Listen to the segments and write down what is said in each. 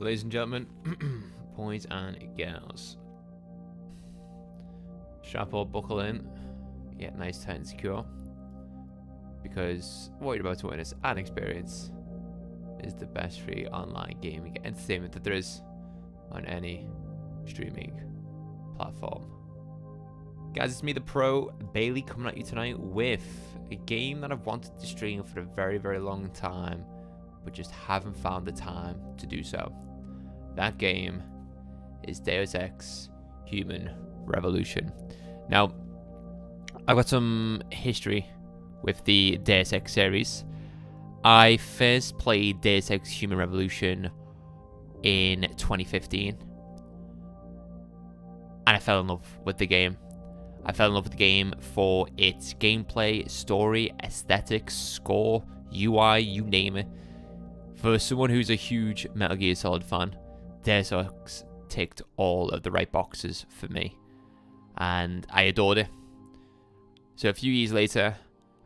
Ladies and gentlemen, boys and girls, strap up, buckle in, get nice, tight and secure, because what you're about to witness and experience is the best free online gaming entertainment that there is on any streaming platform. Guys, it's me, the Pro Bailey, coming at you tonight with a game that I've wanted to stream for a very, very long time, but just haven't found the time to do so. That game is Deus Ex Human Revolution. Now, I've got some history with the Deus Ex series. I first played Deus Ex Human Revolution in 2015, and I fell in love with the game. I fell in love with the game for its gameplay, story, aesthetics, score, UI, you name it. For someone who's a huge Metal Gear Solid fan, Deus Ex ticked all of the right boxes for me, and I adored it. So a few years later,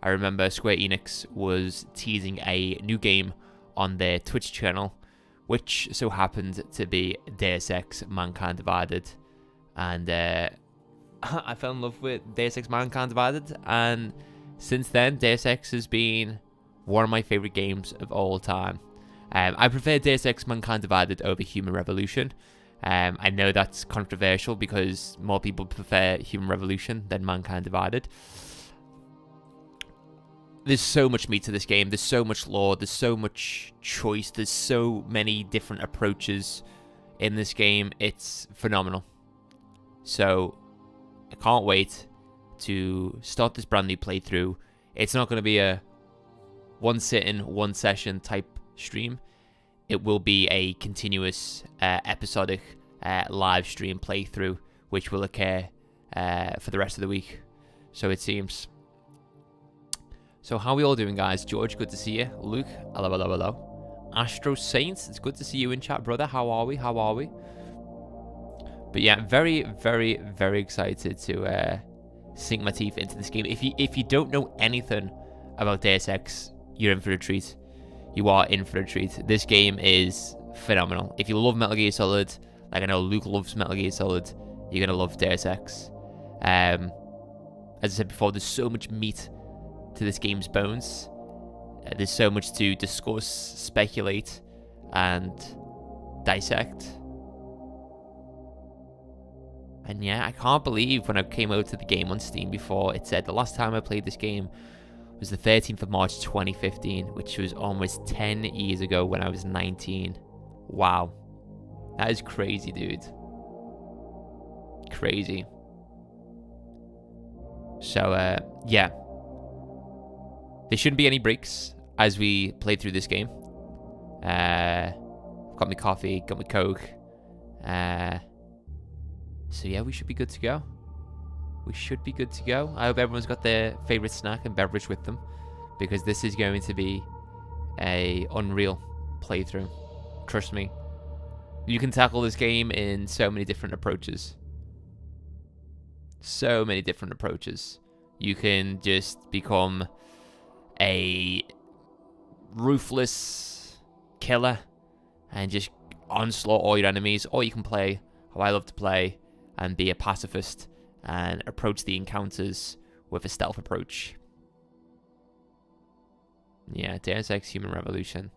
I remember Square Enix was teasing a new game on their Twitch channel, which so happened to be Deus Ex Mankind Divided, and I fell in love with Deus Ex Mankind Divided, and since then, Deus Ex has been one of my favorite games of all time. I prefer Deus Ex Mankind Divided over Human Revolution. I know that's controversial because more people prefer Human Revolution than Mankind Divided. There's so much meat to this game. There's so much lore. There's so much choice. There's so many different approaches in this game. It's phenomenal. So I can't wait to start this brand new playthrough. It's not going to be a one sitting, one session type stream. It will be a continuous episodic live stream playthrough, which will occur for the rest of the week, so it seems. So how are we all doing, guys? George, good to see you. Luke, hello, hello, hello. Astro Saints, it's good to see you in chat, brother. How are we? But yeah, very, very, very excited to sink my teeth into this game. If you don't know anything about Deus Ex, you're in for a treat. You are in for a treat. This game is phenomenal. If you love Metal Gear Solid, like I know Luke loves Metal Gear Solid, you're gonna love Deus Ex. As I said before, there's so much meat to this game's bones. There's so much to discuss, speculate, and dissect. And yeah, I can't believe when I came out to the game on Steam before, it said the last time I played this game was the 13th of March 2015, which was almost 10 years ago when I was 19. Wow. That is crazy, dude. Crazy. So, yeah. There shouldn't be any breaks as we play through this game. Got my coffee, got my Coke. So yeah, we should be good to go. We should be good to go. I hope everyone's got their favorite snack and beverage with them, because this is going to be a unreal playthrough. Trust me. You can tackle this game in so many different approaches. So many different approaches. You can just become a ruthless killer and just onslaught all your enemies, or you can play how I love to play and be a pacifist and approach the encounters with a stealth approach. Yeah, Deus Ex Human Revolution.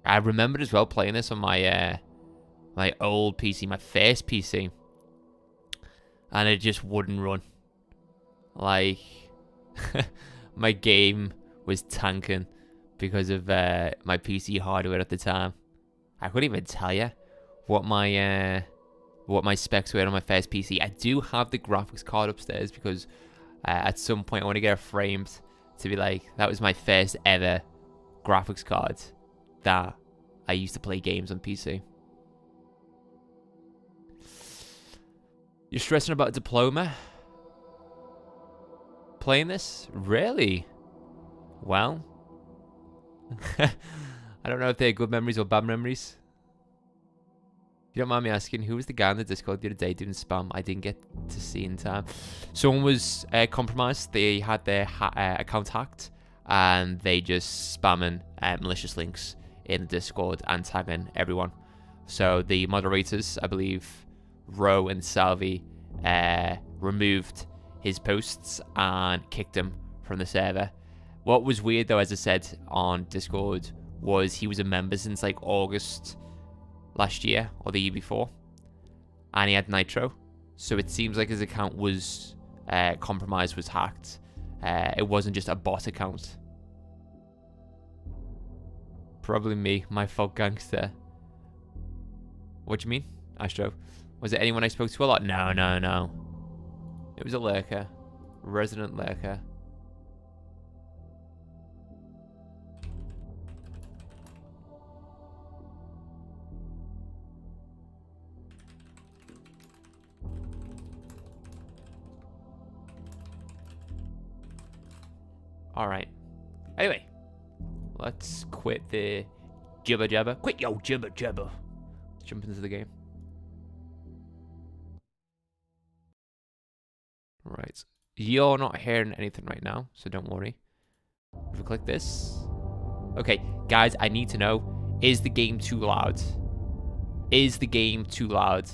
I remembered as well playing this on my my old PC, my first PC, and it just wouldn't run. Like, my game was tanking because of my PC hardware at the time. I couldn't even tell you what my specs were on my first PC. I do have the graphics card upstairs because at some point I want to get it framed to be like, that was my first ever graphics card that I used to play games on PC. You're stressing about a diploma? Playing this? Really? Well, I don't know if they're good memories or bad memories. If you don't mind me asking, who was the guy in the Discord the other day doing spam? I didn't get to see in time. Someone was compromised. They had their account hacked, and they just spamming malicious links in the Discord and tagging everyone. So the moderators, I believe, Ro and Salvi, removed his posts and kicked him from the server. What was weird, though, as I said on Discord, was he was a member since like August last year or the year before, and he had Nitro, so it seems like his account was compromised, was hacked. It wasn't just a bot account. Probably me, my fault, gangster. What do you mean, Astro? Was it anyone I spoke to a lot? No, no, no. It was a lurker. Resident lurker. Alright. Anyway. Let's quit the jibber jabber. Quit yo jibber jabber. Let's jump into the game. Right. You're not hearing anything right now, so don't worry. If we click this. Okay, guys, I need to know, is the game too loud? Is the game too loud?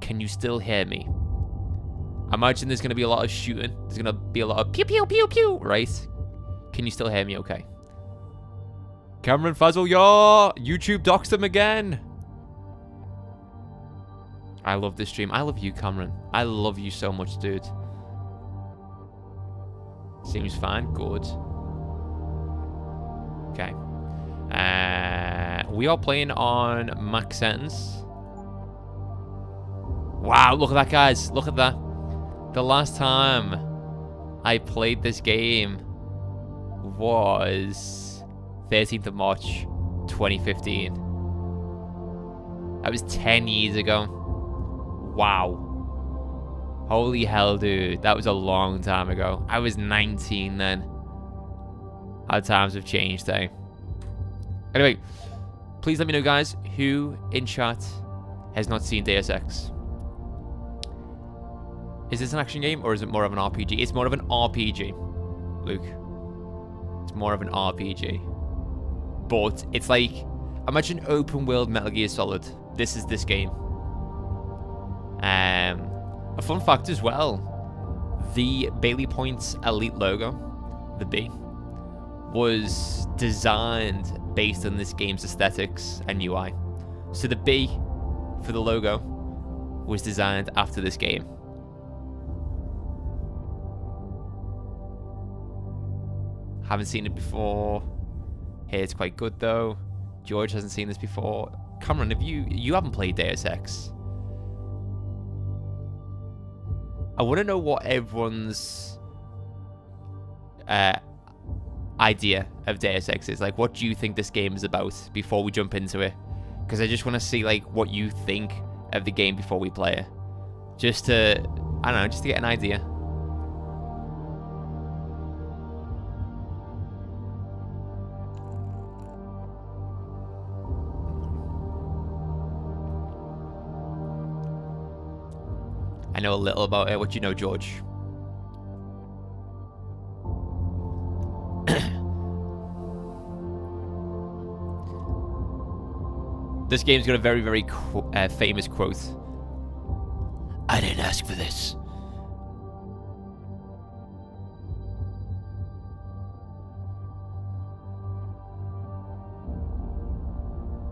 Can you still hear me? I imagine there's going to be a lot of shooting. There's going to be a lot of pew, pew, pew, pew, right? Can you still hear me okay? Cameron Fazzle, YouTube doxed him again. I love this stream. I love you, Cameron. I love you so much, dude. Seems fine. Good. Okay. We are playing on max settings. Wow, look at that, guys. Look at that. The last time I played this game was 13th of March, 2015. That was 10 years ago. Wow. Holy hell, dude. That was a long time ago. I was 19 then. How times have changed, eh? Anyway, please let me know, guys, who in chat has not seen Deus Ex. Is this an action game or is it more of an RPG? It's more of an RPG, Luke. It's more of an RPG. But it's like, imagine open world Metal Gear Solid. This is this game. A fun fact as well, the Bailey Points Elite logo, the B, was designed based on this game's aesthetics and UI. So the B for the logo was designed after this game. Haven't seen it before. Hey, it's quite good though. George hasn't seen this before. Cameron, have you haven't played Deus Ex? I want to know what everyone's idea of Deus Ex is. Like, what do you think this game is about before we jump into it? Because I just want to see like what you think of the game before we play it. Just to, I don't know, just to get an idea. I know a little about it. What do you know, George? This game's got a very, very famous quote. I didn't ask for this.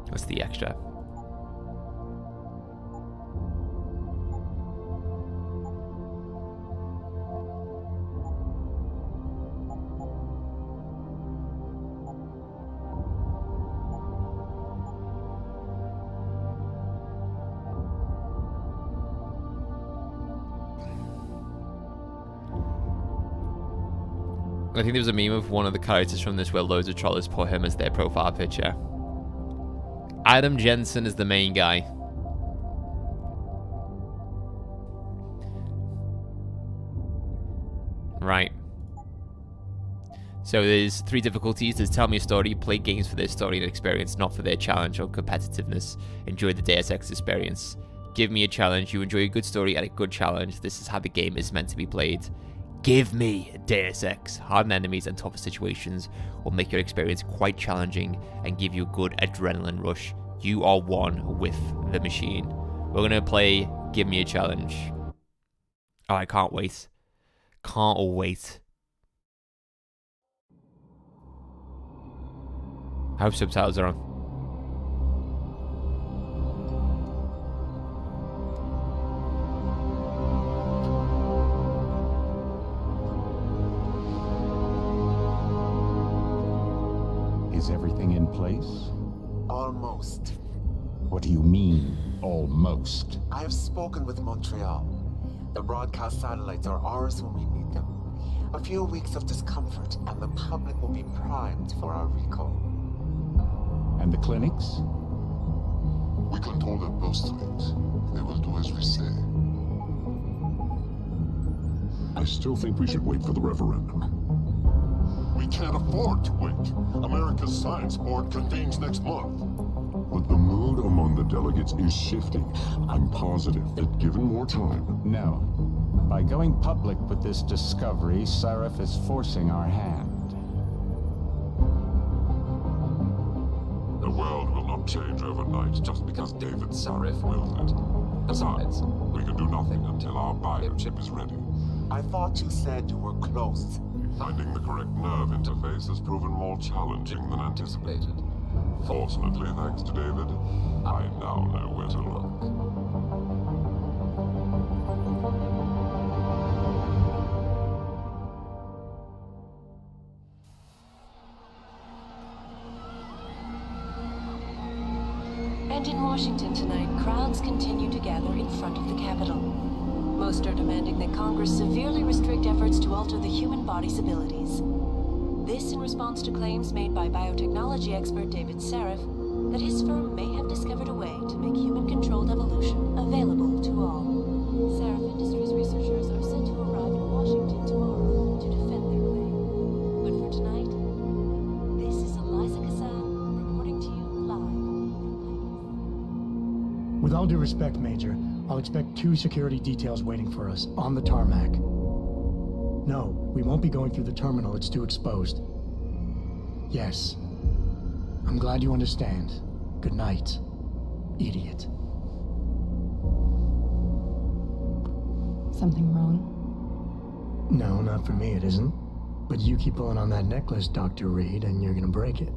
What's the extra? I think there was a meme of one of the characters from this where loads of trollers put him as their profile picture. Adam Jensen is the main guy. Right. So there's 3 difficulties. There's tell me a story, play games for their story and experience, not for their challenge or competitiveness. Enjoy the Deus Ex experience. Give me a challenge. You enjoy a good story and a good challenge. This is how the game is meant to be played. Give me Deus Ex. Hardened enemies and tougher situations will make your experience quite challenging and give you a good adrenaline rush. You are one with the machine. We're going to play Give Me a Challenge. Oh, I can't wait. Can't wait. I hope subtitles are on. Is everything in place? Almost. What do you mean, almost? I have spoken with Montreal. The broadcast satellites are ours when we need them. A few weeks of discomfort, and the public will be primed for our recall. And the clinics? We control their purse strings. They will do as we say. I still think we should wait for the referendum. We can't afford to wait. America's Science Board convenes next month. But the mood among the delegates is shifting. I'm positive that given more time... No. By going public with this discovery, Sarif is forcing our hand. The world will not change overnight just because David Sarif wills it. Besides, we can do nothing until our biochip is ready. I thought you said you were close. Finding the correct nerve interface has proven more challenging than anticipated. Fortunately, thanks to David, I now know where to look. And in Washington tonight, crowds continue to gather in front of the Capitol. Most are demanding that Congress severely restrict efforts to alter the human body's abilities. This in response to claims made by biotechnology expert David Sarif that his firm may have discovered a way to make human-controlled evolution available to all. Sarif Industries researchers are set to arrive in Washington tomorrow to defend their claim. But for tonight, this is Eliza Kassan reporting to you live from With all due respect, Major, I'll expect 2 security details waiting for us on the tarmac. No, we won't be going through the terminal. It's too exposed. Yes. I'm glad you understand. Good night, idiot. Something wrong? No, not for me, it isn't. But you keep pulling on that necklace, Dr. Reed, and you're gonna break it.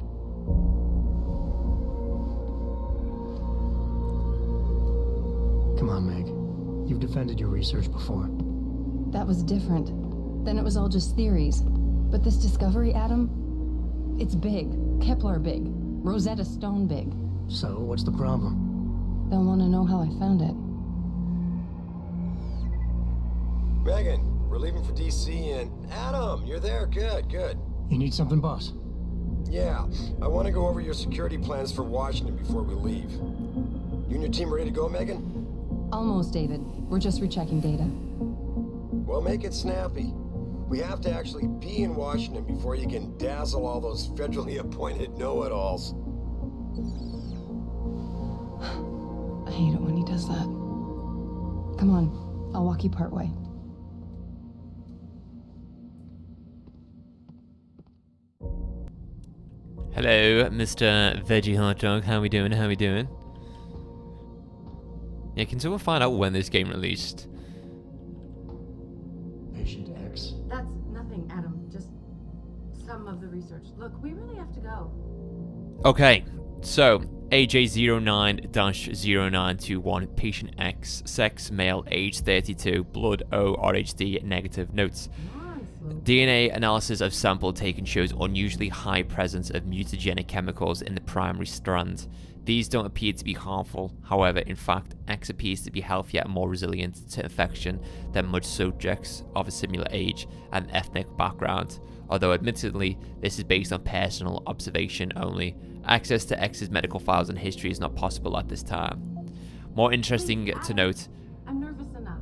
Come on, Meg. You've defended your research before. That was different. Then it was all just theories. But this discovery, Adam, it's big. Kepler big. Rosetta Stone big. So, what's the problem? They'll want to know how I found it. Megan, we're leaving for DC and... Adam, you're there. Good, good. You need something, boss? Yeah, I want to go over your security plans for Washington before we leave. You and your team ready to go, Megan? Almost, David. We're just rechecking data. Well, make it snappy. We have to actually be in Washington before you can dazzle all those federally appointed know-it-alls. I hate it when he does that. Come on, I'll walk you part way. Hello, Mr. Veggie Hot Dog. How we doing? How we doing? Yeah, can someone find out when this game released? Patient X. That's nothing, Adam. Just some of the research. Look, we really have to go. Okay, so AJ09-0921, patient X, sex male, age 32, blood O, RHD negative. Notes. DNA analysis of sample taken shows unusually high presence of mutagenic chemicals in the primary strand. These don't appear to be harmful. However, in fact, X appears to be healthier and more resilient to infection than most subjects of a similar age and ethnic background. Although admittedly, this is based on personal observation only. Access to X's medical files and history is not possible at this time. More interesting to note, I'm nervous enough.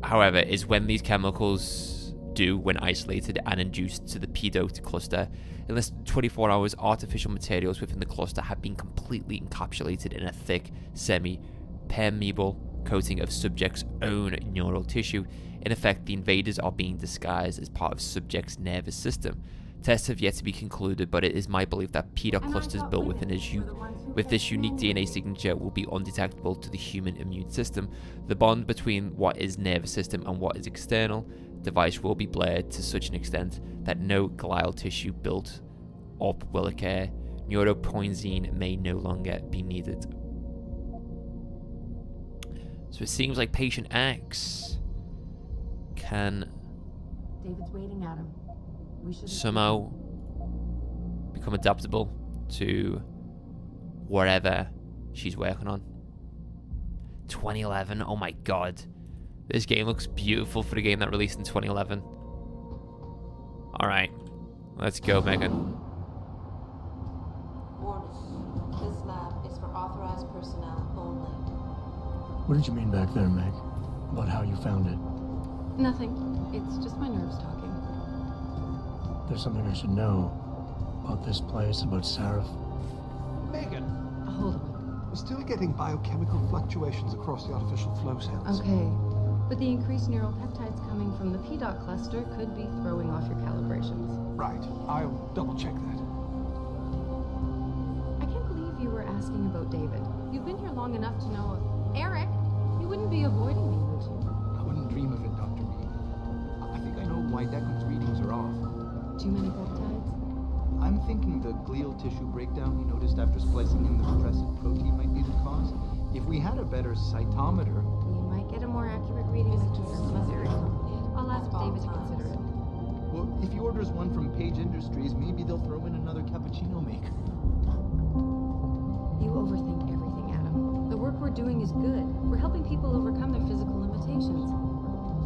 however, is when these chemicals do when isolated and induced to the pedote cluster. In less than 24 hours, artificial materials within the cluster have been completely encapsulated in a thick, semi-permeable coating of subject's own neural tissue. In effect, the invaders are being disguised as part of subject's nervous system. Tests have yet to be concluded, but it is my belief that p-dot clusters built within with this unique DNA signature will be undetectable to the human immune system. The bond between what is nervous system and what is external device will be blurred to such an extent that no glial tissue built up will occur. Neuropoisoning may no longer be needed. So it seems like patient X can David's waiting, Adam. We should somehow become adaptable to whatever she's working on. 2011, oh my god. This game looks beautiful for a game that released in 2011. Alright, let's go, Megan. Warning. This lab is for authorized personnel only. What did you mean back there, Meg? About how you found it? Nothing. It's just my nerves talking. There's something I should know about this place, about Sarif. Megan, Hold on. we're still getting biochemical fluctuations across the artificial flow cells. Okay. But the increased neural peptides coming from the p-dot cluster could be throwing off your calibrations. Right, I'll double check that. I can't believe you were asking about David. You've been here long enough to know Eric. You wouldn't be avoiding me, would you? I wouldn't dream of it, Dr. Reed. I think I know why Declan's readings are off. Too many peptides? I'm thinking the glial tissue breakdown he noticed after splicing in the repressive protein might be the cause. If we had a better cytometer... You might get a more accurate reading than very complicated. I'll ask David to consider it. Well, if he orders one from Page Industries, maybe they'll throw in another cappuccino maker. You overthink everything, Adam. The work we're doing is good. We're helping people overcome their physical limitations.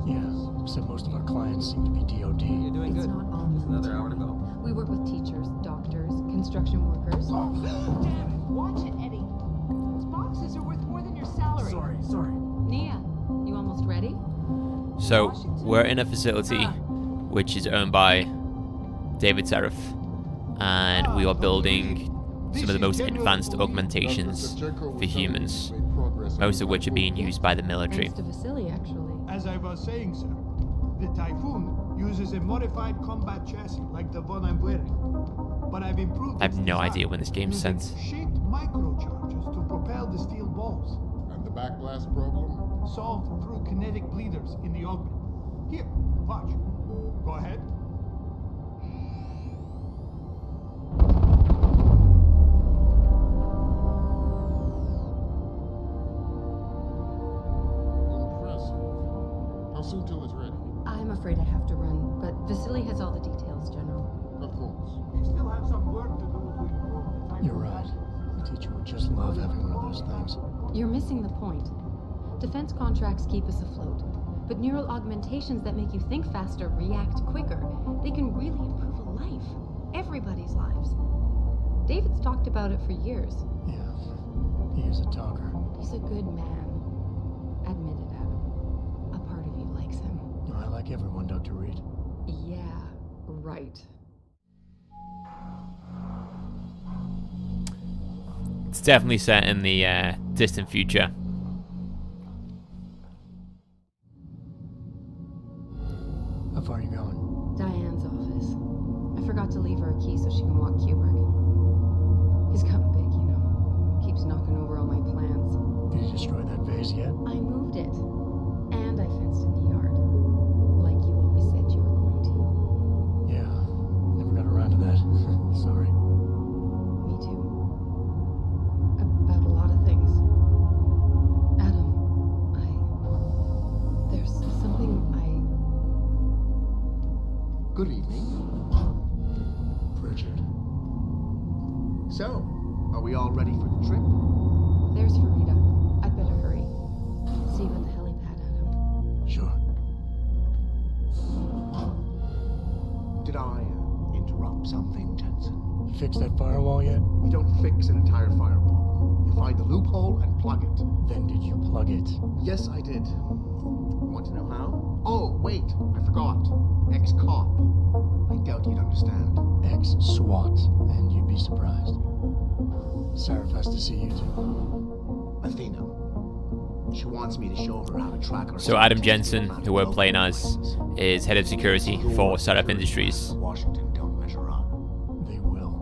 Yeah, except most of our clients seem to be DOD. You're doing It's good. not all Just another hour to go. We work with teachers, doctors, construction workers. Damn it! Watch it, Eddie. Those boxes are worth more than your salary. Sorry. Nia, you almost ready? So we're in a facility which is owned by David Sarif, and we are building some of the most advanced augmentations for humans, most of which are being used by the military. Thanks to Vasily, actually. As I was saying, sir, the Typhoon uses a modified combat chassis like the one I'm wearing. But I've improved I have its no design idea when this game's using sent. shaped microcharges to propel the steel balls. And the backblast problem? Solved through kinetic bleeders in the augment. Here, watch. Go ahead. Impressive. How soon till it's ready? I'm afraid I have to run, but Vasily has all the details, General. Of course. You still have some work to do to improve the Typhoon. You're right. The teacher would just love having one of those things. You're missing the point. Defense contracts keep us afloat, but neural augmentations that make you think faster, react quicker, they can really improve a life. Everybody's lives. David's talked about it for years. Yeah, he is a talker. He's a good man. Admit it, Adam. A part of you likes him. I like everyone, Dr. Reed. Yeah, right. It's definitely set in the distant future. How far are you going? Diane's office. I forgot to leave her a key so she can walk Kubrick. He's gotten big, you know. Keeps knocking over all my plans. Did you destroy that vase yet? I moved it. And I fenced in the yard. Like you always said you were going to. Yeah, never got around to that. Sorry. Me too. About a lot of things. Adam, there's something Good evening. Richard. So, are we all ready for the trip? There's Farida. I'd better hurry. See you at the helipad, Adam. Sure. Did I interrupt something, Jensen? You fixed that firewall yet? You don't fix an entire firewall. You find the loophole and plug it. Then did you plug it? Yes, I did. You want to know how? Oh, wait, I forgot. Ex-cop. I doubt you'd understand. Ex-SWAT, and you'd be surprised. Sarif has to see you too. Athena. She wants me to show her how to track her. So Adam Jensen, who we're playing as, is head of security for Sarif Industries. Washington don't measure up. They will.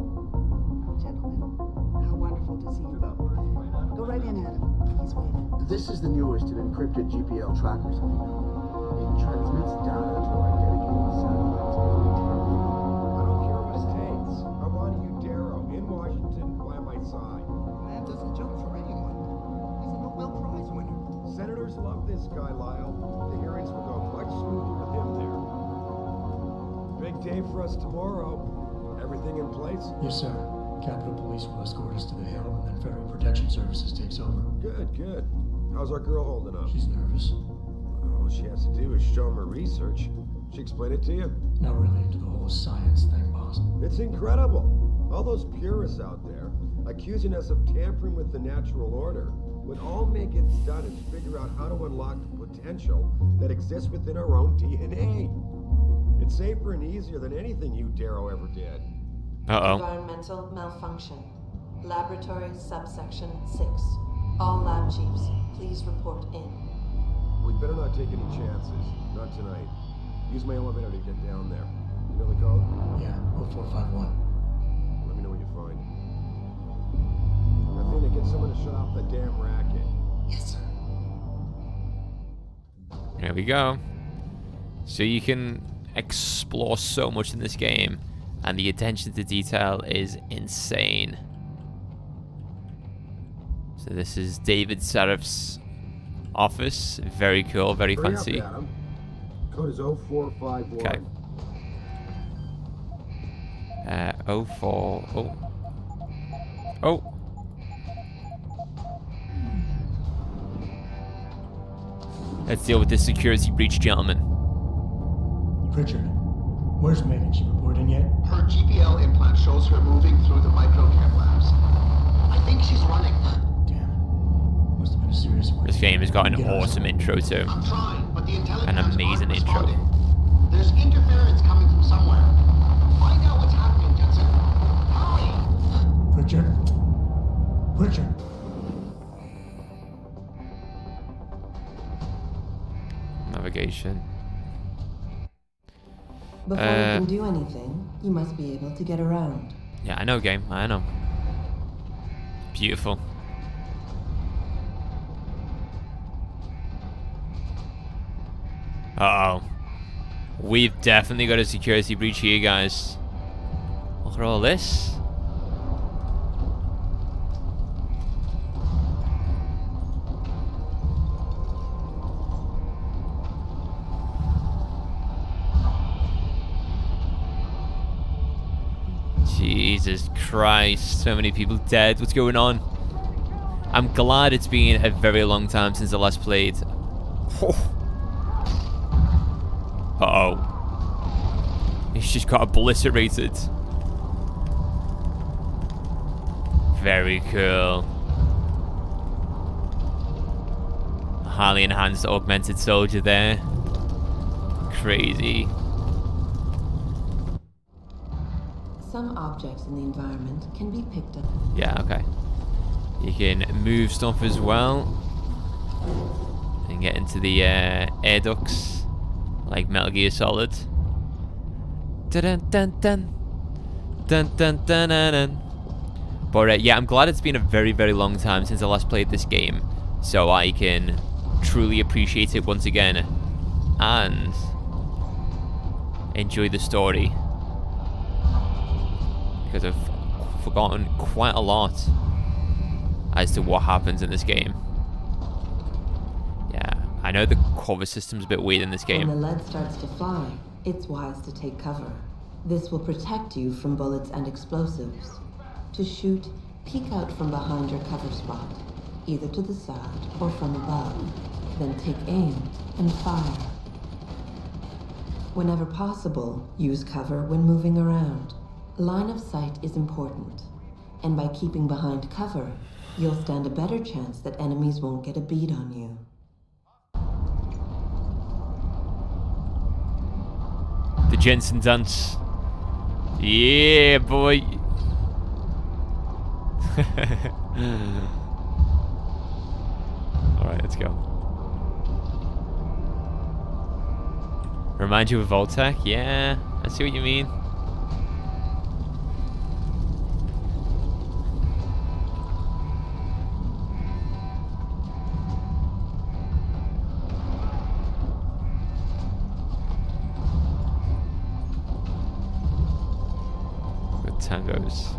Gentlemen, how wonderful to see you. Go right in, Adam. He's waiting. This is the newest and encrypted GPL tracker signal. It transmits data to our dedicated satellites every 10 feet. I don't care what it takes. I want you, Darrow, in Washington by my side. Man doesn't jump for anyone. He's a Nobel Prize winner. Senators love this guy, Lyle. The hearings will go much smoother with him there. Big day for us tomorrow. Everything in place? Yes, sir. Capitol Police will escort us to the Hill, and then Federal Protection Services takes over. Good, good. How's our girl holding up? She's nervous. All she has to do is show him her research. She explain it to you? Not really into the whole science thing, boss. It's incredible. All those purists out there accusing us of tampering with the natural order when all make it done is figure out how to unlock the potential that exists within our own DNA. It's safer and easier than anything you, Darrow, ever did. Environmental malfunction. Laboratory subsection 6. All lab chiefs, please report in. We'd better not take any chances. Not tonight. Use my elevator to get down there. You know the code? Yeah, 0451. Let me know what you find. I think to get someone to shut off the damn racket. Yes, sir. There we go. So you can explore so much in this game, and the attention to detail is insane. So this is David Sarif's office. Very cool, very fancy. Hurry up, Adam. Code is 0451. Okay. 04. Oh. Let's deal with this security breach, gentlemen. Richard, where's Megan? She report in yet? Her GPL implant shows her moving through the microcam labs. I think she's running. Damn it. Must have been a serious This game has got an awesome intro too. I'm trying, but the intelligence An amazing intro. There's interference coming from somewhere. Find out what's happening, Jensen. Hurry! Richard? Richard? Navigation. Before you can do anything, you must be able to get around. Yeah, I know, game. I know. Beautiful. Uh-oh. We've definitely got a security breach here, guys. Look at all this. Jesus Christ, so many people dead. What's going on? I'm glad it's been a very long time since I last played. Uh-oh. He's just got obliterated. Very cool. Highly enhanced augmented soldier there. Crazy. Some objects in the environment can be picked up. Yeah, okay. You can move stuff as well. And get into the air ducts. Like Metal Gear Solid. Dun dun dun. Dun dun dun dun dun. But yeah, I'm glad it's been a very, very long time since I last played this game. So I can truly appreciate it once again. And enjoy the story. Because I've forgotten quite a lot as to what happens in this game. Yeah, I know the cover system's a bit weird in this game. When the lead starts to fly, it's wise to take cover. This will protect you from bullets and explosives. To shoot, peek out from behind your cover spot, either to the side or from above. Then take aim and fire. Whenever possible, use cover when moving around. Line of sight is important, and by keeping behind cover, you'll stand a better chance that enemies won't get a bead on you. The Jensen dance. Yeah, boy. Alright, let's go. Remind you of Voltec? Yeah, I see what you mean. Good tangos.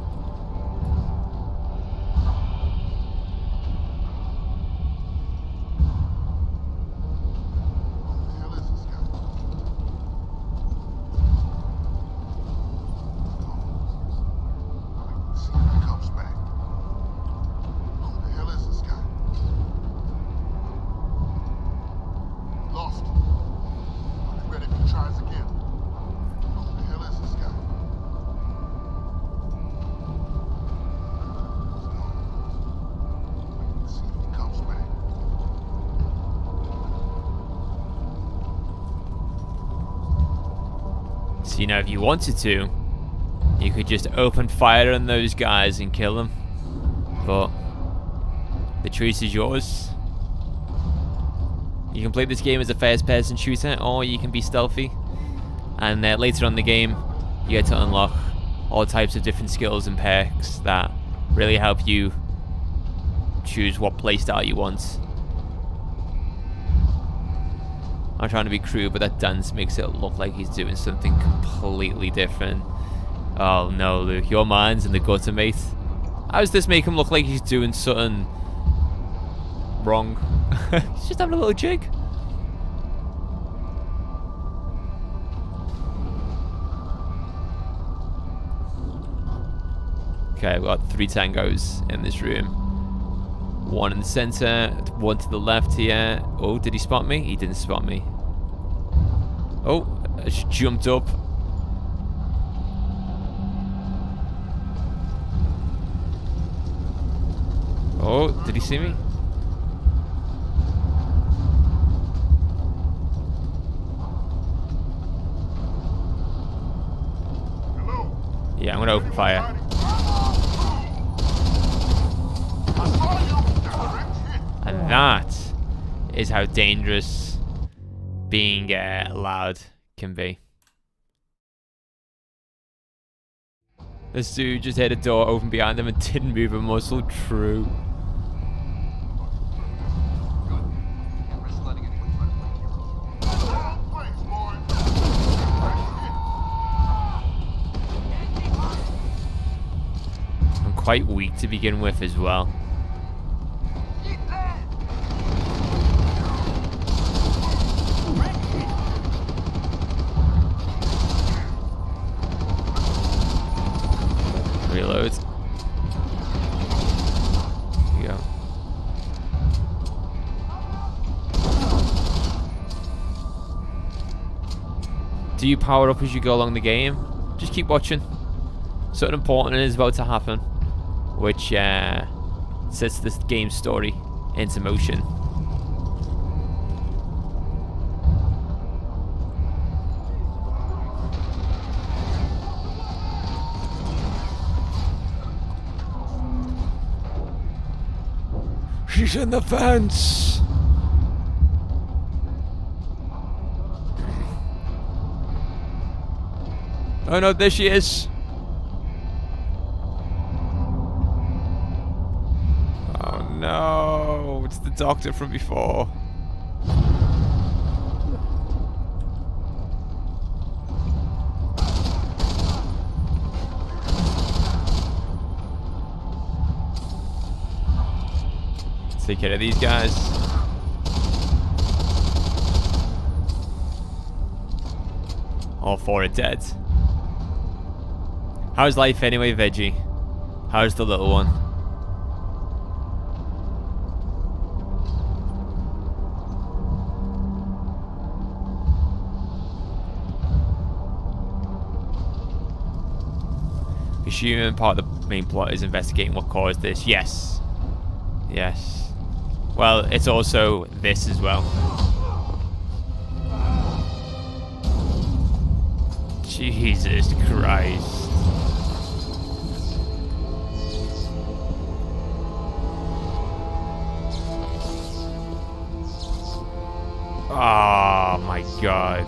You know, if you wanted to, you could just open fire on those guys and kill them. But the choice is yours. You can play this game as a first-person shooter, or you can be stealthy. And later on in the game, you get to unlock all types of different skills and perks that really help you choose what playstyle you want. I'm trying to be crude, but that dance makes it look like he's doing something completely different. Oh no, Luke, your mind's in the gutter, mate. How does this make him look like he's doing something wrong? He's just having a little jig. Okay, we've got 3 tangos in this room. 1 in the center, 1 to the left here. Oh, did he spot me? He didn't spot me. Oh, I just jumped up. Oh, did he see me? Yeah, I'm gonna open fire. And that is how dangerous being loud can be. This dude just had a door open behind him and didn't move a muscle. True. I'm quite weak to begin with as well. Reload. Here you go. Do you power up as you go along the game? Just keep watching. Something important is about to happen, which sets this game's story into motion. She's in the fence. Oh no, there she is. Oh no, it's the doctor from before. Take care of these guys. All 4 are dead. How's life anyway, Veggie? How's the little one? Assuming part of the main plot is investigating what caused this. Yes. Yes. Well, it's also this as well. Jesus Christ. Oh my God.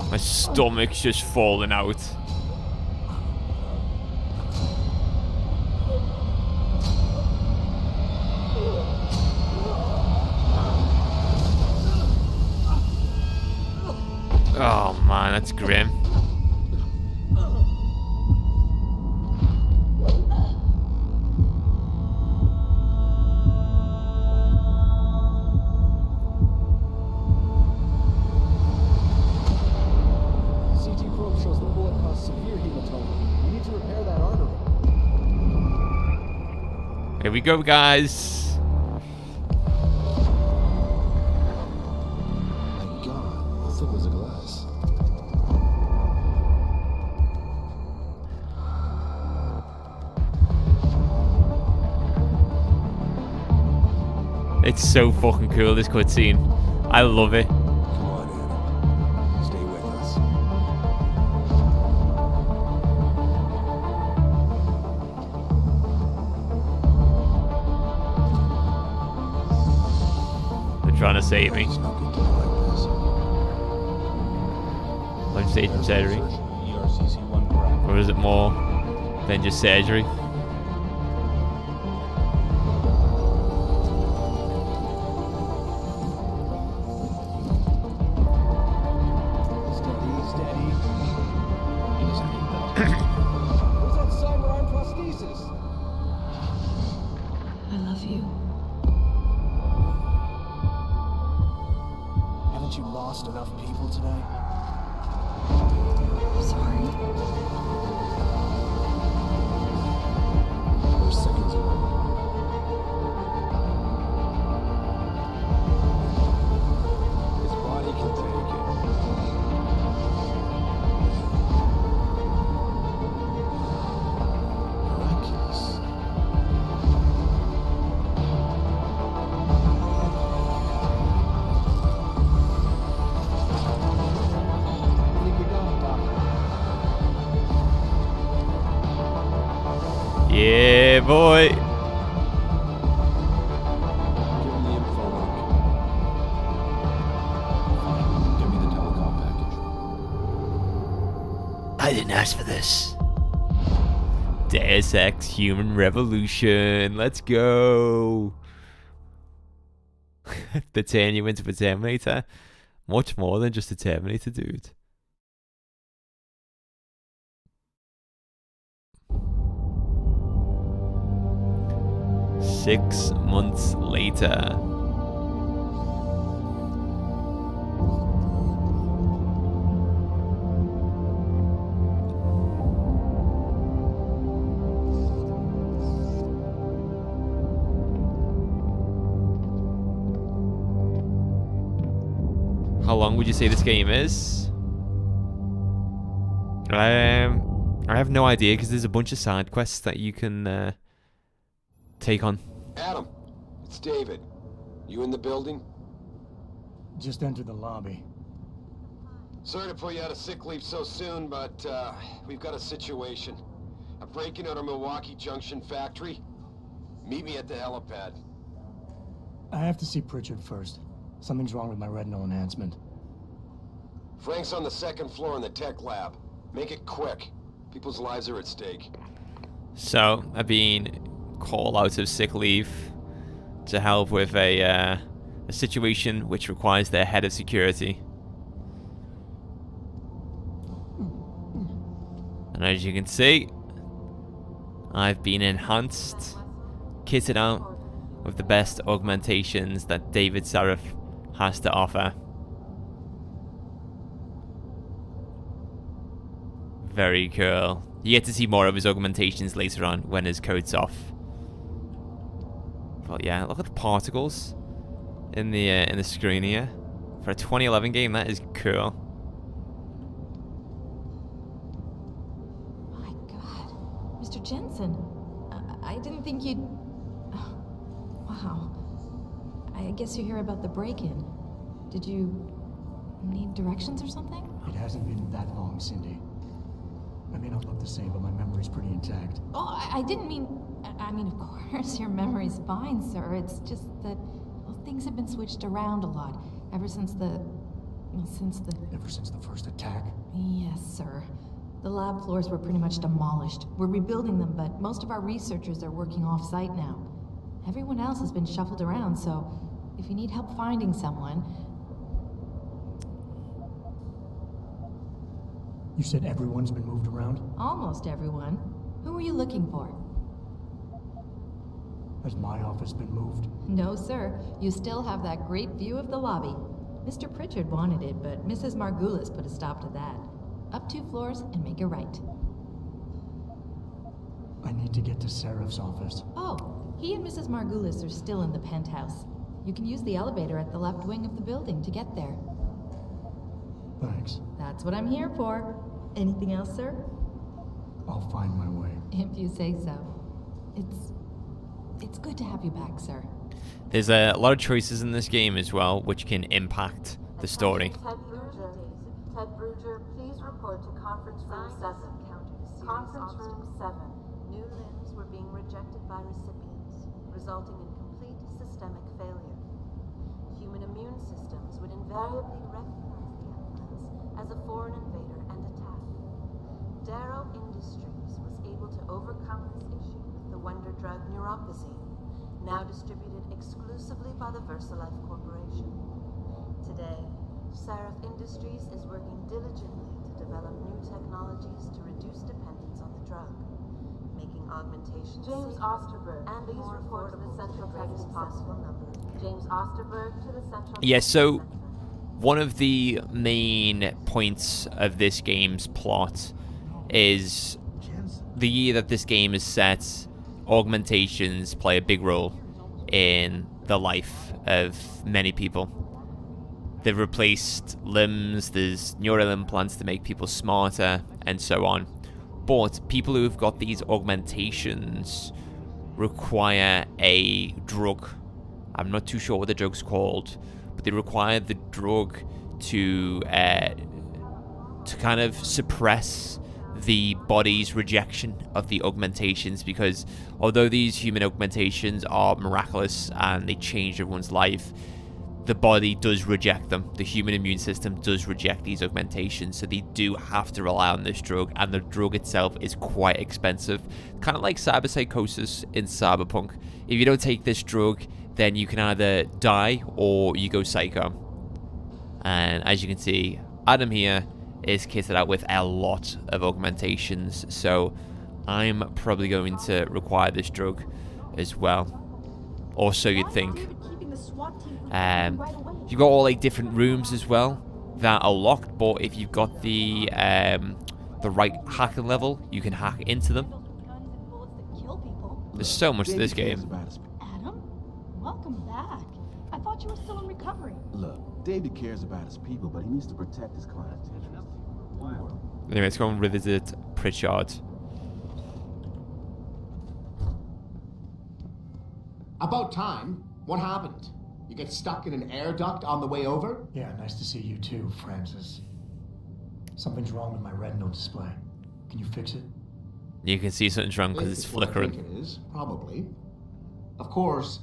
My stomach's just falling out. Oh man, that's grim. CT probe shows the bullet caused severe hematoma. We need to repair that artery. Here we go, guys. It was a glass. It's so fucking cool, this cutscene. I love it. Come on, Anna. Stay with us. They're trying to save me. From surgery? Or is it more than just surgery? Steady. Where's that cyber arm prosthesis? I love you. Haven't you lost enough people today? I'm sorry. We're seconds away. His body can take it. Miraculous. I think we got him, Doc. Yeah, boy. Give him the info link. Fine. Give me the telecom package. I didn't ask for this. Deus Ex Human Revolution. Let's go. They turn you into a Terminator. Much more than just a Terminator, dude. Six months later. How long would you say this game is? I have no idea because there's a bunch of side quests that you can take on. Adam, it's David. You in the building? Just entered the lobby. Sorry to pull you out of sick leave so soon, but we've got a situation. A break-in at our Milwaukee Junction factory. Meet me at the helipad. I have to see Pritchard first. Something's wrong with my retinal enhancement. Frank's on the second floor in the tech lab. Make it quick. People's lives are at stake. So, I've been called out of sick leave to help with a situation which requires their head of security. And as you can see, I've been enhanced, kitted out with the best augmentations that David Sarif has to offer. Very cool. You get to see more of his augmentations later on when his coat's off. But yeah, look at the particles in the screen here. For a 2011 game, that is cool. My God, Mr. Jensen, I didn't think you'd... Wow. I guess you hear about the break-in. Did you need directions or something? It hasn't been that long, Cindy. I may not look the same, but my memory's pretty intact. Oh, I didn't mean... I mean, of course, your memory's fine, sir. It's just that, well, things have been switched around a lot ever since the Ever since the first attack? Yes, sir. The lab floors were pretty much demolished. We're rebuilding them, but most of our researchers are working off-site now. Everyone else has been shuffled around, so if you need help finding someone... You said everyone's been moved around? Almost everyone. Who are you looking for? Has my office been moved? No, sir. You still have that great view of the lobby. Mr. Pritchard wanted it, but Mrs. Margulis put a stop to that. Up 2 floors and make a right. I need to get to Sarif's office. Oh, he and Mrs. Margulis are still in the penthouse. You can use the elevator at the left wing of the building to get there. Thanks. That's what I'm here for. Anything else, sir? I'll find my way. If you say so. It's good to have you back, sir. There's a lot of choices in this game as well, which can impact the story. Ted Bruger, please report to conference room 7. Conference room 7. New limbs were being rejected by recipients, resulting in complete systemic failure. Human immune systems would invariably recognize the implants as a foreign invader and attack. Darrow Industries was able to overcome this issue with the wonder drug neuropozyne, now distributed exclusively by the VersaLife Corporation. Today, Sarif Industries is working diligently to develop new technologies to reduce dependence on the drug, making augmentations James Osterberg, and please report to the Central Texas possible number. James Osterberg to the Central. Yeah, so one of the main points of this game's plot is the year that this game is set. Augmentations play a big role in the life of many people. They've replaced limbs, there's neural implants to make people smarter, and so on. But people who've got these augmentations require a drug. I'm not too sure what the drug's called, but they require the drug to kind of suppress the body's rejection of the augmentations, because although these human augmentations are miraculous and they change everyone's life, the body does reject them. The human immune system does reject these augmentations, so they do have to rely on this drug, and the drug itself is quite expensive, kind of like cyberpsychosis in Cyberpunk. If you don't take this drug, then you can either die or you go psycho. And as you can see, Adam here is kitted out with a lot of augmentations, so I'm probably going to require this drug as well, or so you'd think. You've got all like different rooms as well that are locked, but if you've got the right hacking level, you can hack into them. There's so much to this game. Adam, welcome back. I thought you were still in recovery. Look, David cares about his people, but he needs to protect his clients. Anyway, let's go and revisit Pritchard. About time. What happened? You get stuck in an air duct on the way over? Yeah, nice to see you too, Francis. Something's wrong with my retinal display. Can you fix it? You can see something's wrong because it's flickering. I think it is, probably. Of course,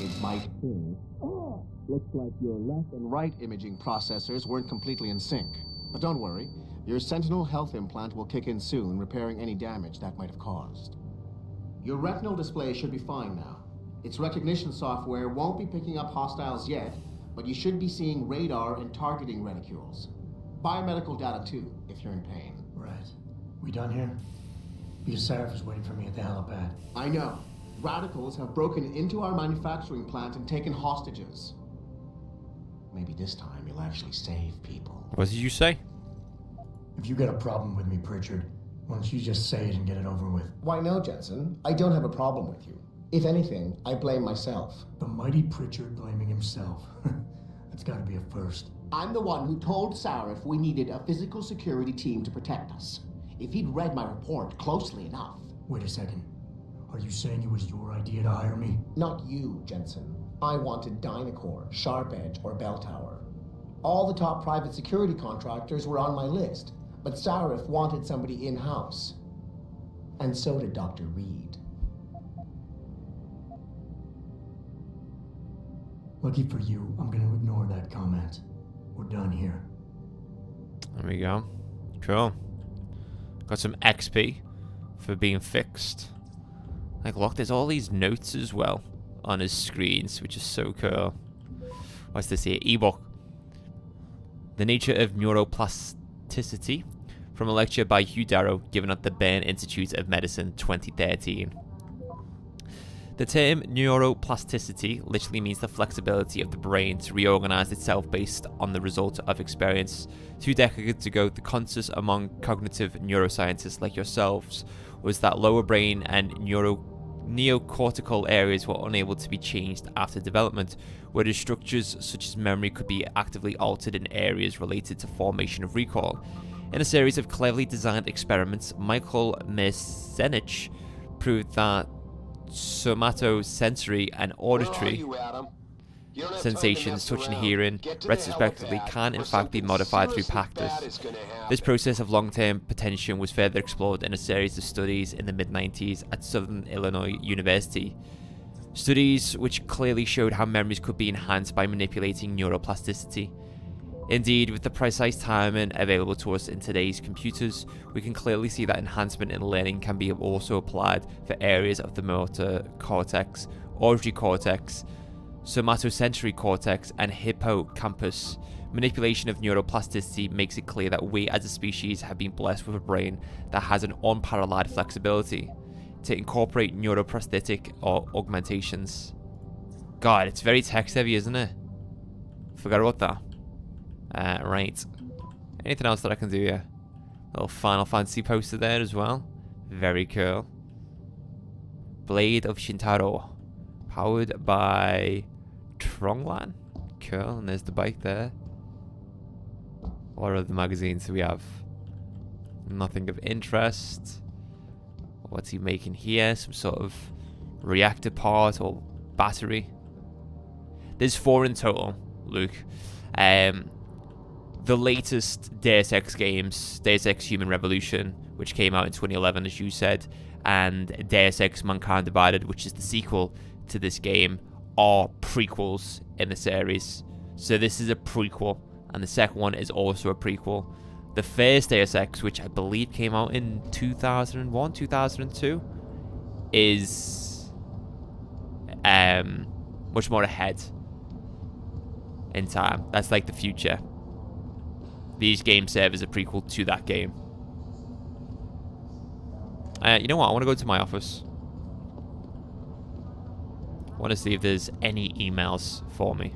it might be. Oh, looks like your left and right imaging processors weren't completely in sync. But don't worry, your Sentinel health implant will kick in soon, repairing any damage that might have caused. Your retinal display should be fine now. Its recognition software won't be picking up hostiles yet, but you should be seeing radar and targeting reticules. Biomedical data too, if you're in pain. Right. We done here? Because Sarif is waiting for me at the helipad. I know. Radicals have broken into our manufacturing plant and taken hostages. Maybe this time you'll actually save people. What did you say? If you got a problem with me, Pritchard, why don't you just say it and get it over with? Why no, Jensen? I don't have a problem with you. If anything, I blame myself. The mighty Pritchard blaming himself. That's gotta be a first. I'm the one who told Sarif we needed a physical security team to protect us. If he'd read my report closely enough. Wait a second. Are you saying it was your idea to hire me? Not you, Jensen. I wanted Dynacore, Sharp Edge, or Bell Tower. All the top private security contractors were on my list, but Sarif wanted somebody in-house. And so did Dr. Reed. Lucky for you, I'm gonna ignore that comment. We're done here. There we go. Cool. Got some XP for being fixed. Like, look, there's all these notes as well on his screens, which is so cool. What's this here? Ebook. The Nature of Neuroplasticity, from a lecture by Hugh Darrow given at the Bern Institute of Medicine 2013. The term neuroplasticity literally means the flexibility of the brain to reorganize itself based on the result of experience. 2 decades ago, the consensus among cognitive neuroscientists like yourselves was that lower brain and neocortical areas were unable to be changed after development, whereas structures such as memory could be actively altered in areas related to formation of recall. In a series of cleverly designed experiments, Michael Merzenich proved that somatosensory and auditory sensations, touch and hearing, retrospectively, can in fact be modified through practice. This process of long-term potentiation was further explored in a series of studies in the mid-90s at Southern Illinois University. Studies which clearly showed how memories could be enhanced by manipulating neuroplasticity. Indeed, with the precise timing available to us in today's computers, we can clearly see that enhancement in learning can be also applied for areas of the motor cortex, auditory cortex, somatosensory cortex, and hippocampus. Manipulation of neuroplasticity makes it clear that we as a species have been blessed with a brain that has an unparalleled flexibility to incorporate neuroprosthetic or augmentations. God, it's very text heavy, isn't it? Forgot about that. Right. Anything else that I can do here? Little Final Fantasy poster there as well. Very cool. Blade of Shintaro. Powered by Tronglan. Cool. And there's the bike there. What other magazines do we have? Nothing of interest. What's he making here? Some sort of reactor part or battery. There's 4 in total, Luke. The latest Deus Ex games, Deus Ex Human Revolution, which came out in 2011, as you said, and Deus Ex Mankind Divided, which is the sequel to this game, are prequels in the series. So this is a prequel, and the second one is also a prequel. The first Deus Ex, which I believe came out in 2001, 2002, is much more ahead in time. That's like the future. These games serve as a prequel to that game. You know what? I want to go to my office. I want to see if there's any emails for me.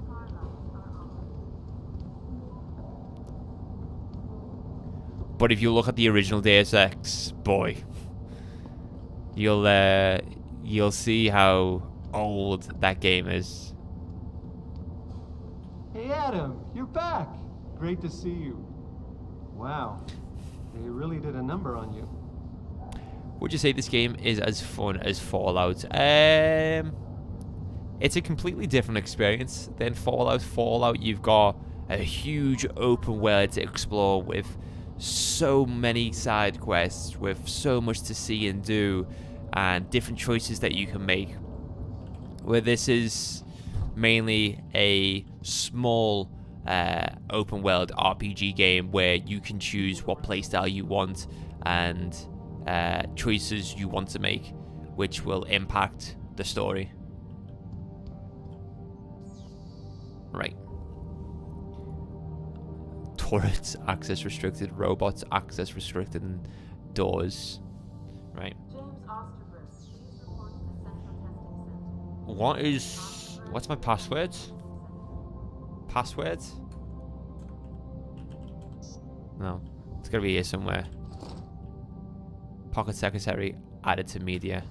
But if you look at the original Deus Ex, boy, you'll see how old that game is. Hey Adam, you're back. Great to see you. Wow, they really did a number on you. Would you say this game is as fun as Fallout? It's a completely different experience than Fallout. Fallout, you've got a huge open world to explore with so many side quests, with so much to see and do, and different choices that you can make. Where this is mainly a small open world RPG game where you can choose what playstyle you want and choices you want to make, which will impact the story. Right. Turrets access restricted, robots access restricted, and doors. Right. What's my password? Password? No, it's gotta be here somewhere. Pocket secretary added to media.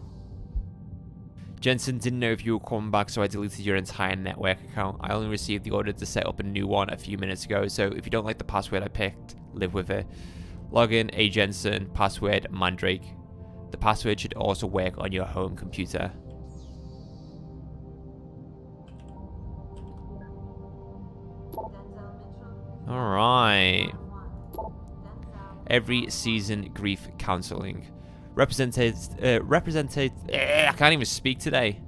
Jensen, didn't know if you were coming back, so I deleted your entire network account. I only received the order to set up a new one a few minutes ago, so if you don't like the password I picked, live with it. Login, A Jensen, password Mandrake. The password should also work on your home computer. Alright. Every season grief counseling. I can't even speak today.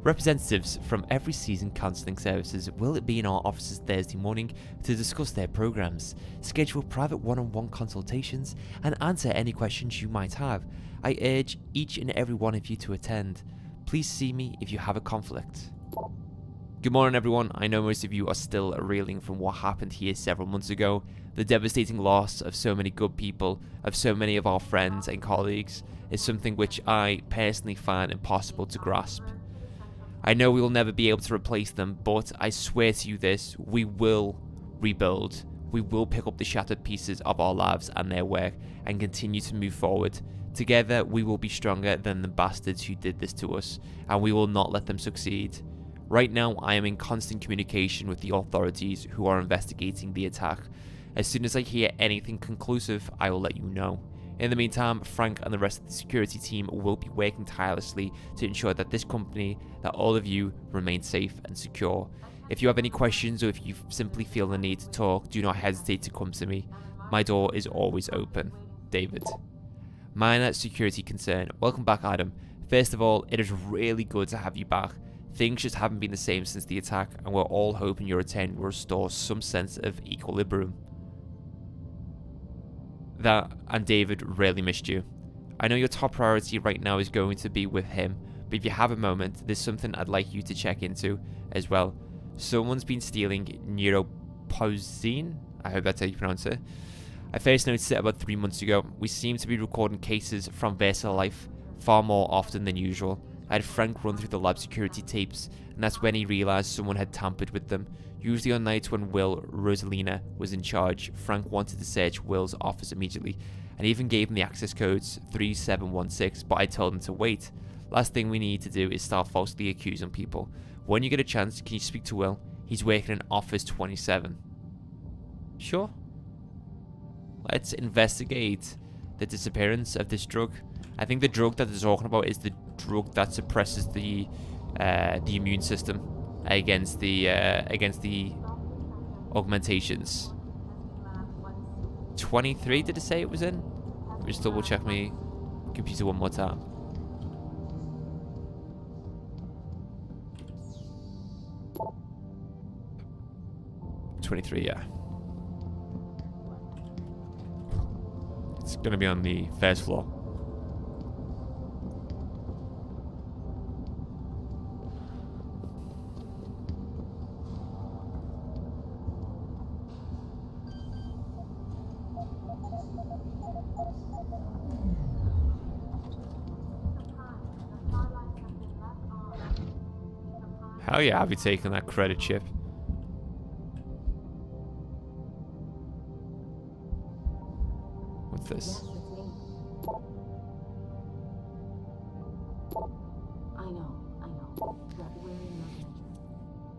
Representatives from every season counselling services will be in our offices Thursday morning to discuss their programs, schedule private one-on-one consultations, and answer any questions you might have. I urge each and every one of you to attend. Please see me if you have a conflict. Good morning, everyone. I know most of you are still reeling from what happened here several months ago. The devastating loss of so many good people, of so many of our friends and colleagues, is something which I personally find impossible to grasp. I know we will never be able to replace them, but I swear to you this, we will rebuild. We will pick up the shattered pieces of our lives and their work and continue to move forward. Together, we will be stronger than the bastards who did this to us, and we will not let them succeed. Right now, I am in constant communication with the authorities who are investigating the attack. As soon as I hear anything conclusive, I will let you know. In the meantime, Frank and the rest of the security team will be working tirelessly to ensure that this company, that all of you, remain safe and secure. If you have any questions or if you simply feel the need to talk, do not hesitate to come to me. My door is always open. David. Minor security concern. Welcome back, Adam. First of all, it is really good to have you back. Things just haven't been the same since the attack, and we're all hoping your return will restore some sense of equilibrium. That and David really missed you. I know your top priority right now is going to be with him, but if you have a moment, there's something I'd like you to check into as well. Someone's been stealing neuropozyne. I hope that's how you pronounce it. I first noticed it about 3 months ago. We seem to be recording cases from VersaLife far more often than usual. I had Frank run through the lab security tapes, and that's when he realised someone had tampered with them. Usually on nights when Rosalina was in charge, Frank wanted to search Will's office immediately, and even gave him the access codes 3716, but I told him to wait. Last thing we need to do is start falsely accusing people. When you get a chance, can you speak to Will? He's working in Office 27. Sure. Let's investigate the disappearance of this drug. I think the drug that they're talking about is the drug that suppresses the immune system against the augmentations. 23, did it say it was in? Let me just double check my computer one more time. $23, yeah. It's gonna be on the first floor. Hell yeah, I'll be taking that credit chip. What's this?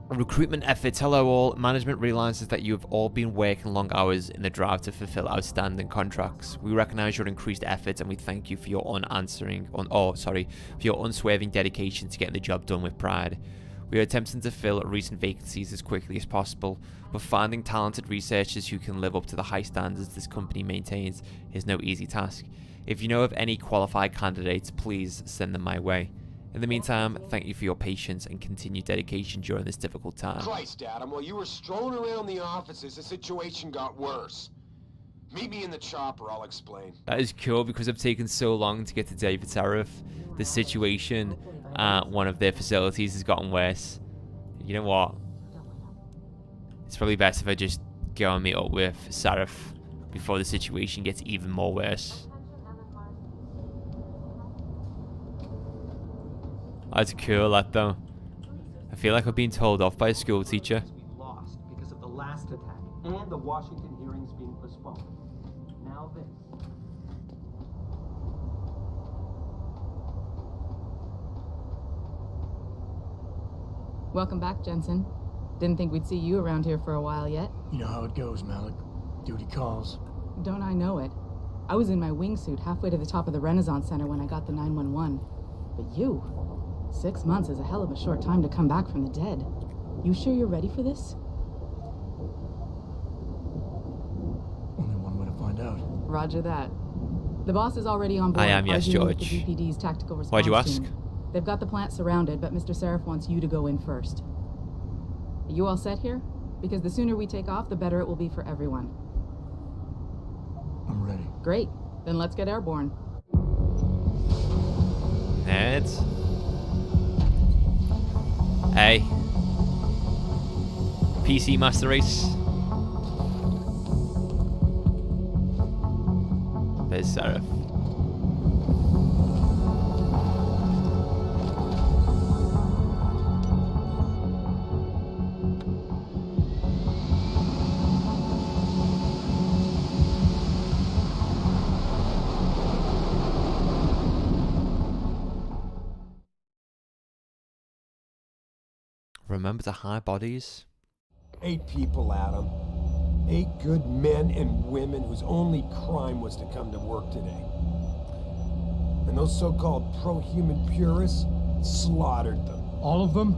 Recruitment efforts. Hello all. Management realizes that you have all been working long hours in the drive to fulfill outstanding contracts. We recognize your increased efforts and we thank you for your unswerving dedication to getting the job done with pride. We are attempting to fill recent vacancies as quickly as possible, but finding talented researchers who can live up to the high standards this company maintains is no easy task. If you know of any qualified candidates, please send them my way. In the meantime, thank you for your patience and continued dedication during this difficult time. Christ, Adam, while you were strolling around the offices, the situation got worse. Meet me in the chopper, I'll explain. That is cool because I've taken so long to get to David Sarif. The situation at one of their facilities has gotten worse. You know what? It's probably best if I just go and meet up with Sarif before the situation gets even more worse. That's cool, that though. I feel like I've been told off by a school teacher. We lost because of the last attack and the Washington hearings being postponed. Now this. Welcome back, Jensen. Didn't think we'd see you around here for a while yet. You know how it goes, Malik. Duty calls. Don't I know it? I was in my wingsuit halfway to the top of the Renaissance Center when I got the 911. But you... 6 months is a hell of a short time to come back from the dead. You sure you're ready for this? Only one way to find out. Roger that. The boss is already on board. I am, yes, arguing with George. the DPD's tactical response Why'd you ask? team. They've got the plant surrounded, but Mr. Sarif wants you to go in first. Are you all set here? Because the sooner we take off, the better it will be for everyone. I'm ready. Great. Then let's get airborne. Ned. Hey. PC Master Race. There's Sarif. Remember to hide bodies? 8 people, Adam. 8 good men and women whose only crime was to come to work today. And those so-called pro-human purists slaughtered them. All of them?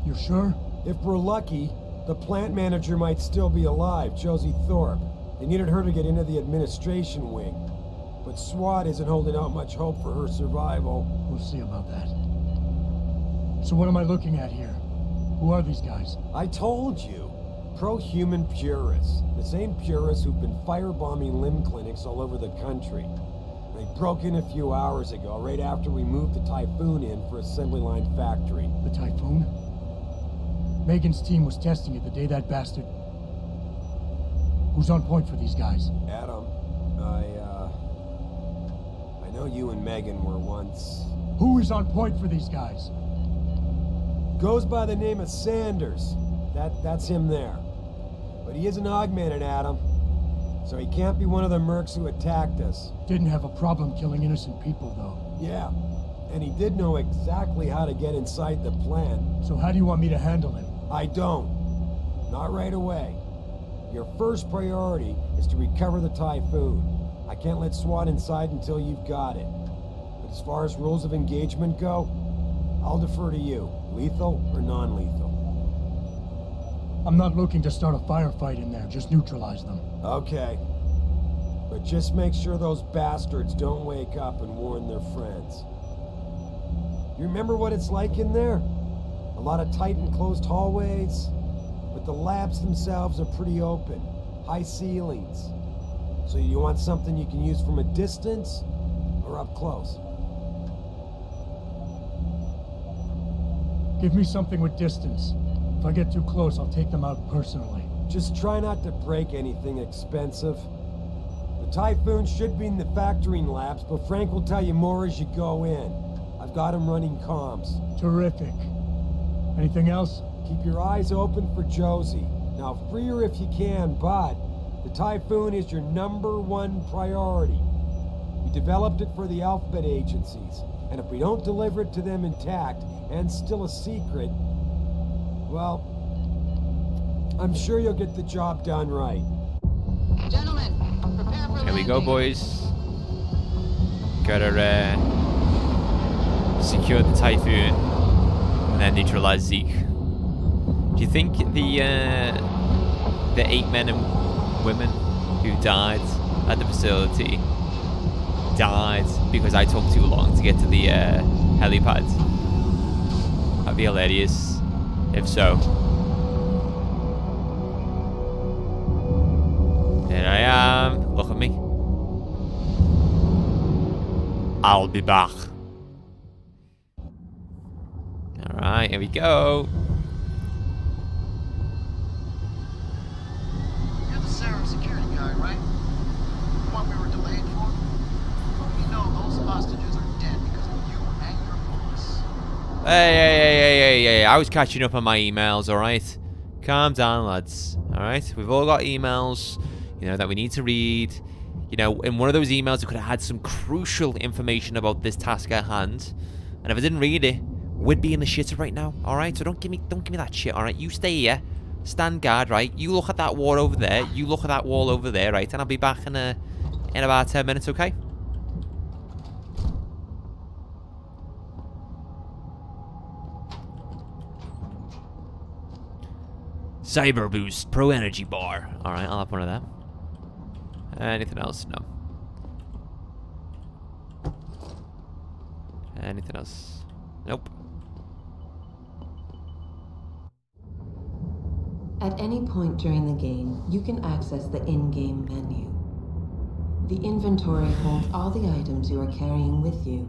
You're sure? If we're lucky, the plant manager might still be alive, Josie Thorpe. They needed her to get into the administration wing. But SWAT isn't holding out much hope for her survival. We'll see about that. So what am I looking at here? Who are these guys? I told you. Pro-human purists. The same purists who've been firebombing limb clinics all over the country. They broke in a few hours ago, right after we moved the Typhoon in for assembly line factory. The Typhoon? Megan's team was testing it the day that bastard... Who's on point for these guys? Adam, I know you and Megan were once... Who is on point for these guys? Goes by the name of Sanders. That's him there. But he isn't augmented, Adam. So he can't be one of the mercs who attacked us. Didn't have a problem killing innocent people, though. Yeah. And he did know exactly how to get inside the plant. So how do you want me to handle him? I don't. Not right away. Your first priority is to recover the Typhoon. I can't let SWAT inside until you've got it. But as far as rules of engagement go, I'll defer to you. Lethal or non-lethal? I'm not looking to start a firefight in there, just neutralize them. Okay. But just make sure those bastards don't wake up and warn their friends. You remember what it's like in there? A lot of tight and closed hallways, but the labs themselves are pretty open. High ceilings. So you want something you can use from a distance or up close? Give me something with distance. If I get too close, I'll take them out personally. Just try not to break anything expensive. The Typhoon should be in the factoring labs, but Frank will tell you more as you go in. I've got him running comms. Terrific. Anything else? Keep your eyes open for Josie. Now free her if you can, but the Typhoon is your #1 priority. We developed it for the alphabet agencies, and if we don't deliver it to them intact and still a secret, well, I'm sure you'll get the job done right. Gentlemen, prepare for Here we go, boys. Gotta secure the Typhoon and then neutralize Zeke. Do you think the 8 men and women who died at the facility died because I took too long to get to the helipad? That'd be hilarious if so. There I am. Look at me. I'll be back. Alright, here we go. You're the Sarif security guy, right? The one we were delayed for? You know those hostages are dead because of you and your boss. Hey. I was catching up on my emails, alright? Calm down, lads. Alright? We've all got emails, you know, that we need to read. You know, in one of those emails, we could have had some crucial information about this task at hand. And if I didn't read it, we'd be in the shitter right now, alright? So don't give me that shit, alright? You stay here. Stand guard, right? You look at that wall over there. You look at that wall over there, right? And I'll be back in about 10 minutes, okay? Cyber Boost Pro Energy Bar. Alright, I'll have one of them. Anything else? No. Anything else? Nope. At any point during the game, you can access the in-game menu. The inventory holds all the items you are carrying with you.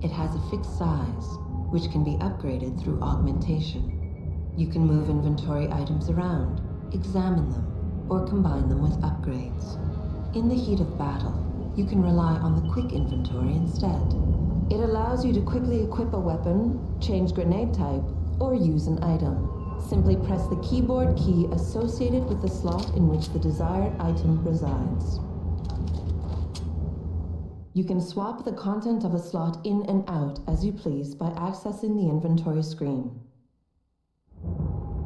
It has a fixed size, which can be upgraded through augmentation. You can move inventory items around, examine them, or combine them with upgrades. In the heat of battle, you can rely on the quick inventory instead. It allows you to quickly equip a weapon, change grenade type, or use an item. Simply press the keyboard key associated with the slot in which the desired item resides. You can swap the content of a slot in and out as you please by accessing the inventory screen.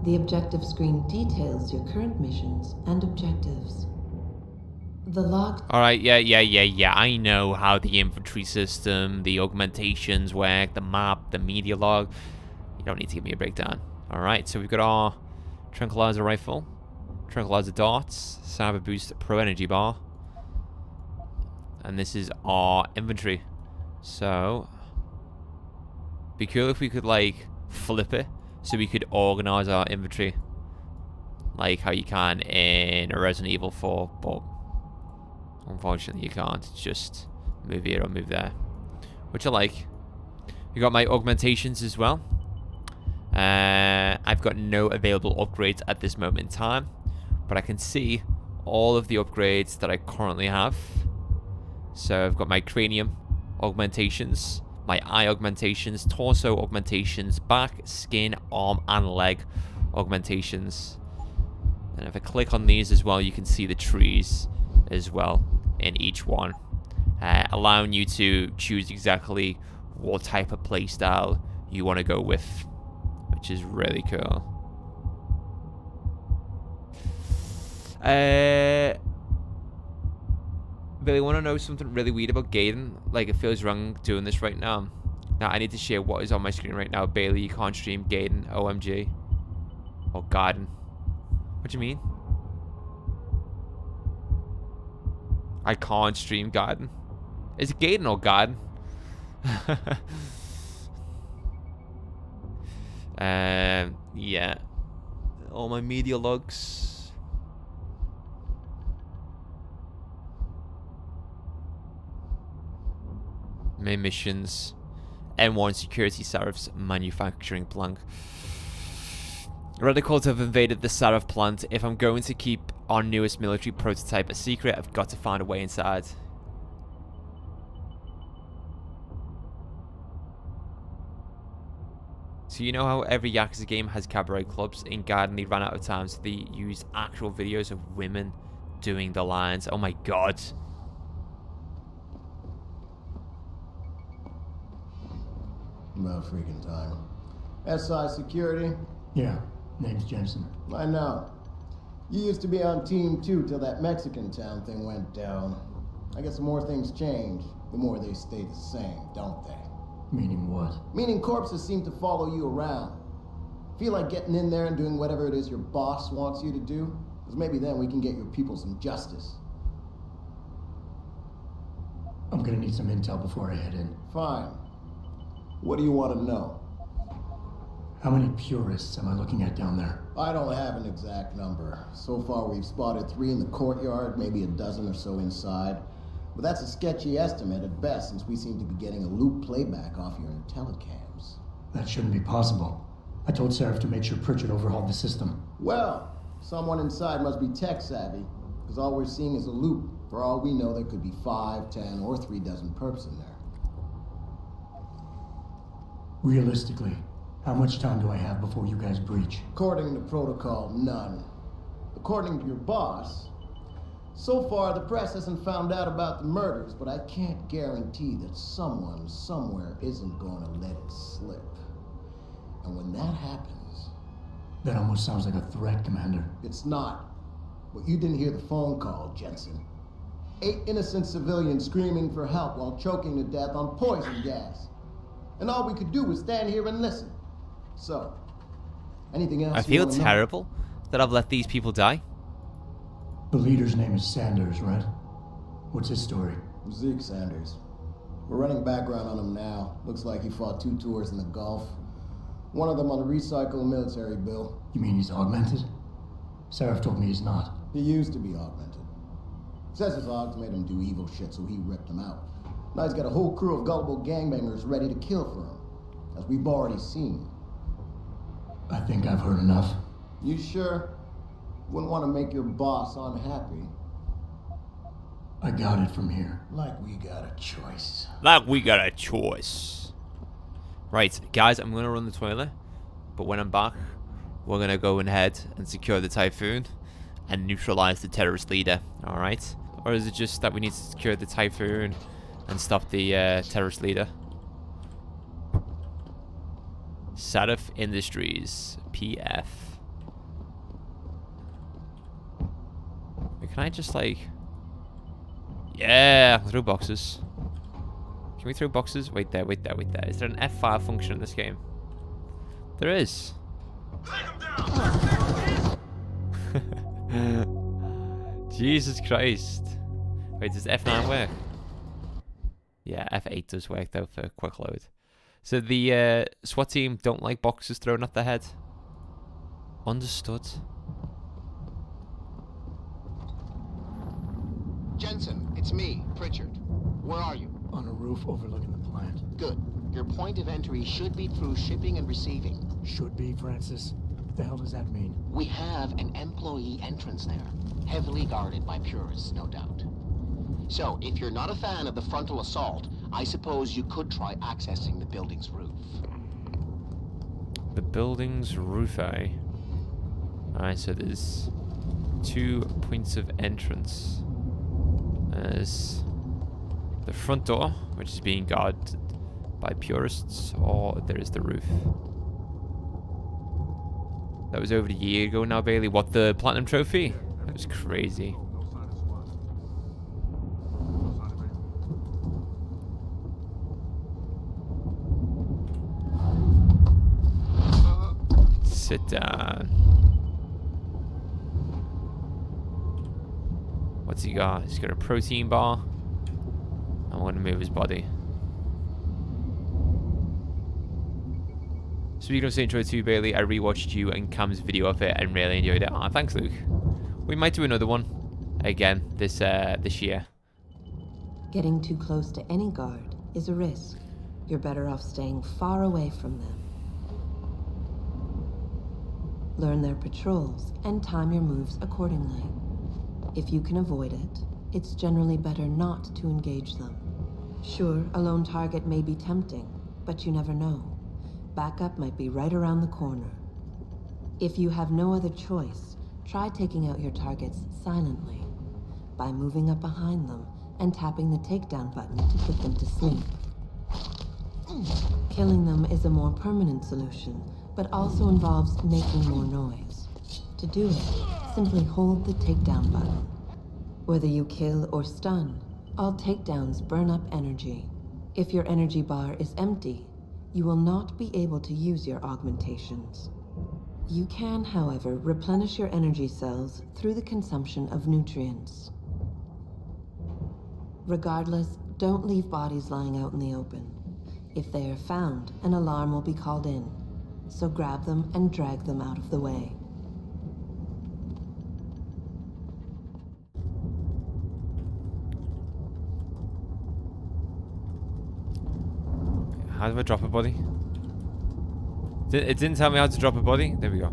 The objective screen details your current missions and objectives. The log... Alright, yeah. I know how the inventory system, the augmentations work, the map, the media log. You don't need to give me a breakdown. Alright, so we've got our tranquilizer rifle, tranquilizer darts, cyber boost pro energy bar. And this is our inventory. So, be cool if we could, like, flip it so we could organize our inventory. Like how you can in Resident Evil 4, but unfortunately you can't. It's just move here or move there. Which I like. We got my augmentations as well. I've got no available upgrades at this moment in time, but I can see all of the upgrades that I currently have. So I've got my cranium augmentations, my eye augmentations, torso augmentations, back, skin, arm, and leg augmentations. And if I click on these as well, you can see the trees as well in each one, allowing you to choose exactly what type of playstyle you want to go with, which is really cool. Really want to know something really weird about Gaiden. Like, it feels wrong doing this right now. Now, I need to share what is on my screen right now. Bailey, you can't stream Gaiden. OMG. Or Gaiden. What do you mean? I can't stream Gaiden. Is it Gaiden or Gaiden? Yeah. All my media logs. Main missions. M1 security Sarif's manufacturing plant. Radicals have invaded the Sarif plant. If I'm going to keep our newest military prototype a secret, I've got to find a way inside. So you know how every Yakuza game has cabaret clubs? In Gaiden they ran out of time, so they used actual videos of women doing the lines. Oh my god. About freaking time. SI Security? Yeah, name's Jensen. I know. You used to be on Team 2 till that Mexican town thing went down. I guess the more things change, the more they stay the same, don't they? Meaning what? Meaning corpses seem to follow you around. Feel like getting in there and doing whatever it is your boss wants you to do? Because maybe then we can get your people some justice. I'm gonna need some intel before I head in. Fine. What do you want to know? How many purists am I looking at down there? I don't have an exact number. So far we've spotted 3 in the courtyard, maybe a dozen or so inside. But that's a sketchy estimate at best, since we seem to be getting a loop playback off your intellicams. That shouldn't be possible. I told Sarif to make sure Pritchard overhauled the system. Well, someone inside must be tech savvy, because all we're seeing is a loop. For all we know, there could be 5, 10, or 3 dozen perps in there. Realistically, how much time do I have before you guys breach? According to protocol, none. According to your boss, so far the press hasn't found out about the murders, but I can't guarantee that someone somewhere isn't going to let it slip. And when that happens... That almost sounds like a threat, Commander. It's not. But you didn't hear the phone call, Jensen. 8 innocent civilians screaming for help while choking to death on poison gas. And all we could do was stand here and listen. So, anything else? I feel terrible that I've let these people die. The leader's name is Sanders, right? What's his story? Zeke Sanders. We're running background on him now. Looks like he fought 2 tours in the Gulf. One of them on a recycled military bill. You mean he's augmented? Sarif told me he's not. He used to be augmented. Says his augs made him do evil shit, so he ripped him out. Now he's got a whole crew of gullible gangbangers ready to kill for him, as we've already seen. I think I've heard enough. You sure? Wouldn't want to make your boss unhappy. I got it from here. Like we got a choice. Like we got a choice. Right, guys, I'm going to run the toilet. But when I'm back, we're going to go ahead and secure the Typhoon and neutralize the terrorist leader. Alright? Or is it just that we need to secure the Typhoon and stop the terrorist leader? Sarif Industries. PF. Wait, can I just like... Yeah, throw boxes. Can we throw boxes? Wait there. Is there an F5 function in this game? There is. Jesus Christ. Wait, does F9 work? Yeah, F8 does work though for quick load. So the SWAT team don't like boxes thrown at their head. Understood. Jensen, it's me, Pritchard. Where are you? On a roof overlooking the plant. Good. Your point of entry should be through shipping and receiving. Should be, Francis. What the hell does that mean? We have an employee entrance there, heavily guarded by purists, no doubt. So, if you're not a fan of the frontal assault, I suppose you could try accessing the building's roof. The building's roof, eh? Alright, so there's 2 points of entrance. There's the front door, which is being guarded by purists, or there is the roof. That was over a year ago now, Bailey. What, the platinum trophy? That was crazy. Sit down. What's he got? He's got a protein bar. I want to move his body. Speaking of Saints Row 2, Bailey, I rewatched you and Cam's video of it and really enjoyed it. Ah, thanks, Luke. We might do another one again this year. Getting too close to any guard is a risk. You're better off staying far away from them. Learn their patrols and time your moves accordingly. If you can avoid it, it's generally better not to engage them. Sure, a lone target may be tempting, but you never know. Backup might be right around the corner. If you have no other choice, try taking out your targets silently by moving up behind them and tapping the takedown button to put them to sleep. Killing them is a more permanent solution, but also involves making more noise. To do it, simply hold the takedown button. Whether you kill or stun, all takedowns burn up energy. If your energy bar is empty, you will not be able to use your augmentations. You can, however, replenish your energy cells through the consumption of nutrients. Regardless, don't leave bodies lying out in the open. If they are found, an alarm will be called in, so grab them and drag them out of the way. How do I drop a body? It didn't tell me how to drop a body. There we go.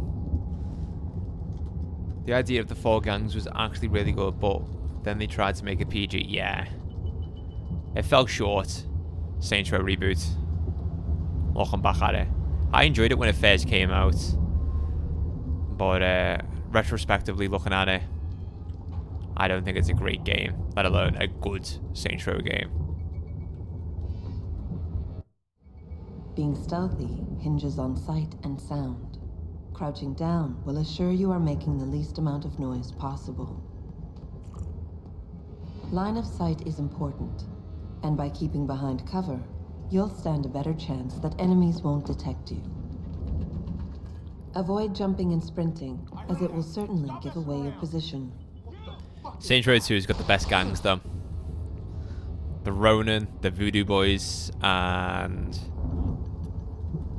The idea of the 4 gangs was actually really good, but then they tried to make a PG. Yeah. It fell short. Saints Row reboot. Looking back at it. I enjoyed it when it first came out. But retrospectively looking at it, I don't think it's a great game, let alone a good Saints Row game. Being stealthy hinges on sight and sound. Crouching down will assure you are making the least amount of noise possible. Line of sight is important, and by keeping behind cover, you'll stand a better chance that enemies won't detect you. Avoid jumping and sprinting, as it will certainly give away your position. Saints Row 2's got the best gangs though. the Ronin, the Voodoo Boys, and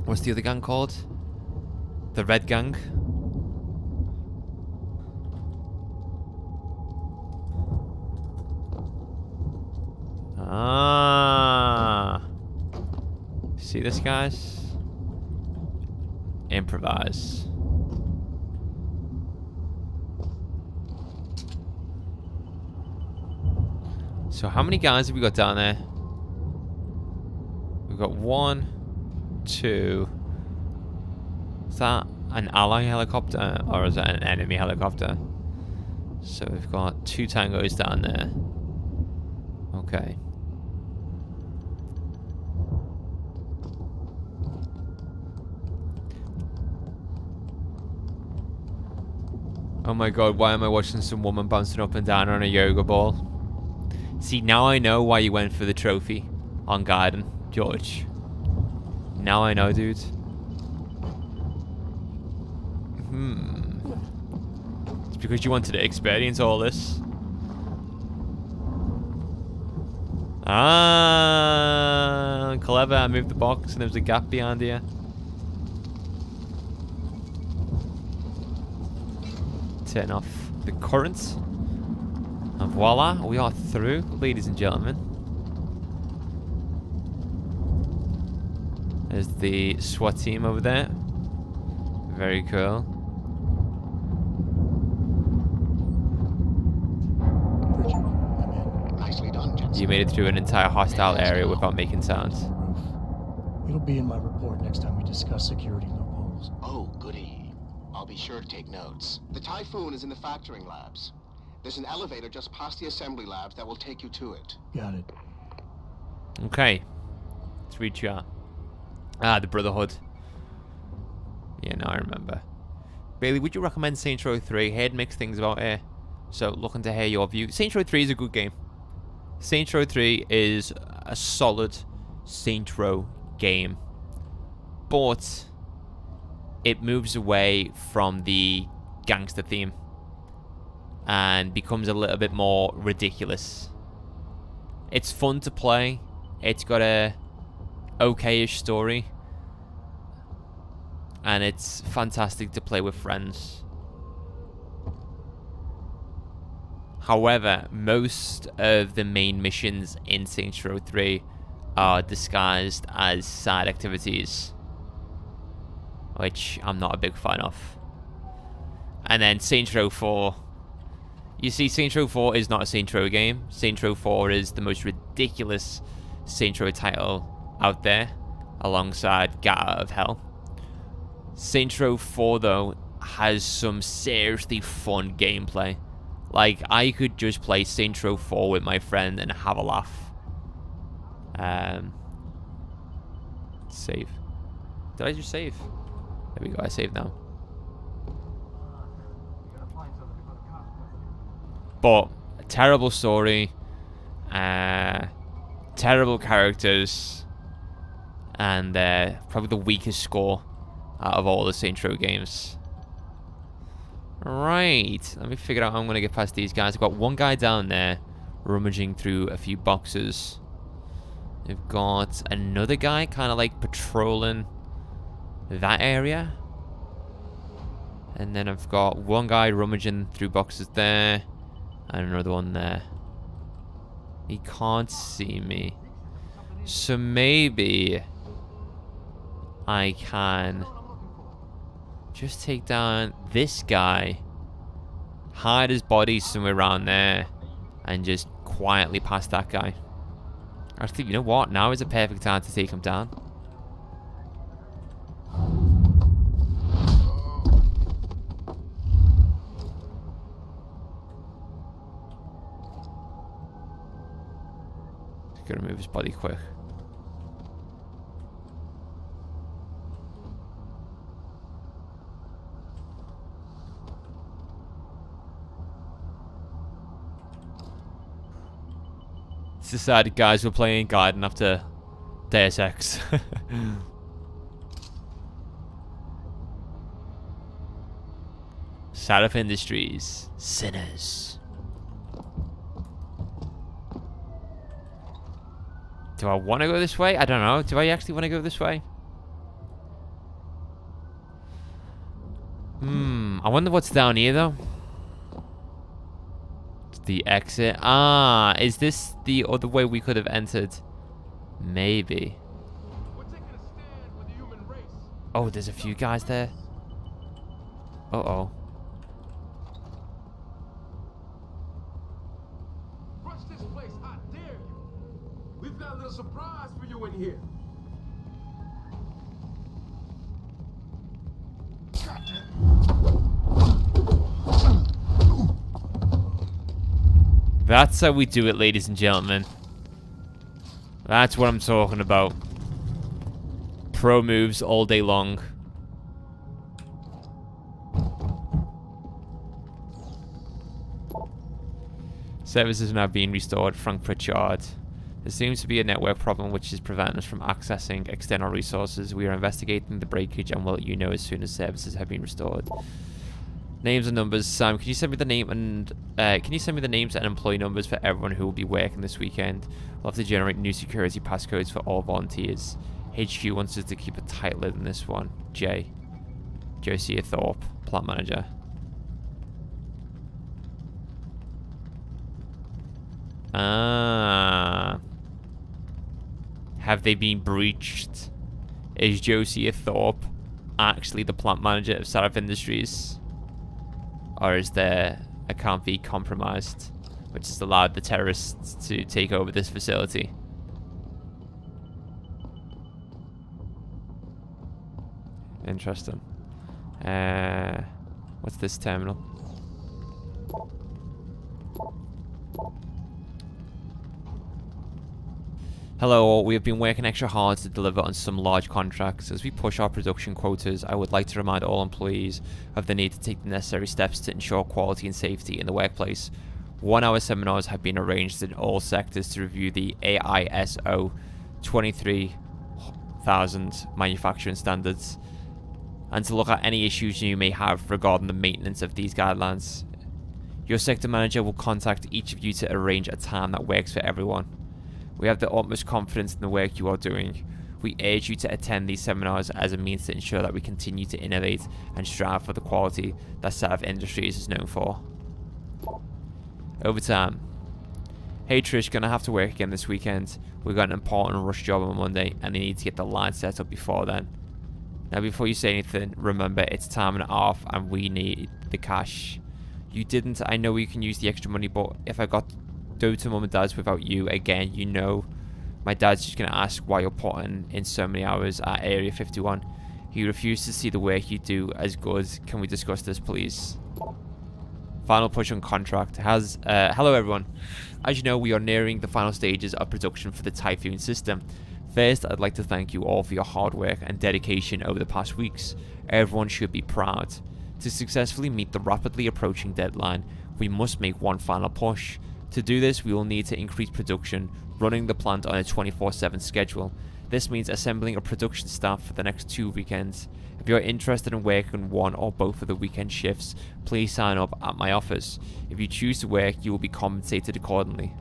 what's the other gang called? The Red Gang. Ah. See this, guys? Improvise. So how many guys have we got down there? We've got 1, 2. Is that an ally helicopter or is that an enemy helicopter? So we've got 2 tangos down there. Okay. Oh my god, why am I watching some woman bouncing up and down on a yoga ball? See, now I know why you went for the trophy on Garden, George. Now I know, dude. It's because you wanted to experience all this. Ah, clever. I moved the box and there was a gap behind here. Turn off the current. And voila, we are through, ladies and gentlemen. There's the SWAT team over there. Very cool. Nicely done, Jensen. You made it through an entire hostile area without making sounds. It'll be in my report next time we discuss security loopholes. Oh, goody. I'll be sure to take notes. The Typhoon is in the factoring labs. There's an elevator just past the assembly labs that will take you to it. Got it. Okay. Let's reach out. Ah, the Brotherhood. Yeah, now I remember. Bailey, would you recommend Saints Row 3? Heard mixed things about it. So, looking to hear your view. Saints Row 3 is a good game. Saints Row 3 is a solid Saints Row game. But it moves away from the gangster theme and becomes a little bit more ridiculous. It's fun to play. It's got a okay-ish story. And it's fantastic to play with friends. However, most of the main missions in Saints Row 3 are disguised as side activities, which I'm not a big fan of. And then Saints Row 4. You see, Saints Row 4 is not a Saints Row game. Saints Row 4 is the most ridiculous Saints Row title out there, alongside Get Out of Hell. Saints Row 4, though, has some seriously fun gameplay. Like, I could just play Saints Row 4 with my friend and have a laugh. Save. Did I just save? There we go, I saved now. But, a terrible story. Terrible characters. And probably the weakest score out of all the Saints Row games. Right, let me figure out how I'm going to get past these guys. I've got one guy down there rummaging through a few boxes. We've got another guy kind of like patrolling that area. And then I've got one guy rummaging through boxes there. And another one there. He can't see me. So maybe I can just take down this guy, hide his body somewhere around there, and just quietly pass that guy. Actually, you know what? Now is a perfect time to take him down. Gotta move his body quick. It's decided, guys, we're playing Garden after Deus Ex. Sarif Industries. Sinners. Do I want to go this way? I don't know. Do I actually want to go this way? I wonder what's down here, though. It's the exit. Ah, is this the other way we could have entered? Maybe. Oh, there's a few guys there. Uh-oh. Rush this place, I dare you. We've got a little surprise for you in here. That's how we do it, ladies and gentlemen. That's what I'm talking about. Pro moves all day long. Services are now being restored. Frank Pritchard. There seems to be a network problem which is preventing us from accessing external resources. We are investigating the breakage and will let you know as soon as services have been restored. Names and numbers. Sam, can you send me the name and names and employee numbers for everyone who will be working this weekend? We'll have to generate new security passcodes for all volunteers. HQ wants us to keep a tight lid on this one. J. Josie Thorpe, plant manager. Ah. Have they been breached? Is Josie Thorpe actually the plant manager of Sarif Industries? Or is there a can't be compromised, which has allowed the terrorists to take over this facility? Interesting. What's this terminal? Hello all, we have been working extra hard to deliver on some large contracts. As we push our production quotas, I would like to remind all employees of the need to take the necessary steps to ensure quality and safety in the workplace. 1-hour seminars have been arranged in all sectors to review the AISO 23,000 manufacturing standards and to look at any issues you may have regarding the maintenance of these guidelines. Your sector manager will contact each of you to arrange a time that works for everyone. We have the utmost confidence in the work you are doing. We urge you to attend these seminars as a means to ensure that we continue to innovate and strive for the quality that Sarif Industries is known for. Overtime. Hey Trish, gonna have to work again this weekend. We've got an important rush job on Monday and they need to get the line set up before then. Now before you say anything, remember it's time and a half and we need the cash. You didn't, I know you can use the extra money, but if I got go to mum and dad's without you again, you know my dad's just gonna ask why you're putting in so many hours at Area 51. He refused to see the work you do as good. Can we discuss this, please? Final push on contract. Hello everyone. As you know, we are nearing the final stages of production for the Typhoon system. First, I'd like to thank you all for your hard work and dedication over the past weeks. Everyone should be proud. To successfully meet the rapidly approaching deadline, we must make one final push. To do this, we will need to increase production, running the plant on a 24/7 schedule. This means assembling a production staff for the next 2 weekends. If you are interested in working one or both of the weekend shifts, please sign up at my office. If you choose to work, you will be compensated accordingly.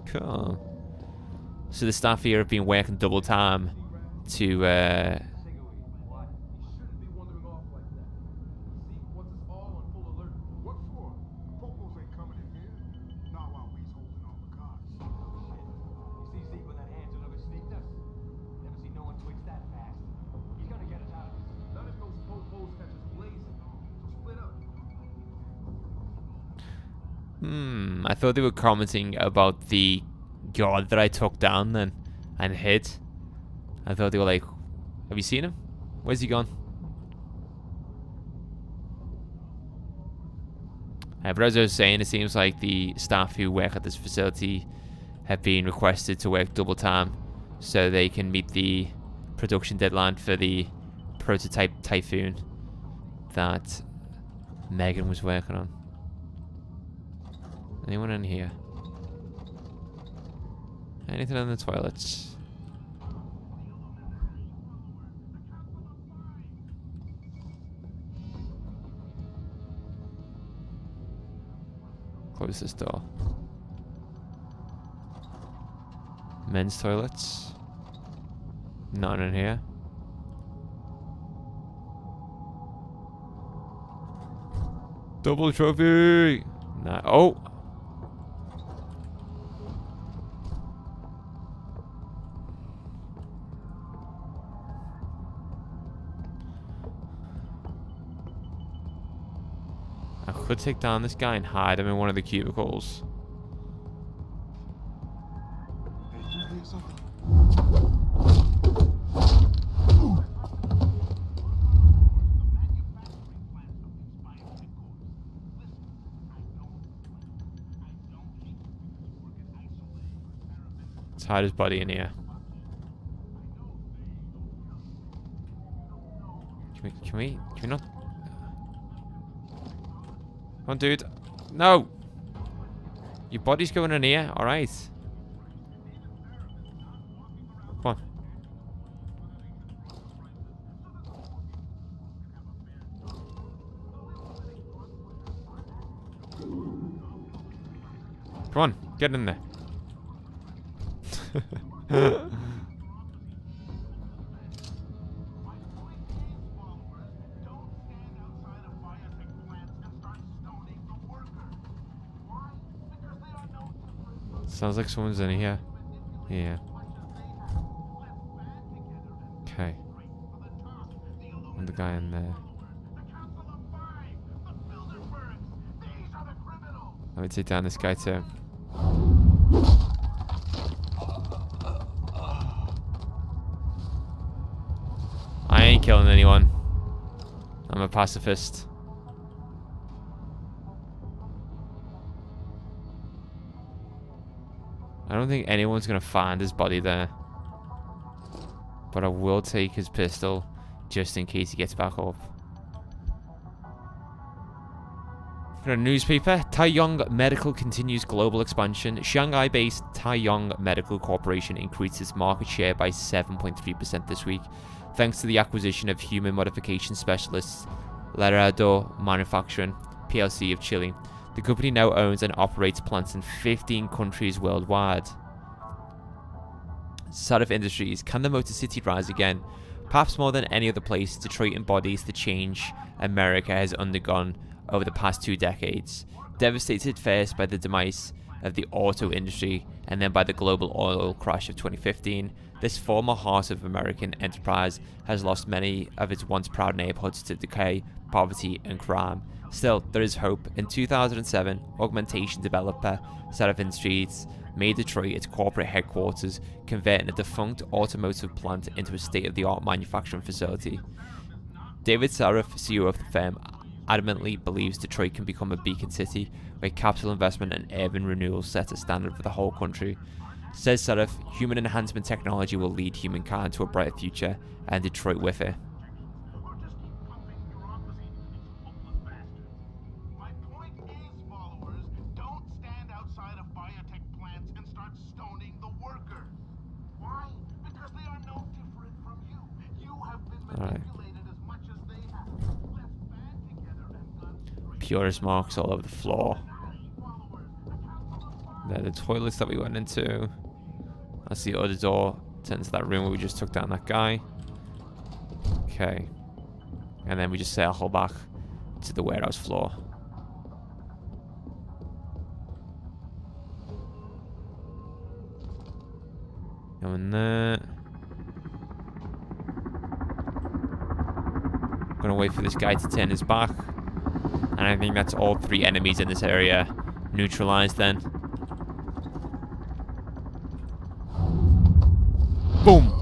Cool. So the staff here have been working double time to I thought they were commenting about the guard that I took down then and hit. I thought they were like, have you seen him? Where's he gone? But as I was saying, it seems like the staff who work at this facility have been requested to work double time so they can meet the production deadline for the prototype Typhoon that Megan was working on. Anyone in here? Anything in the toilets? Close this door. Men's toilets. None in here. Double trophy! Nah. Oh! I could take down this guy and hide him in one of the cubicles. Let's hide his body in here. Can we not? Come on, dude. No! Your body's going in here, alright. Come on. Come on, get in there. Sounds like someone's in here. Yeah. Okay. And the guy in there. Let me take down this guy too. I ain't killing anyone. I'm a pacifist. I don't think anyone's gonna find his body there. But I will take his pistol just in case he gets back up. For a newspaper, Taiyong Medical continues global expansion. Shanghai-based Taiyong Medical Corporation increased its market share by 7.3% this week, thanks to the acquisition of human modification specialists Lerado Manufacturing PLC of Chile. The company now owns and operates plants in 15 countries worldwide. Sarif Industries. Can the Motor City rise again? Perhaps more than any other place, Detroit embodies the change America has undergone over the past 2 decades. Devastated first by the demise of the auto industry and then by the global oil crash of 2015, this former heart of American enterprise has lost many of its once proud neighborhoods to decay, poverty, and crime. Still, there is hope. In 2007, augmentation developer Sarif Industries made Detroit its corporate headquarters, converting a defunct automotive plant into a state-of-the-art manufacturing facility. David Sarif, CEO of the firm, adamantly believes Detroit can become a beacon city where capital investment and urban renewal set a standard for the whole country. Says Sarif, human enhancement technology will lead humankind to a brighter future, and Detroit with it. Alright. Purist marks all over the floor. They're the toilets that we went into. That's the other door. Turns to that room where we just took down that guy. Okay. And then we just circle back to the warehouse floor. Go in there. Gonna wait for this guy to turn his back. And I think that's all 3 enemies in this area neutralized then. Boom!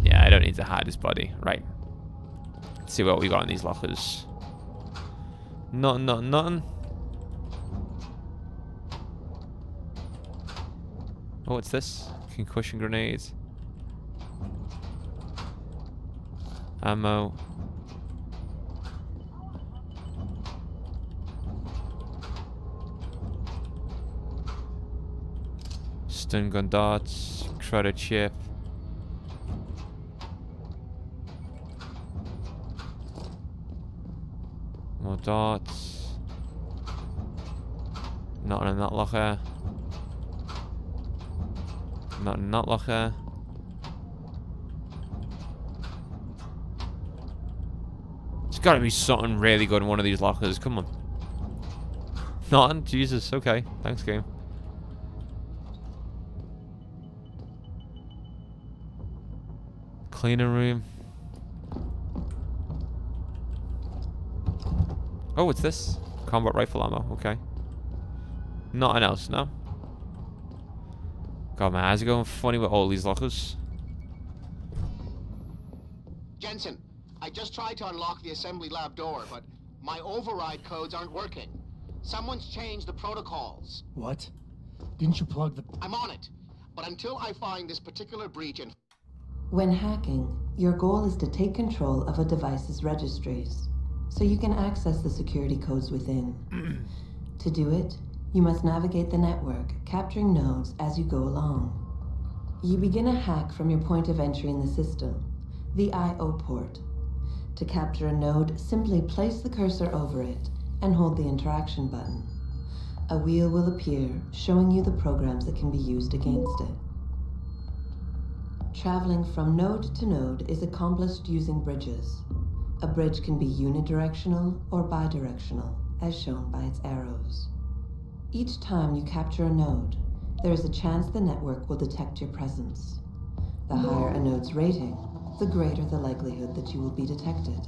Yeah, I don't need to hide his body. Right. Let's see what we got in these lockers. Nothing. Oh, what's this? Concussion grenades. Ammo. Stun gun darts. Credit chip. More darts. Nothing in that locker. Not in that locker. There's got to be something really good in one of these lockers. Come on. Nothing? Jesus. Okay. Thanks, game. Cleaning room. Oh, what's this? Combat rifle ammo. Okay. Nothing else, no? God, my eyes are going funny with all these lockers. Jensen, I just tried to unlock the assembly lab door, but my override codes aren't working. Someone's changed the protocols. What? Didn't you plug the... I'm on it, but until I find this particular breach and... When hacking, your goal is to take control of a device's registries, so you can access the security codes within. To do it, you must navigate the network, capturing nodes as you go along. You begin a hack from your point of entry in the system, the I/O port. To capture a node, simply place the cursor over it and hold the interaction button. A wheel will appear, showing you the programs that can be used against it. Traveling from node to node is accomplished using bridges. A bridge can be unidirectional or bidirectional, as shown by its arrows. Each time you capture a node, there is a chance the network will detect your presence. The higher a node's rating, the greater the likelihood that you will be detected.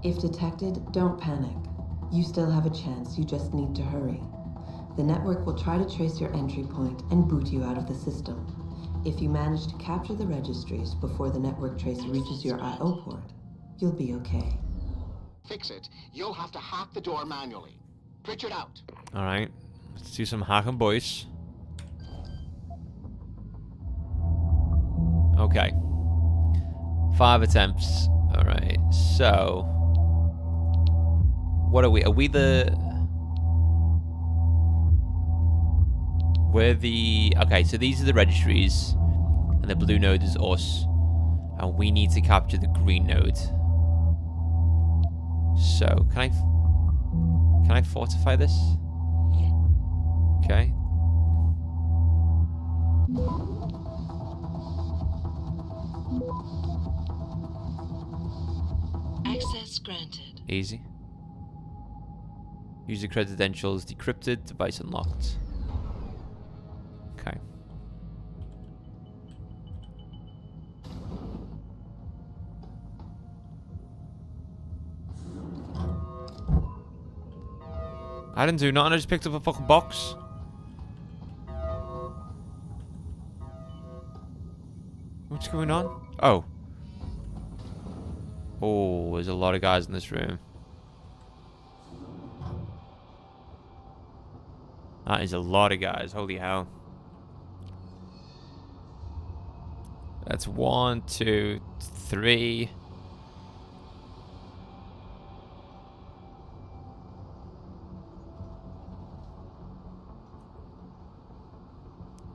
If detected, don't panic. You still have a chance, you just need to hurry. The network will try to trace your entry point and boot you out of the system. If you manage to capture the registries before the network trace reaches your I/O port, you'll be okay. Fix it, you'll have to hack the door manually. Pritchard out. Alright. Let's do some hacking, boys. Okay. 5 attempts. Alright, so... What are we? Are we the... We're the... Okay, so these are the registries. And the blue node is us. And we need to capture the green node. So, can I fortify this? Okay. Access granted. Easy. User credentials decrypted, device unlocked. Okay. I didn't do nothing, I just picked up a fucking box. What's going on? Oh. Oh, there's a lot of guys in this room. That is a lot of guys, holy hell. That's 1, 2, 3.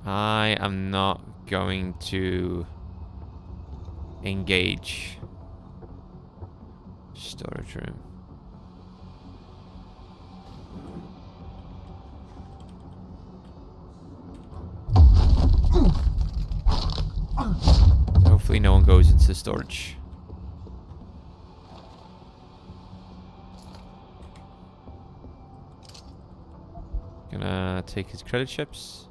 I am not going to engage. Storage room. Hopefully no one goes into storage. Gonna take his credit chips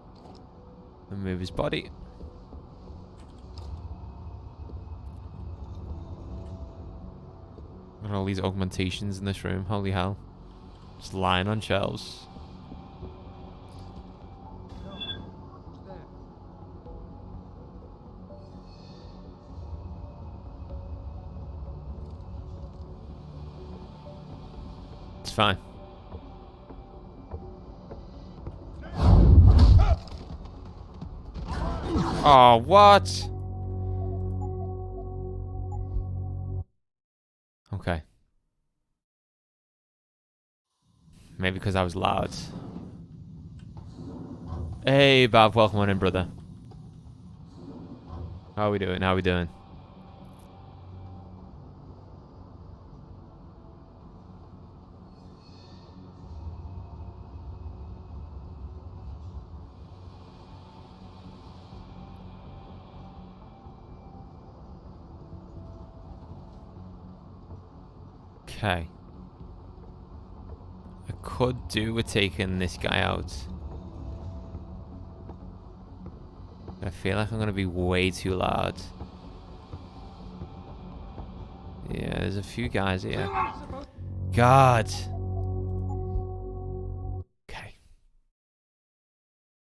and move his body. And all these augmentations in this room, holy hell. Just lying on shelves. It's fine. Oh, what? Okay. Maybe because I was loud. Hey, Bob, welcome on in, brother. How are we doing? How are we doing? Okay. I could do with taking this guy out. I feel like I'm going to be way too loud. Yeah, there's a few guys here. God! Okay.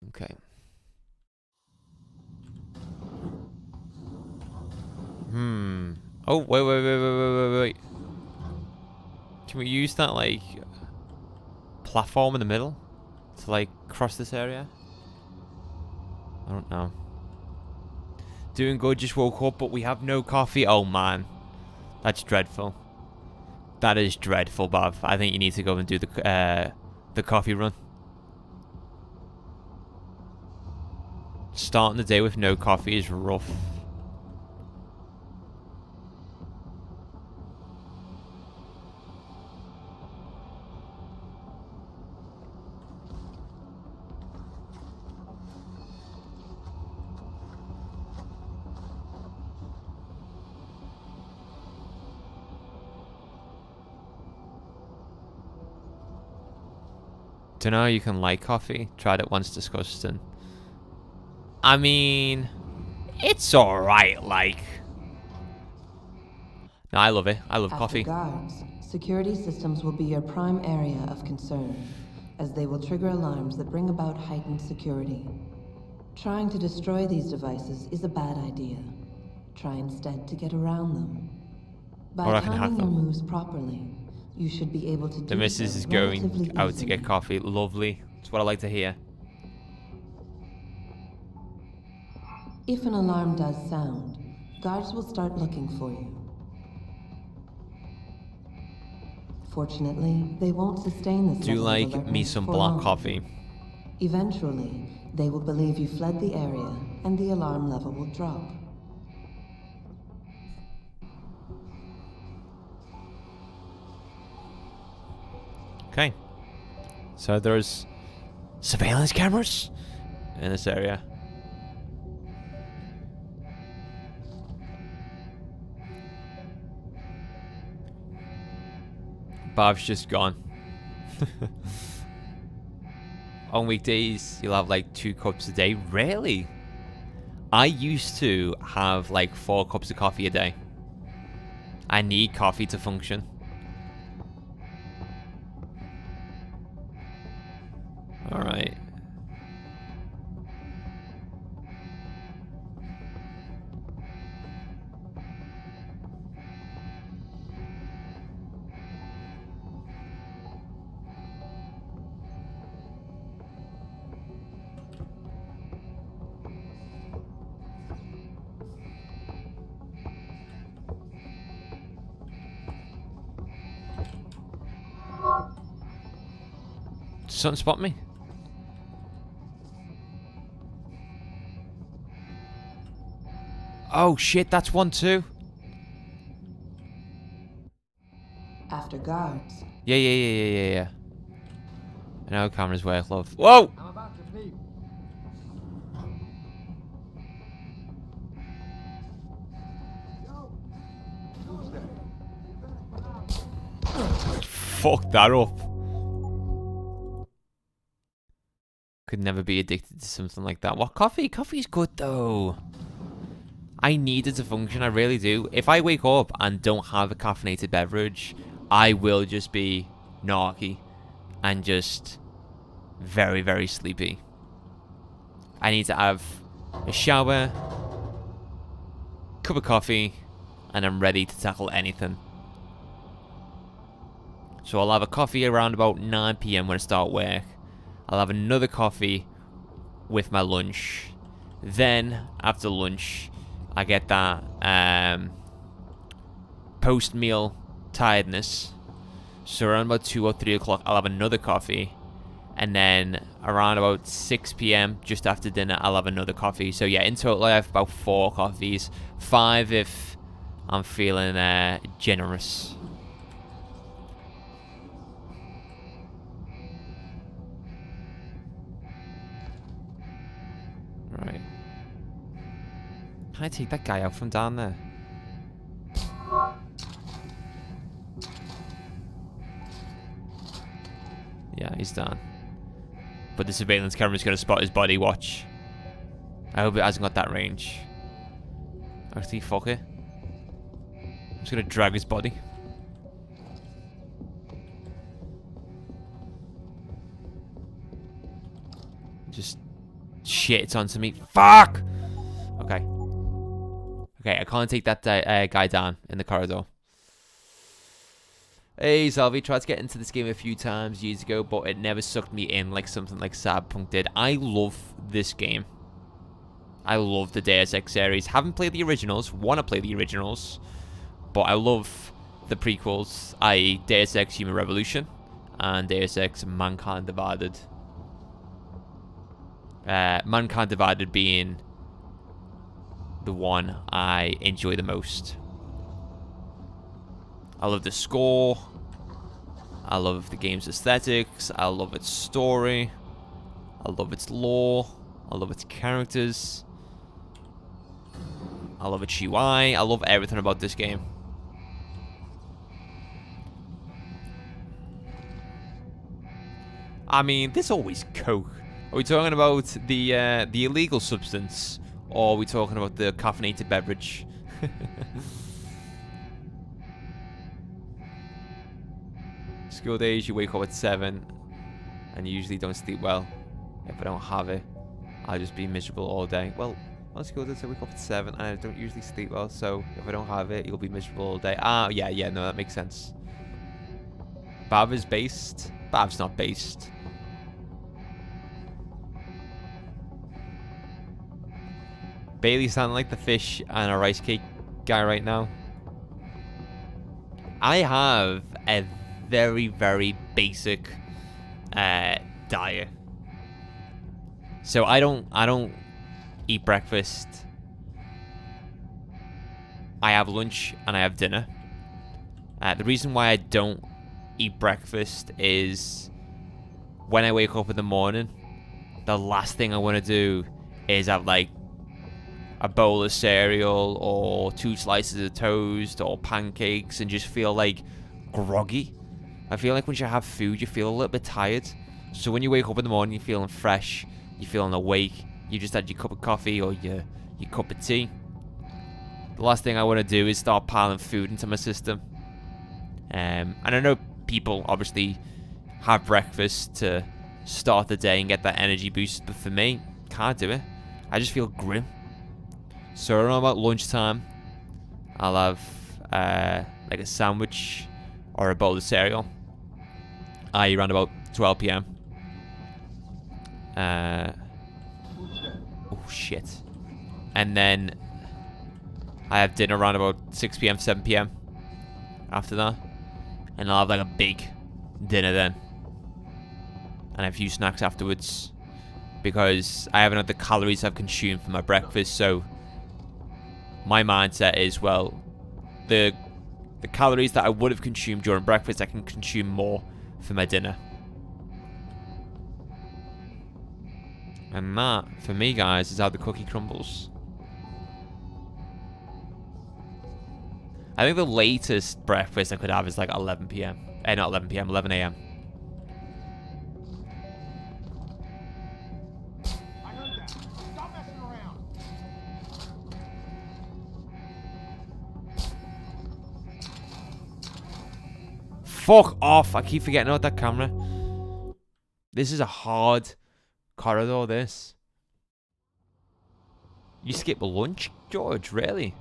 Okay. Oh, wait. Can we use that, like, platform in the middle to, like, cross this area? I don't know. Doing good, just woke up, but we have no coffee. Oh, man. That's dreadful. That is dreadful, Bob. I think you need to go and do the coffee run. Starting the day with no coffee is rough. Don't know how you can like coffee. Tried it once, disgusting. I mean, it's alright, like. No, I love it. I love coffee. Guards, security systems will be your prime area of concern, as they will trigger alarms that bring about heightened security. Trying to destroy these devices is a bad idea. Try instead to get around them. By timing your moves properly, you should be able to do the missus is going out to get coffee. Lovely. That's what I like to hear. If an alarm does sound, guards will start looking for you. Fortunately, they won't sustain this. Do you like me some black coffee? Eventually, they will believe you fled the area, and the alarm level will drop. Okay. So there's surveillance cameras in this area. Bob's just gone. On weekdays, you'll have like 2 cups a day. Really? I used to have like 4 cups of coffee a day. I need coffee to function. Alright. Something spot me? Oh shit, that's one too. After guards. Yeah. I know cameras work, love. Whoa! I'm about to leave. Fuck that up. Could never be addicted to something like that. What coffee? Coffee's good though. I need it to function, I really do. If I wake up and don't have a caffeinated beverage, I will just be narky and just very, very sleepy. I need to have a shower, cup of coffee, and I'm ready to tackle anything. So I'll have a coffee around about 9 PM when I start work. I'll have another coffee with my lunch. Then, after lunch, I get that post-meal tiredness. So around about 2 or 3 o'clock, I'll have another coffee. And then around about 6 PM, just after dinner, I'll have another coffee. So yeah, in total, I have about 4 coffees. 5 if I'm feeling generous. Right. Can I take that guy out from down there? He's done. But the surveillance camera's going to spot his body. Watch. I hope it hasn't got that range. Actually, fuck it. I'm just going to drag his body. Just shits onto me. Fuck! Okay. Okay, I can't take that guy down in the corridor. Hey, Salvi, tried to get into this game a few times years ago, but it never sucked me in like something like Cyberpunk did. I love this game. I love the Deus Ex series. Haven't played the originals, want to play the originals, but I love the prequels, i.e. Deus Ex Human Revolution and Deus Ex Mankind Divided. Mankind Divided being the one I enjoy the most. I love the score. I love the game's aesthetics. I love its story. I love its lore. I love its characters. I love its UI. I love everything about this game. I mean, there's always coke. Are we talking about the illegal substance, or are we talking about the caffeinated beverage? School days, you wake up at 7, and you usually don't sleep well. If I don't have it, I'll just be miserable all day. Well, on school days, I wake up at 7, and I don't usually sleep well, so if I don't have it, you'll be miserable all day. Ah, yeah, no, that makes sense. Bav is based. Bav's not based. Bailey sounding like the fish and a rice cake guy right now. I have a very, very basic diet. So I don't eat breakfast. I have lunch and I have dinner. The reason why I don't eat breakfast is when I wake up in the morning, the last thing I want to do is have like a bowl of cereal or 2 slices of toast or pancakes and just feel like groggy. I feel like once you have food, you feel a little bit tired. So when you wake up in the morning, you're feeling fresh, you're feeling awake, you just had your cup of coffee or your cup of tea. The last thing I want to do is start piling food into my system. And I know people obviously have breakfast to start the day and get that energy boost, but for me, can't do it. I just feel grim. So around about lunchtime, I'll have like a sandwich or a bowl of cereal. Around about 12 p.m. Oh shit. And then I have dinner around about 6 p.m., 7 p.m. after that. And I'll have like a big dinner then. And a few snacks afterwards. Because I haven't had the calories I've consumed for my breakfast, so my mindset is, well, the calories that I would have consumed during breakfast, I can consume more for my dinner. And that, for me, guys, is how the cookie crumbles. I think the latest breakfast I could have is like 11 p.m. Not 11 p.m., 11 a.m. Fuck off! I keep forgetting about that camera. This is a hard corridor, this. You skip lunch, George? Really?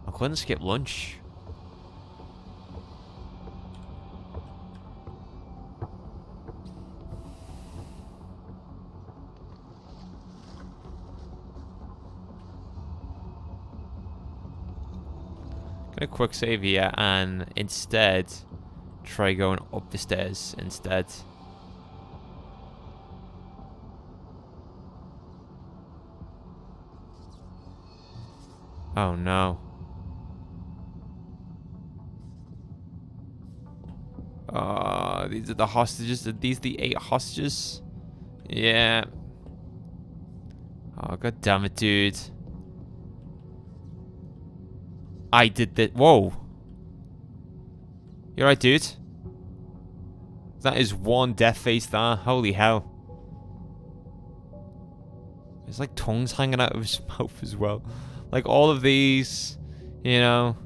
I couldn't skip lunch. A quick save here and instead try going up the stairs instead. Oh no. These are the hostages. Are these the 8 hostages? Yeah. Oh, god damn it, dude. I did that. Whoa. You alright, dude? That is one death face there. Holy hell. There's like tongues hanging out of his mouth as well. Like all of these, you know,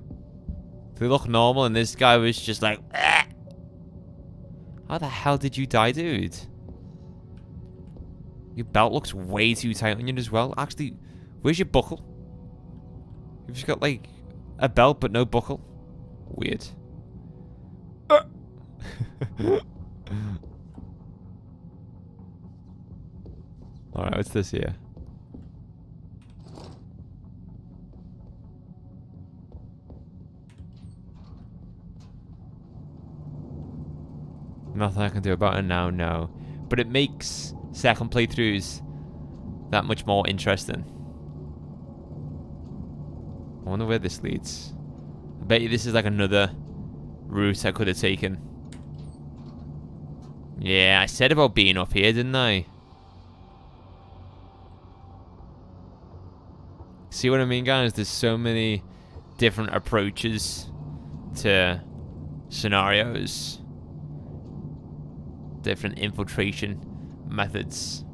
they look normal, and this guy was just like, ah! How the hell did you die, dude? Your belt looks way too tight on you as well. Actually, where's your buckle? You've just got like a belt but no buckle. Weird. Alright, what's this here? Nothing I can do about it now, no. But it makes second playthroughs that much more interesting. I wonder where this leads. I bet you this is like another route I could have taken. Yeah, I said about being up here, didn't I? See what I mean, guys? There's so many different approaches to scenarios. Different infiltration methods.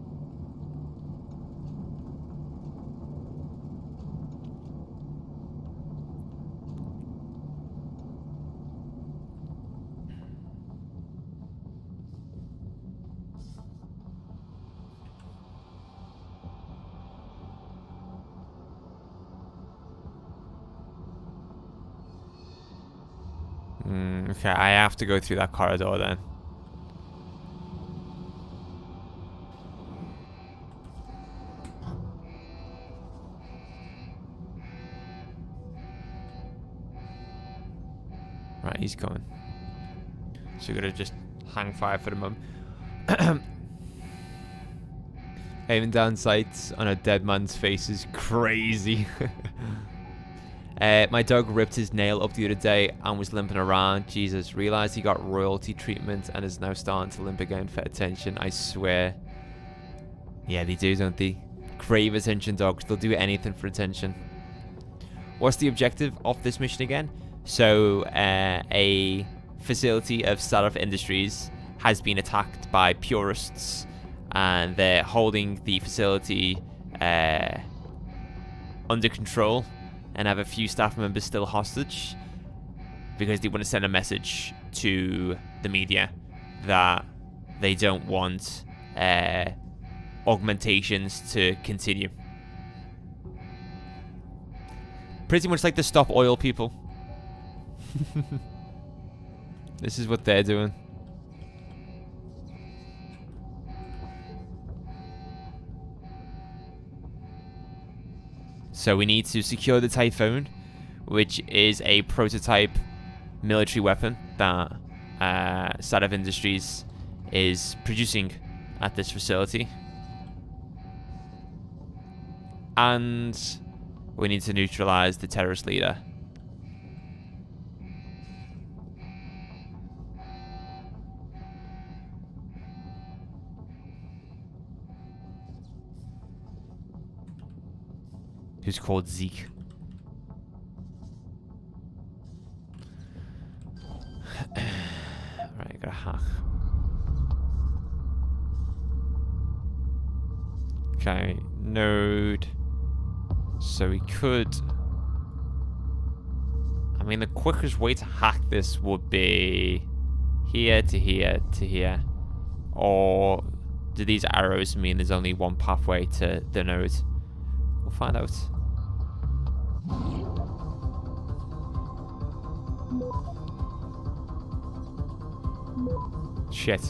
Okay, I have to go through that corridor then. Right, he's coming. So we're gonna just hang fire for the moment. Aiming down sights on a dead man's face is crazy. My dog ripped his nail up the other day and was limping around. Jesus, realized he got royalty treatment and is now starting to limp again for attention. I swear. Yeah, they do, don't they? Crave attention, dogs. They'll do anything for attention. What's the objective of this mission again? So, a facility of Sarif Industries has been attacked by purists, and they're holding the facility under control and have a few staff members still hostage because they want to send a message to the media that they don't want augmentations to continue. Pretty much like the Stop Oil people. This is what they're doing. So we need to secure the Typhoon, which is a prototype military weapon that Sarif Industries is producing at this facility. And we need to neutralize the terrorist leader. Who's called Zeke. Right, gotta hack. Okay, node. So we could... I mean, the quickest way to hack this would be here to here to here. Or do these arrows mean there's only one pathway to the node? We'll find out. Shit.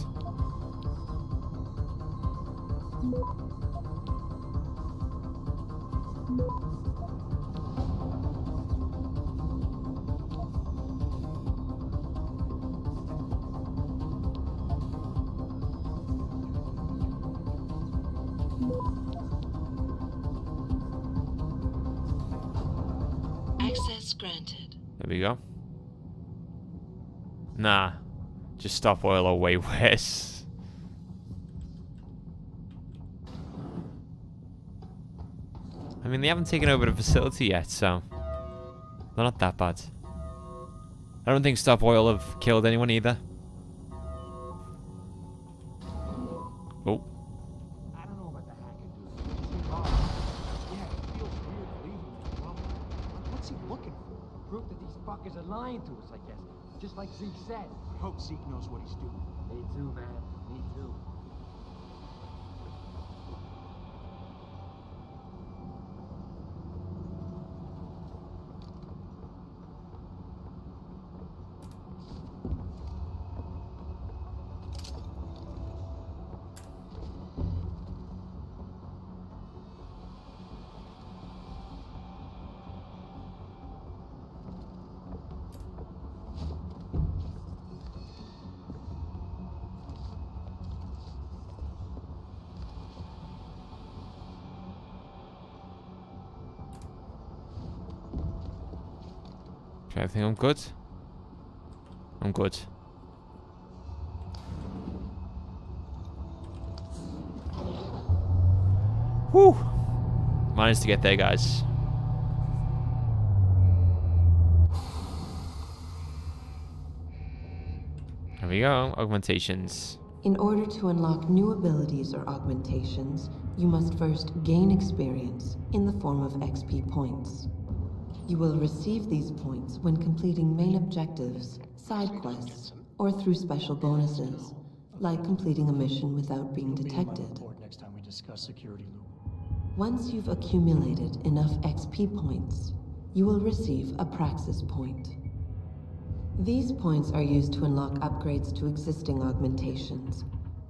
Access granted. There we go. Nah. Just Stop Oil or way worse. I mean, they haven't taken over the facility yet, so... They're not that bad. I don't think stop oil have killed anyone either. Oh. I don't know about the hacker, dude. He seems odd. Yeah, it feels weird believing him in trouble. What's he looking for? Proof that these fuckers are lying to us, I guess. Just like Zeke said. I hope Zeke knows what he's doing. Me too, man. Me too. Okay, I think I'm good. I'm good. Whew! Managed to get there, guys. There we go. Augmentations. In order to unlock new abilities or augmentations, you must first gain experience in the form of XP points. You will receive these points when completing main objectives, side quests, or through special bonuses, like completing a mission without being detected. Next time we discuss security loop. Once you've accumulated enough XP points, you will receive a praxis point. These points are used to unlock upgrades to existing augmentations,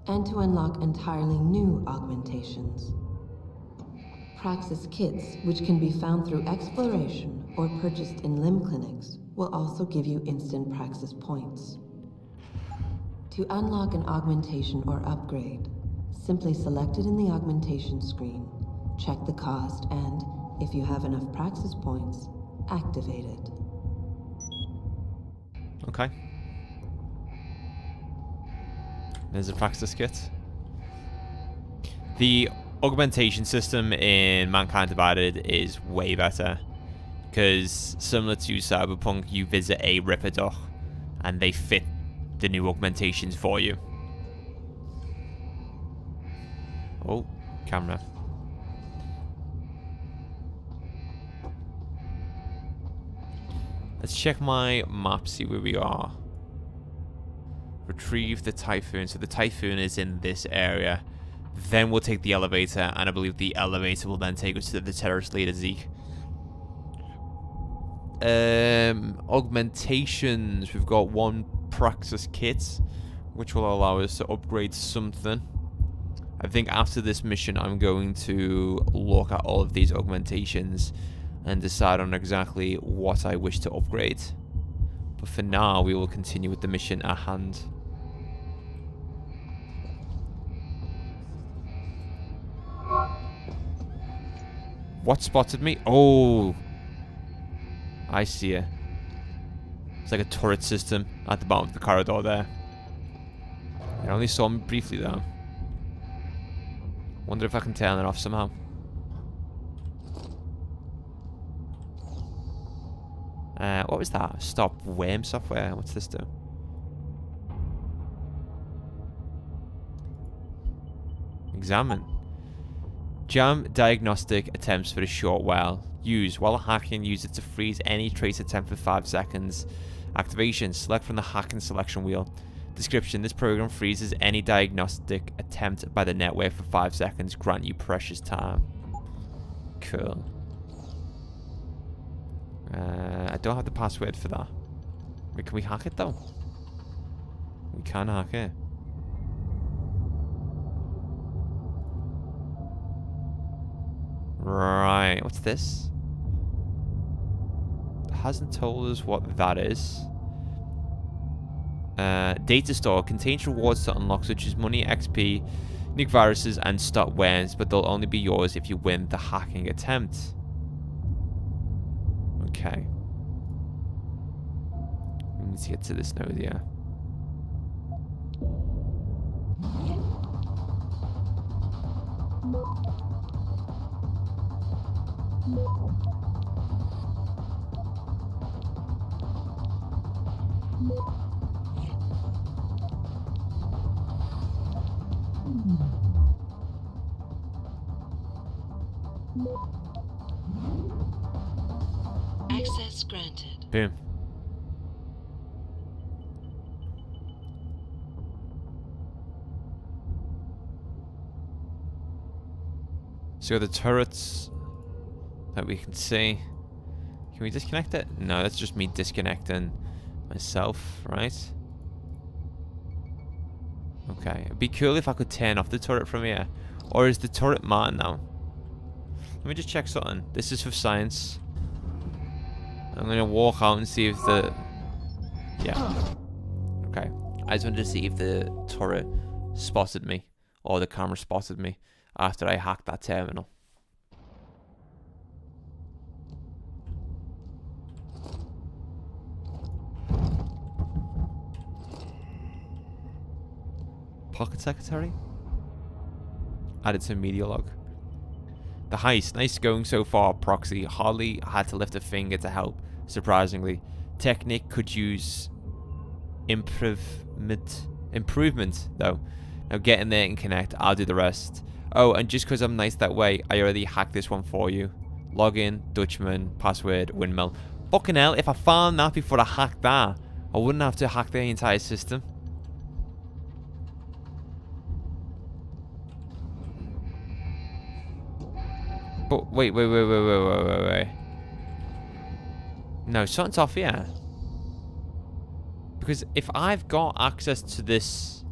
and to unlock entirely new augmentations. Praxis kits, which can be found through exploration or purchased in limb clinics, will also give you instant praxis points. To unlock an augmentation or upgrade, simply select it in the augmentation screen, check the cost, and, if you have enough praxis points, activate it. Okay. There's a praxis kit. The augmentation system in Mankind Divided is way better, because similar to Cyberpunk, you visit a Ripperdoc and they fit the new augmentations for you. Oh, camera. Let's check my map, see where we are. Retrieve the Typhoon. So the Typhoon is in this area. Then we'll take the elevator, and I believe the elevator will then take us to the terrorist leader, Zeke. Augmentations. We've got one Praxis kit, which will allow us to upgrade something. I think after this mission, I'm going to look at all of these augmentations and decide on exactly what I wish to upgrade. But for now, we will continue with the mission at hand. What spotted me? Oh, I see it. It's like a turret system at the bottom of the corridor there. I only saw me briefly though. Wonder if I can turn it off somehow. What was that? Stop worm software. What's this do? Examine. Jam diagnostic attempts for a short while. Use. While hacking, use it to freeze any trace attempt for 5 seconds. Activation. Select from the hacking selection wheel. Description. This program freezes any diagnostic attempt by the network for 5 seconds. Grant you precious time. Cool. I don't have the password for that. Wait, can we hack it though? We can hack it. Right, what's this? It hasn't told us what that is. Data store contains rewards to unlock, such as money, XP, nuke viruses, and stop worms, but they'll only be yours if you win the hacking attempt. Okay. We need to get to this node, yeah. Access granted. Boom. So the turrets that we can see. Can we disconnect it? No, that's just me disconnecting myself, right? Okay, it'd be cool if I could turn off the turret from here. Or is the turret mine now? Let me just check something. This is for science. I'm gonna walk out and see if the... Yeah. Okay. I just wanted to see if the turret spotted me. Or the camera spotted me after I hacked that terminal. Pocket secretary? Added to media log. The heist, nice going so far, Proxy. Hardly had to lift a finger to help, surprisingly. Technic could use improvement though. Now get in there and connect, I'll do the rest. Oh, and just because I'm nice that way, I already hacked this one for you. Login, Dutchman, password, windmill. Fucking hell, if I found that before I hacked that, I wouldn't have to hack the entire system. But wait. No, something's off here. Because if I've got access to this...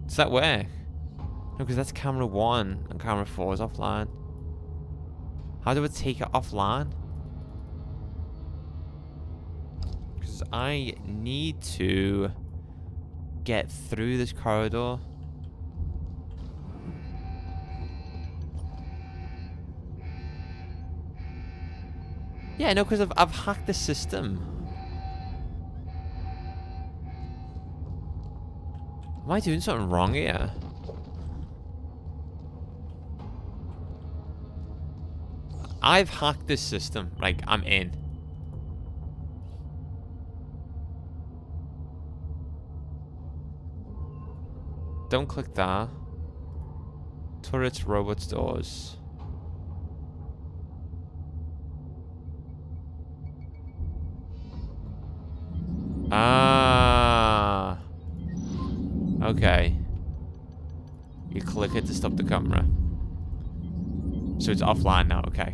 Does that work? No, because that's camera 1 and camera 4 is offline. How do I take it offline? Because I need to get through this corridor. Yeah, no, because I've hacked the system. Am I doing something wrong here? I've hacked this system. Like, I'm in. Don't click that. Turrets, robots, doors. Ah. Okay. You click it to stop the camera. So it's offline now, okay.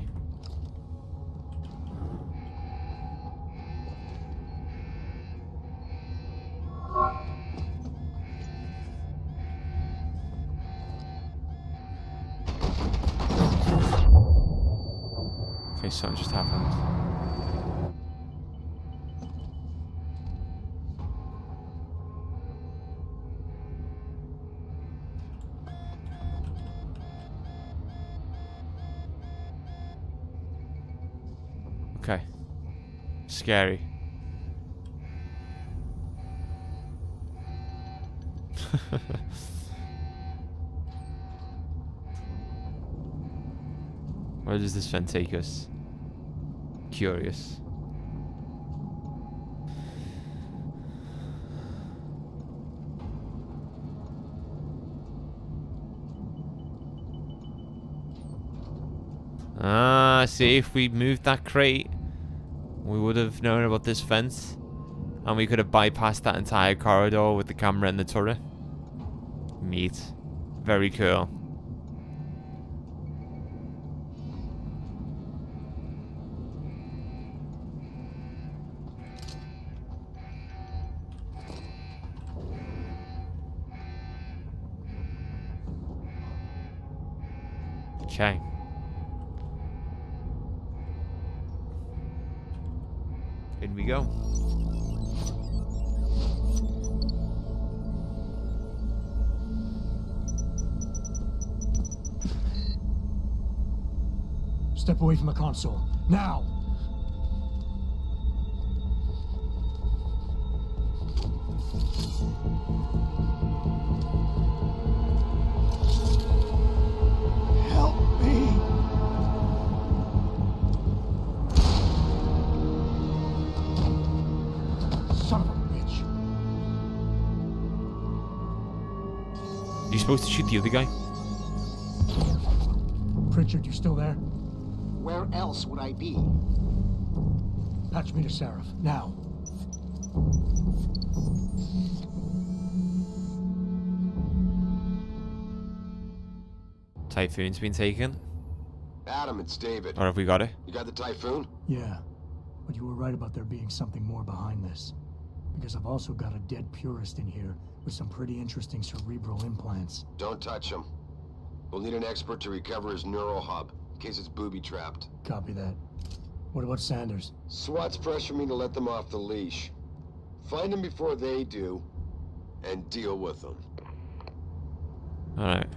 Okay, something just happened. Okay. Scary. Where does this vent take us? Curious. Ah, see, if we moved that crate, we would have known about this fence, and we could have bypassed that entire corridor with the camera and the turret. Neat. Very cool. Okay. In we go. Step away from the console. Now! Help me! Son of a bitch. You're supposed to shoot the other guy. Pritchard, you still there? Where else would I be? Patch me to Sarif, now. Typhoon's been taken. Adam, it's David. Or have we got it? You got the Typhoon? Yeah, but you were right about there being something more behind this. Because I've also got a dead purist in here with some pretty interesting cerebral implants. Don't touch him. We'll need an expert to recover his neural hub, in case it's booby-trapped. Copy that. What about Sanders? SWAT's pressure me to let them off the leash. Find them before they do, and deal with them. Alright.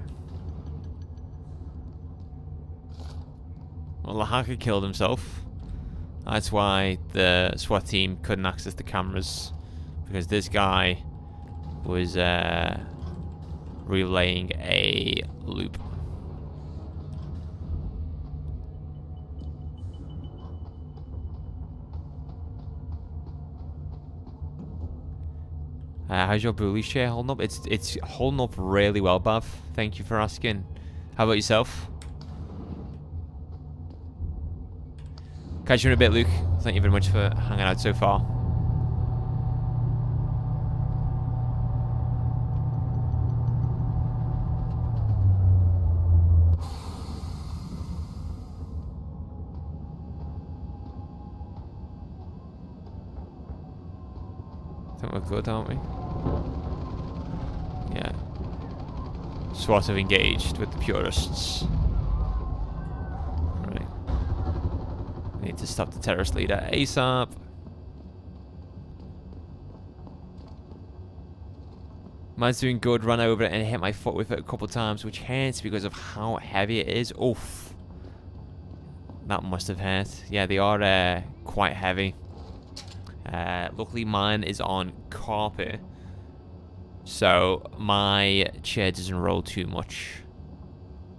Well, the hacker killed himself. That's why the SWAT team couldn't access the cameras. Because this guy was relaying a loop. How's your bully share holding up? It's holding up really well, Bav. Thank you for asking. How about yourself? Catch you in a bit, Luke. Thank you very much for hanging out so far. I think we're good, aren't we? Yeah. SWAT have engaged with the purists. Right. We need to stop the terrorist leader ASAP. Mine's doing good. Run over it and hit my foot with it a couple times, which hurts because of how heavy it is. Oof. That must have hurt. Yeah, they are quite heavy. Luckily mine is on carpet, so my chair doesn't roll too much,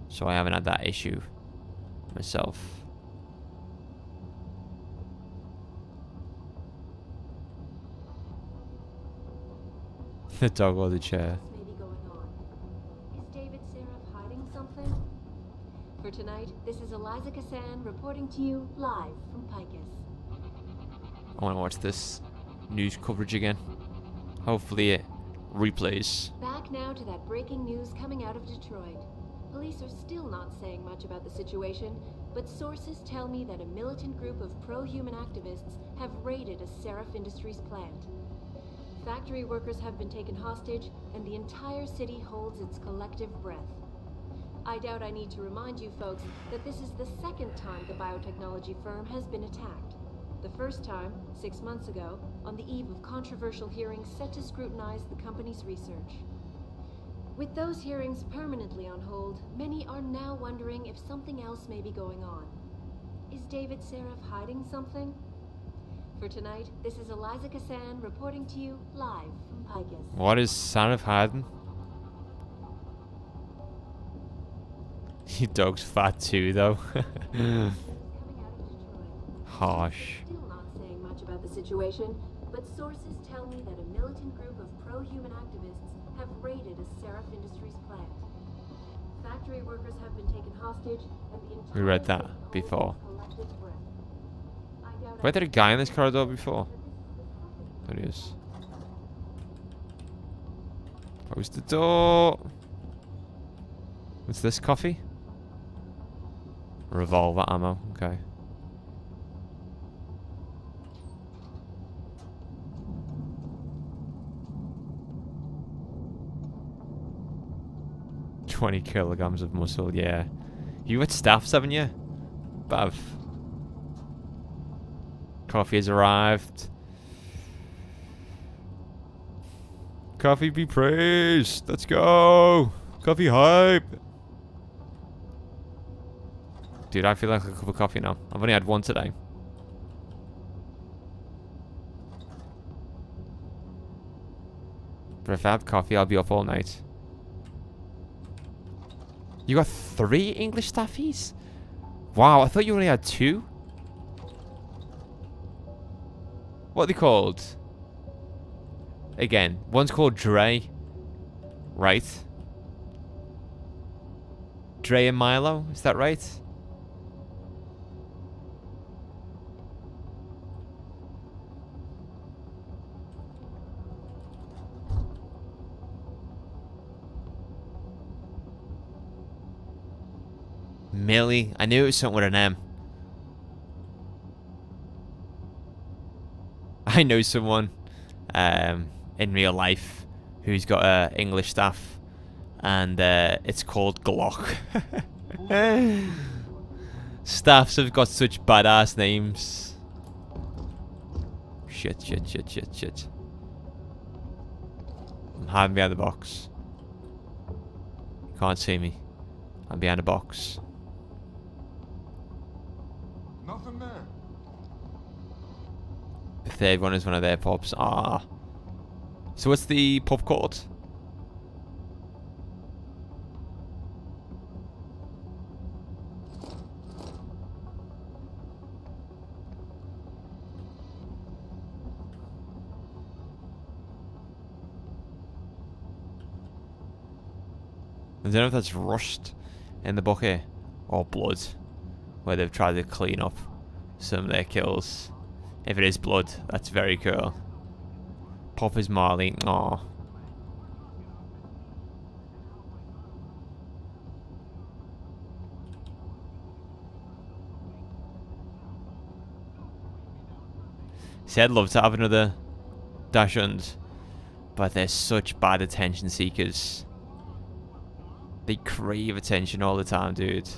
so I haven't had that issue myself. The dog or the chair. Maybe going on. Is David Sarif hiding something? For tonight, this is Eliza Kassan reporting to you live from Picus. I want to watch this news coverage again. Hopefully it replays. Back now to that breaking news coming out of Detroit. Police are still not saying much about the situation, but sources tell me that a militant group of pro-human activists have raided a Sarif Industries plant. Factory workers have been taken hostage, and the entire city holds its collective breath. I doubt I need to remind you folks that this is the second time the biotechnology firm has been attacked. The first time, 6 months ago, on the eve of controversial hearings set to scrutinize the company's research. With those hearings permanently on hold, many are now wondering if something else may be going on. Is David Sarif hiding something? For tonight, this is Eliza Kassan reporting to you live from Picus. What is Sarif hiding? Your dog's fat too, though. Harsh. Still not saying much about the situation, but sources tell me that a militant group of pro-human activists have raided a Sarif Industries plant. Factory workers have been taken hostage, and the entire We read that before. Were there a guy in this corridor before? There he is. Close the door. What's this, coffee? Revolver ammo, okay. $20 kilograms of muscle, yeah. You had staffs, haven't you? Bav. Coffee has arrived. Coffee be praised. Let's go. Coffee hype. Dude, I feel like a cup of coffee now. I've only had one today. But if I have coffee, I'll be up all night. You got 3 English staffies? Wow, I thought you only had 2. What are they called? Again, one's called Dre. Right? Dre and Milo, is that right? Millie. I knew it was something with an M. I know someone in real life who's got English staff, and it's called Glock. Staffs have got such badass names. Shit. I'm hiding behind the box. You can't see me. I'm behind a box. Nothing there. The third one is one of their pubs. Ah. So what's the pub called? I don't know if that's rust in the bucket or blood, where they've tried to clean up some of their kills. If it is blood, that's very cool. Pop is Marley. Aww. See, I'd love to have another dash hunt, but they're such bad attention seekers. They crave attention all the time, dude.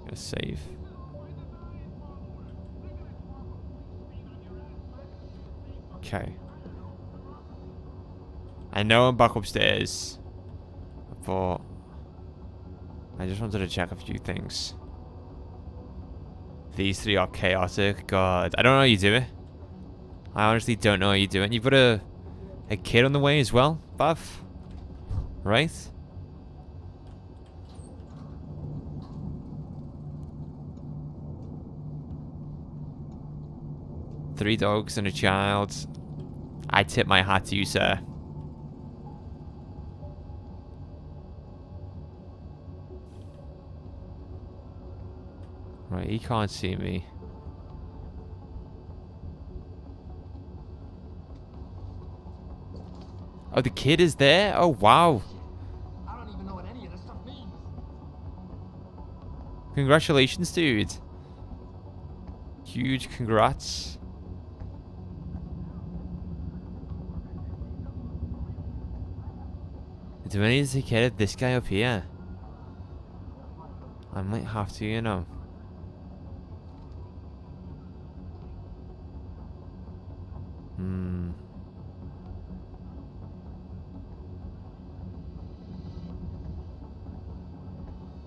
Gonna save. Okay. I know I'm back upstairs, but I just wanted to check a few things. These three are chaotic. God, I don't know how you do it. I honestly don't know how you do it. You've got a kid on the way as well, Bav. Right? Three dogs and a child. I tip my hat to you, sir. Right, he can't see me. Oh, the kid is there? Oh, wow. I don't even know what any of this stuff means. Congratulations, dude. Huge congrats. Do I need to take care of this guy up here? I might have to, you know.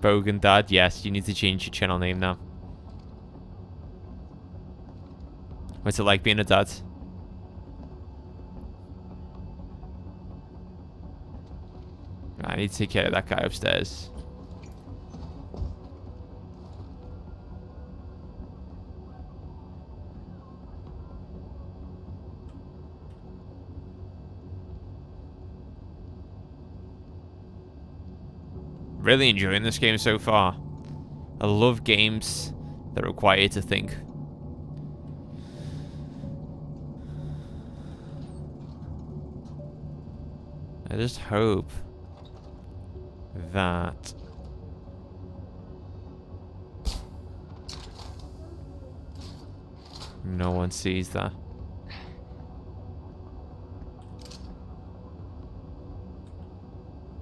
Bogan Dad, yes, you need to change your channel name now. What's it like being a dad? I need to take care of that guy upstairs. Really enjoying this game so far. I love games that require you to think. I just hope that no one sees that.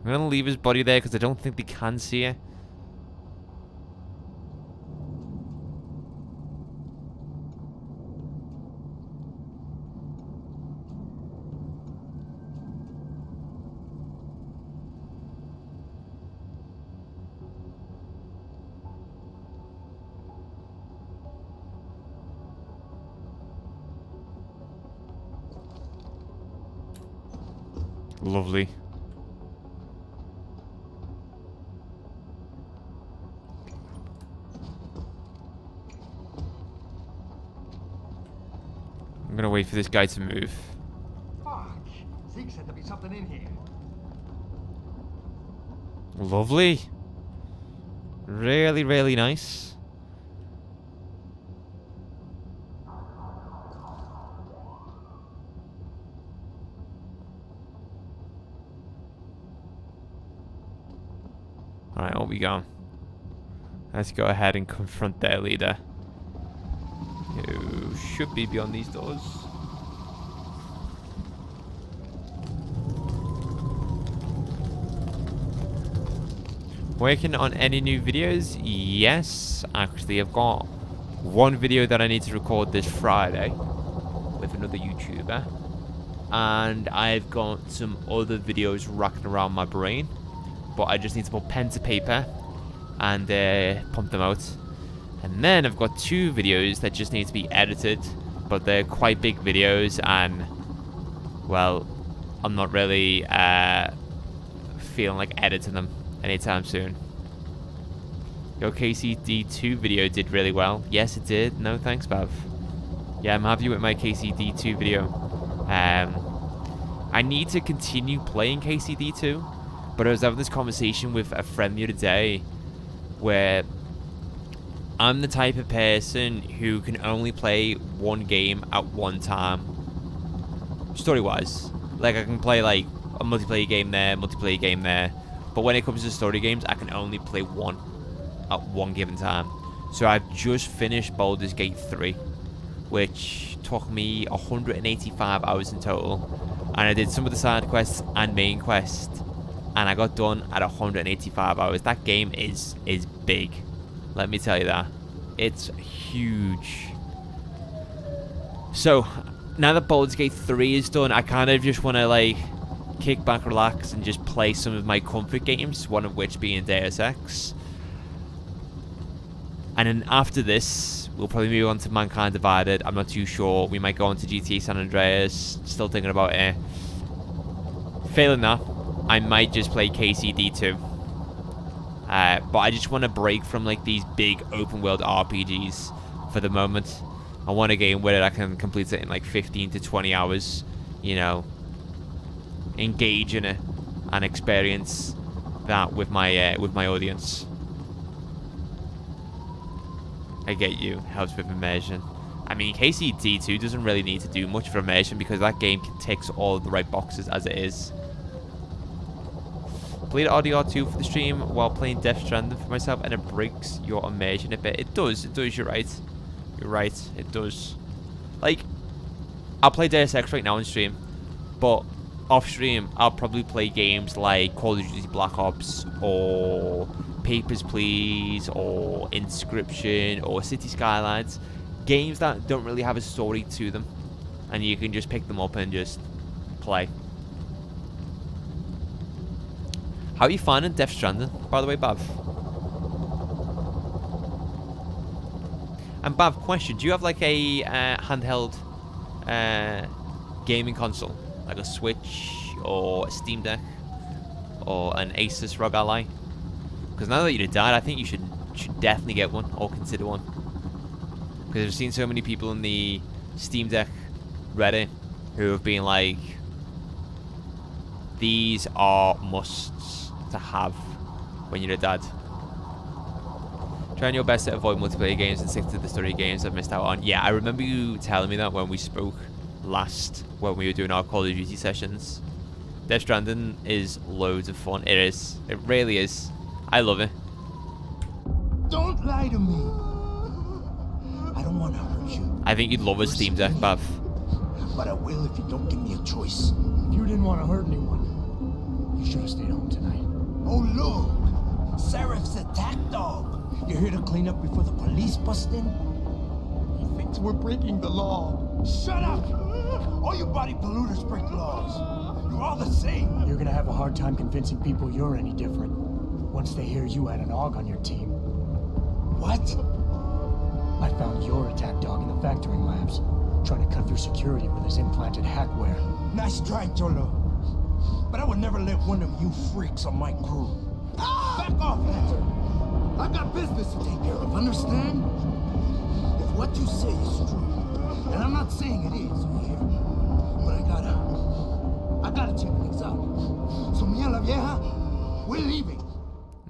I'm gonna leave his body there because I don't think they can see it. Lovely. I'm gonna wait for this guy to move. Fuck. Zeke said there'd be something in here. Lovely. Really, really nice. Alright, on we go. Let's go ahead and confront their leader, who should be beyond these doors. Working on any new videos? Yes, actually I've got one video that I need to record this Friday with another YouTuber, and I've got some other videos racking around my brain, but I just need to put pen to paper and pump them out. And then I've got 2 videos that just need to be edited, but they're quite big videos, and well, I'm not really feeling like editing them anytime soon. Your KCD2 video did really well. Yes, it did. No thanks, Bav. Yeah, I'm happy with my KCD2 video. I need to continue playing KCD2, but I was having this conversation with a friend the other day where I'm the type of person who can only play one game at one time, story-wise. Like, I can play like a multiplayer game there, but when it comes to story games, I can only play one at one given time. So I've just finished Baldur's Gate 3, which took me 185 hours in total, and I did some of the side quests and main quest, and I got done at 185 hours. That game is big, let me tell you that. It's huge. So now that Baldur's Gate 3 is done, I kind of just want to like kick back, relax, and just play some of my comfort games, one of which being Deus Ex. And then after this, we'll probably move on to Mankind Divided. I'm not too sure. We might go on to GTA San Andreas. Still thinking about it. Failing that, I might just play KCD2. But I just want to break from like these big open world RPGs for the moment. I want a game where I can complete it in like 15 to 20 hours, you know, engage in it and experience that with my audience. I get you, helps with immersion. I mean, KCD2 doesn't really need to do much for immersion because that game ticks all of the right boxes as it is. Played RDR2 for the stream while playing Death Stranding for myself, and it breaks your immersion a bit. It does, you're right. You're right, it does. Like, I'll play Deus Ex right now on stream, but off stream, I'll probably play games like Call of Duty Black Ops, or Papers, Please, or Inscription, or City Skylines. Games that don't really have a story to them, and you can just pick them up and just play. How are you finding Death Stranding, by the way, Bav? And Bav, question, do you have like a handheld gaming console? Like a Switch, or a Steam Deck, or an Asus ROG Ally? Because now that you've died, I think you should definitely get one, or consider one. Because I've seen so many people in the Steam Deck Reddit who have been like, these are musts to have when you're a dad. Trying your best to avoid multiplayer games and stick to the story games I've missed out on. Yeah, I remember you telling me that when we spoke last, when we were doing our Call of Duty sessions. Death Stranding is loads of fun. It is. It really is. I love it. Don't lie to me. I don't want to hurt you. I think you'd love a Steam Deck, Bav. But I will if you don't give me a choice. If you didn't want to hurt anyone, you should have stayed home tonight. Oh, look! Sarif's attack dog! You're here to clean up before the police bust in? He thinks we're breaking the law. Shut up! All you body polluters break laws. You're all the same. You're gonna have a hard time convincing people you're any different once they hear you had an AUG on your team. What? I found your attack dog in the factoring labs, trying to cut through security with his implanted hackware. Nice try, Cholo. But I would never let one of you freaks on my crew. Back off, Lantern. I got business to take care of, understand? If what you say is true, and I'm not saying it is,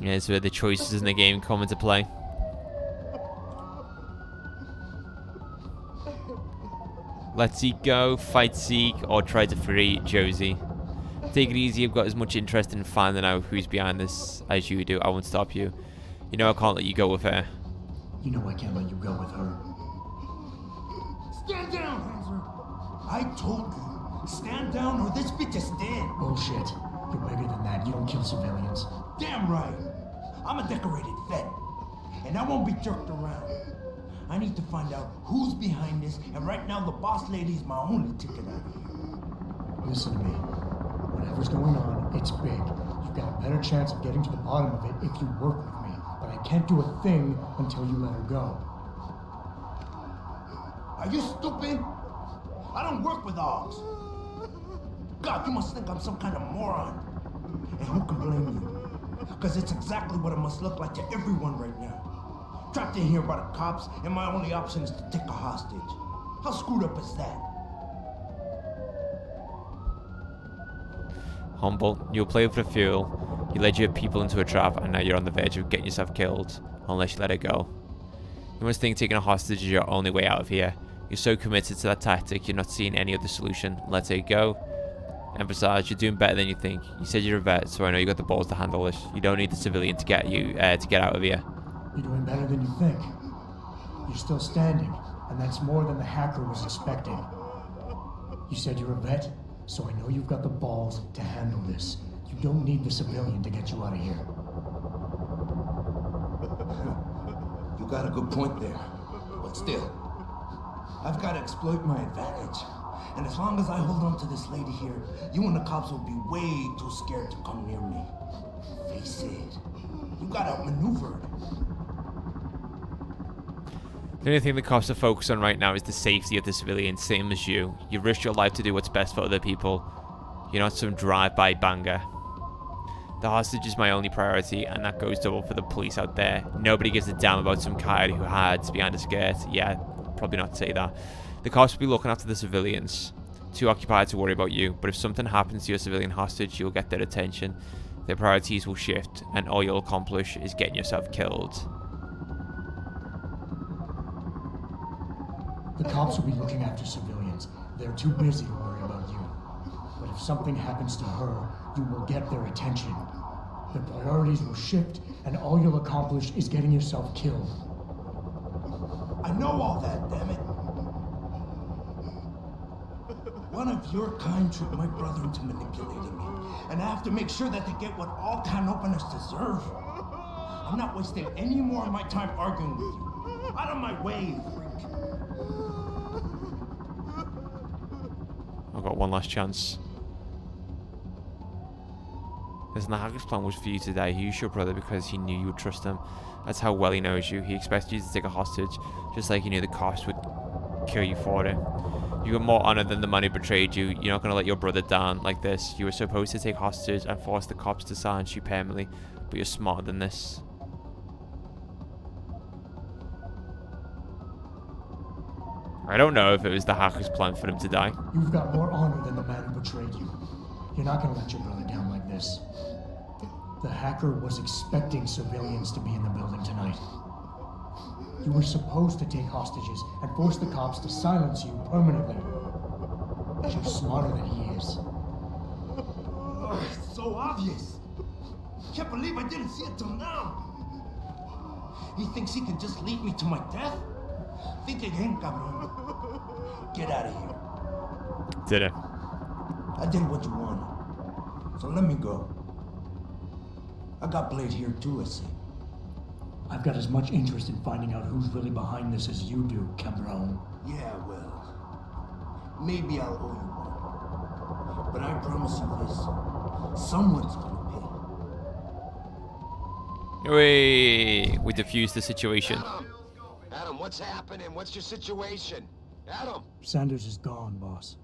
Yeah, so the choices in the game come into play. Let Zeke go, fight Zeke, or try to free Josie. Take it easy, I've got as much interest in finding out who's behind this as you do. I won't stop you. You know I can't let you go with her. You know I can't let you go with her. Stand down, Hanser! I told you, stand down or this bitch is dead. Bullshit. You're bigger than that. You don't kill civilians. Damn right. I'm a decorated vet, and I won't be jerked around. I need to find out who's behind this, and right now the boss lady is my only ticket out of here. Listen to me. Whatever's going on, it's big. You've got a better chance of getting to the bottom of it if you work with me. But I can't do a thing until you let her go. Are you stupid? I don't work with dogs. God, you must think I'm some kind of moron. And who can blame you? Because it's exactly what it must look like to everyone right now. Trapped in here by the cops, and my only option is to take a hostage. How screwed up is that? Humble, you'll play for the fuel. You led your people into a trap, and now you're on the verge of getting yourself killed, unless you let it go. You must think taking a hostage is your only way out of here. You're so committed to that tactic, you're not seeing any other solution. Let it go. Emphasize, you're doing better than you think. You said you're a vet, so I know you got the balls to handle this. You don't need the civilian to get you to get out of here. You're doing better than you think. You're still standing, and that's more than the hacker was expecting. You said you're a vet, so I know you've got the balls to handle this. You don't need the civilian to get you out of here. You got a good point there, but still, I've got to exploit my advantage. And as long as I hold on to this lady here, you and the cops will be way too scared to come near me. Face it, you got outmaneuvered. The only thing the cops are focused on right now is the safety of the civilians, same as you. You risked your life to do what's best for other people. You're not some drive-by banger. The hostage is my only priority, and that goes double for the police out there. Nobody gives a damn about some coyote who hides behind a skirt. Yeah, probably not say that. The cops will be looking after the civilians, too occupied to worry about you. But if something happens to your civilian hostage, you'll get their attention. Their priorities will shift, and all you'll accomplish is getting yourself killed. The cops will be looking after civilians. They're too busy to worry about you. But if something happens to her, you will get their attention. Their priorities will shift, and all you'll accomplish is getting yourself killed. I know all that, damn it. One of your kind tricked my brother into manipulating me, and I have to make sure that they get what all can openers deserve. I'm not wasting any more of my time arguing with you. Out of my way, freak. I've got one last chance. Listen, the hacker's plan was for you to die. He used your brother because he knew you would trust him. That's how well he knows you. He expects you to take a hostage, just like he knew the cops would kill you for it. You got more honor than the man who betrayed you. You're not going to let your brother down like this. You were supposed to take hostage and force the cops to silence you permanently, but you're smarter than this. I don't know if it was the hacker's plan for him to die. You've got more honor than the man who betrayed you. You're not going to let your brother down like this. The hacker was expecting civilians to be in the building tonight. You were supposed to take hostages and force the cops to silence you permanently. But you're smarter than he is. It's so obvious. Can't believe I didn't see it till now. He thinks he can just lead me to my death? Think again, cabrón. Get out of here. Did it? I did what you wanted. So let me go. I got Blade here too, I see. I've got as much interest in finding out who's really behind this as you do, cabron. Yeah, well, maybe I'll owe you one. But I promise you this. Someone's gonna pay. We defused the situation. Adam, what's happening? What's your situation? Adam! Sanders is gone, boss.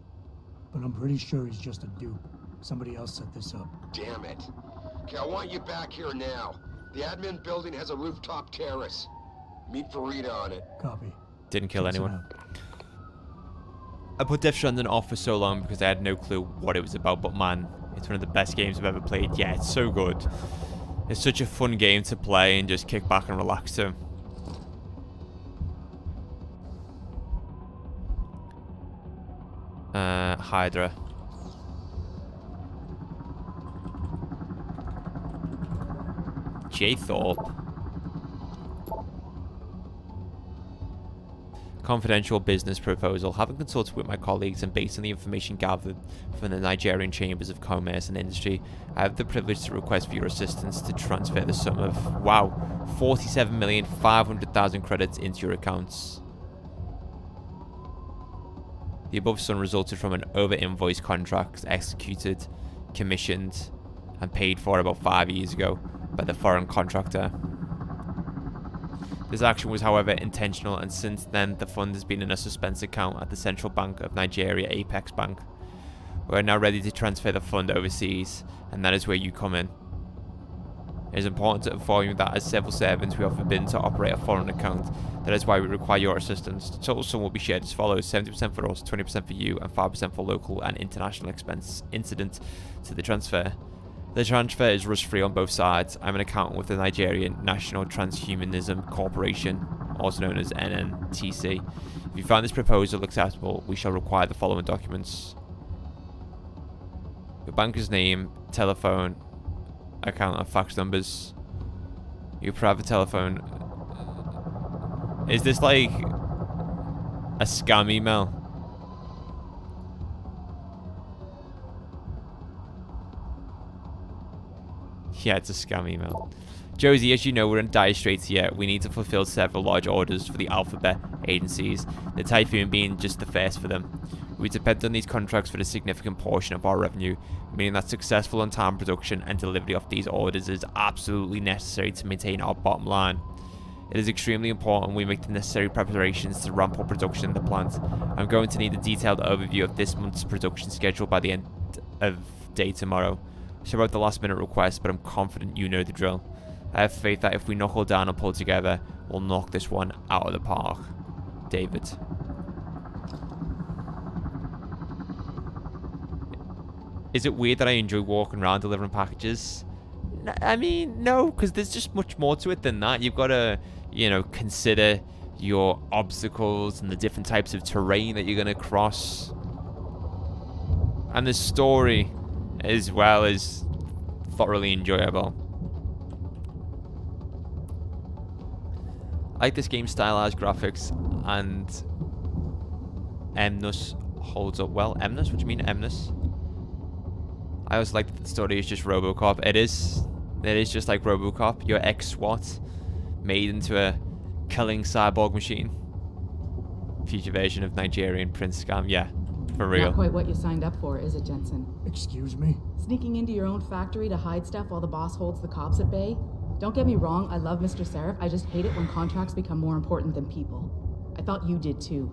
But I'm pretty sure he's just a dupe. Somebody else set this up. Damn it. Okay, I want you back here now. The admin building has a rooftop terrace. Meet Farida on it. Copy. Didn't kill anyone. I put Death Stranding off for so long because I had no clue what it was about, but man, it's one of the best games I've ever played. Yeah, it's so good. It's such a fun game to play and just kick back and relax to. Hydra. J. Thorpe. Confidential business proposal. Having consulted with my colleagues and based on the information gathered from the Nigerian Chambers of Commerce and Industry, I have the privilege to request for your assistance to transfer the sum of, wow, 47,500,000 credits into your accounts. The above sum resulted from an over-invoice contract executed, commissioned, and paid for about 5 years ago by the foreign contractor. This action was, however, intentional, and since then the fund has been in a suspense account at the Central Bank of Nigeria, Apex Bank. We are now ready to transfer the fund overseas, and that is where you come in. It is important to inform you that as civil servants we are forbidden to operate a foreign account. That is why we require your assistance. The total sum will be shared as follows: 70% for us, 20% for you, and 5% for local and international expense incident to the transfer. The transfer is risk-free on both sides. I'm an accountant with the Nigerian National Transhumanism Corporation, also known as NNTC. If you find this proposal acceptable, we shall require the following documents: your banker's name, telephone, account, and fax numbers. Your private telephone. Is this like a scam email? Yeah, it's a scam email. Josie, as you know, we're in dire straits here. We need to fulfill several large orders for the Alphabet agencies, the Typhoon being just the first for them. We depend on these contracts for a significant portion of our revenue, meaning that successful on-time production and delivery of these orders is absolutely necessary to maintain our bottom line. It is extremely important we make the necessary preparations to ramp up production in the plant. I'm going to need a detailed overview of this month's production schedule by the end of day tomorrow. So I wrote the last minute request, but I'm confident you know the drill. I have faith that if we knuckle down and pull together, we'll knock this one out of the park. David. Is it weird that I enjoy walking around delivering packages? I mean, no, because there's just much more to it than that. You've got to, you know, consider your obstacles and the different types of terrain that you're going to cross. And the story as well is thoroughly enjoyable. I like this game's stylized graphics, and Emnus holds up well. Emnus? What do you mean, Emnus? I always like that the story is just RoboCop. It is just like RoboCop. Your ex-SWAT made into a killing cyborg machine. Future version of Nigerian Prince Scam. Yeah, for real. Not quite what you signed up for, is it, Jensen? Excuse me? Sneaking into your own factory to hide stuff while the boss holds the cops at bay? Don't get me wrong, I love Mr. Sarif. I just hate it when contracts become more important than people. I thought you did too.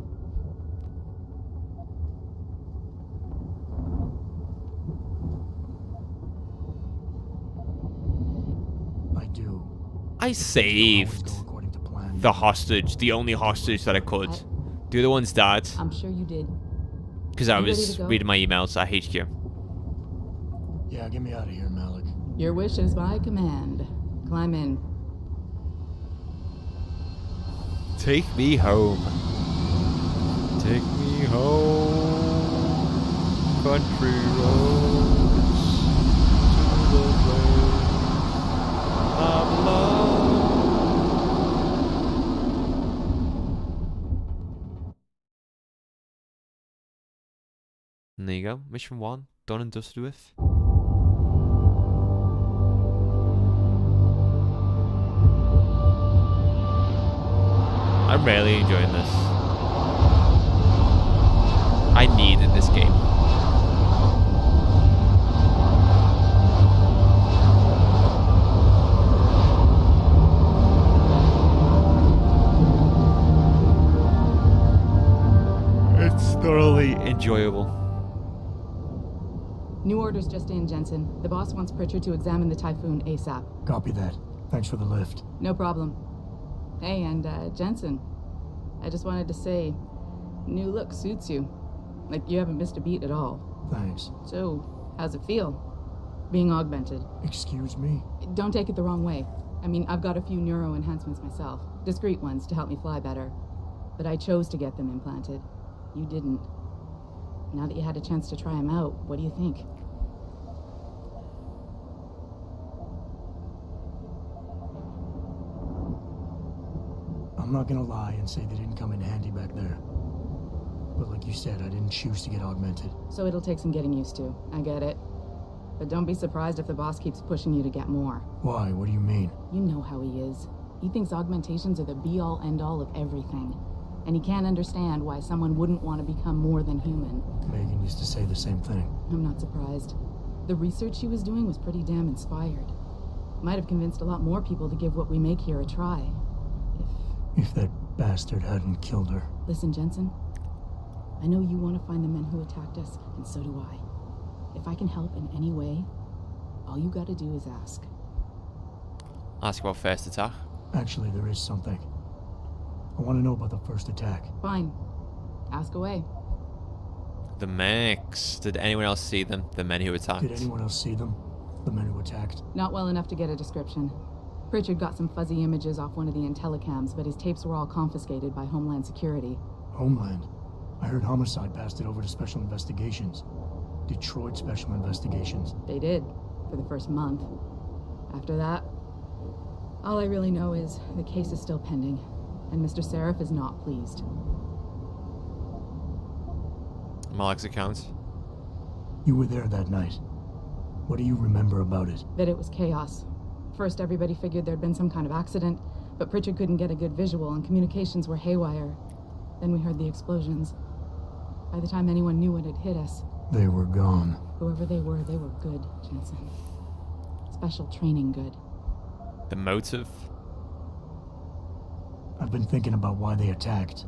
I do. I saved the hostage, the only hostage that I could. The other one's dead. I'm sure you did. Because I was reading my emails at HQ. Yeah, get me out of here, Malik. Your wish is my command. Climb in. Take me home. Take me home. Country roads to the place of love. And there you go. Mission 1 done and dusted with. I'm really enjoying this. I needed this game. It's thoroughly enjoyable. New orders just in, Jensen. The boss wants Pritchard to examine the Typhoon ASAP. Copy that. Thanks for the lift. No problem. Hey, and Jensen, I just wanted to say, new look suits you. Like, you haven't missed a beat at all. Thanks. So, how's it feel? being augmented. Excuse me? Don't take it the wrong way. I mean, I've got a few neuro enhancements myself. Discreet ones to help me fly better. But I chose to get them implanted. You didn't. Now that you had a chance to try them out, what do you think? I'm not gonna lie and say they didn't come in handy back there. But like you said, I didn't choose to get augmented. So it'll take some getting used to. I get it. But don't be surprised if the boss keeps pushing you to get more. Why? What do you mean? You know how he is. He thinks augmentations are the be-all, end-all of everything. And he can't understand why someone wouldn't want to become more than human. Megan used to say the same thing. I'm not surprised. The research she was doing was pretty damn inspired. Might have convinced a lot more people to give what we make here a try. If that bastard hadn't killed her. Listen, Jensen. I know you want to find the men who attacked us, and so do I. If I can help in any way, all you gotta do is ask. Ask about first attack? Actually, there is something. I want to know about the first attack. Fine. Ask away. The mechs. Did anyone else see them? The men who attacked? Did anyone else see them? The men who attacked? Not well enough to get a description. Pritchard got some fuzzy images off one of the intellicams, but his tapes were all confiscated by Homeland Security. Homeland? I heard Homicide passed it over to Special Investigations. Detroit Special Investigations. They did, for the first month. After that, all I really know is the case is still pending, and Mr. Sarif is not pleased. Malik's account. You were there that night. What do you remember about it? That it was chaos. First, everybody figured there'd been some kind of accident, but Pritchard couldn't get a good visual and communications were haywire. Then we heard the explosions. By the time anyone knew what had hit us, they were gone. Whoever they were good, Jensen. Special training good. The motive? I've been thinking about why they attacked.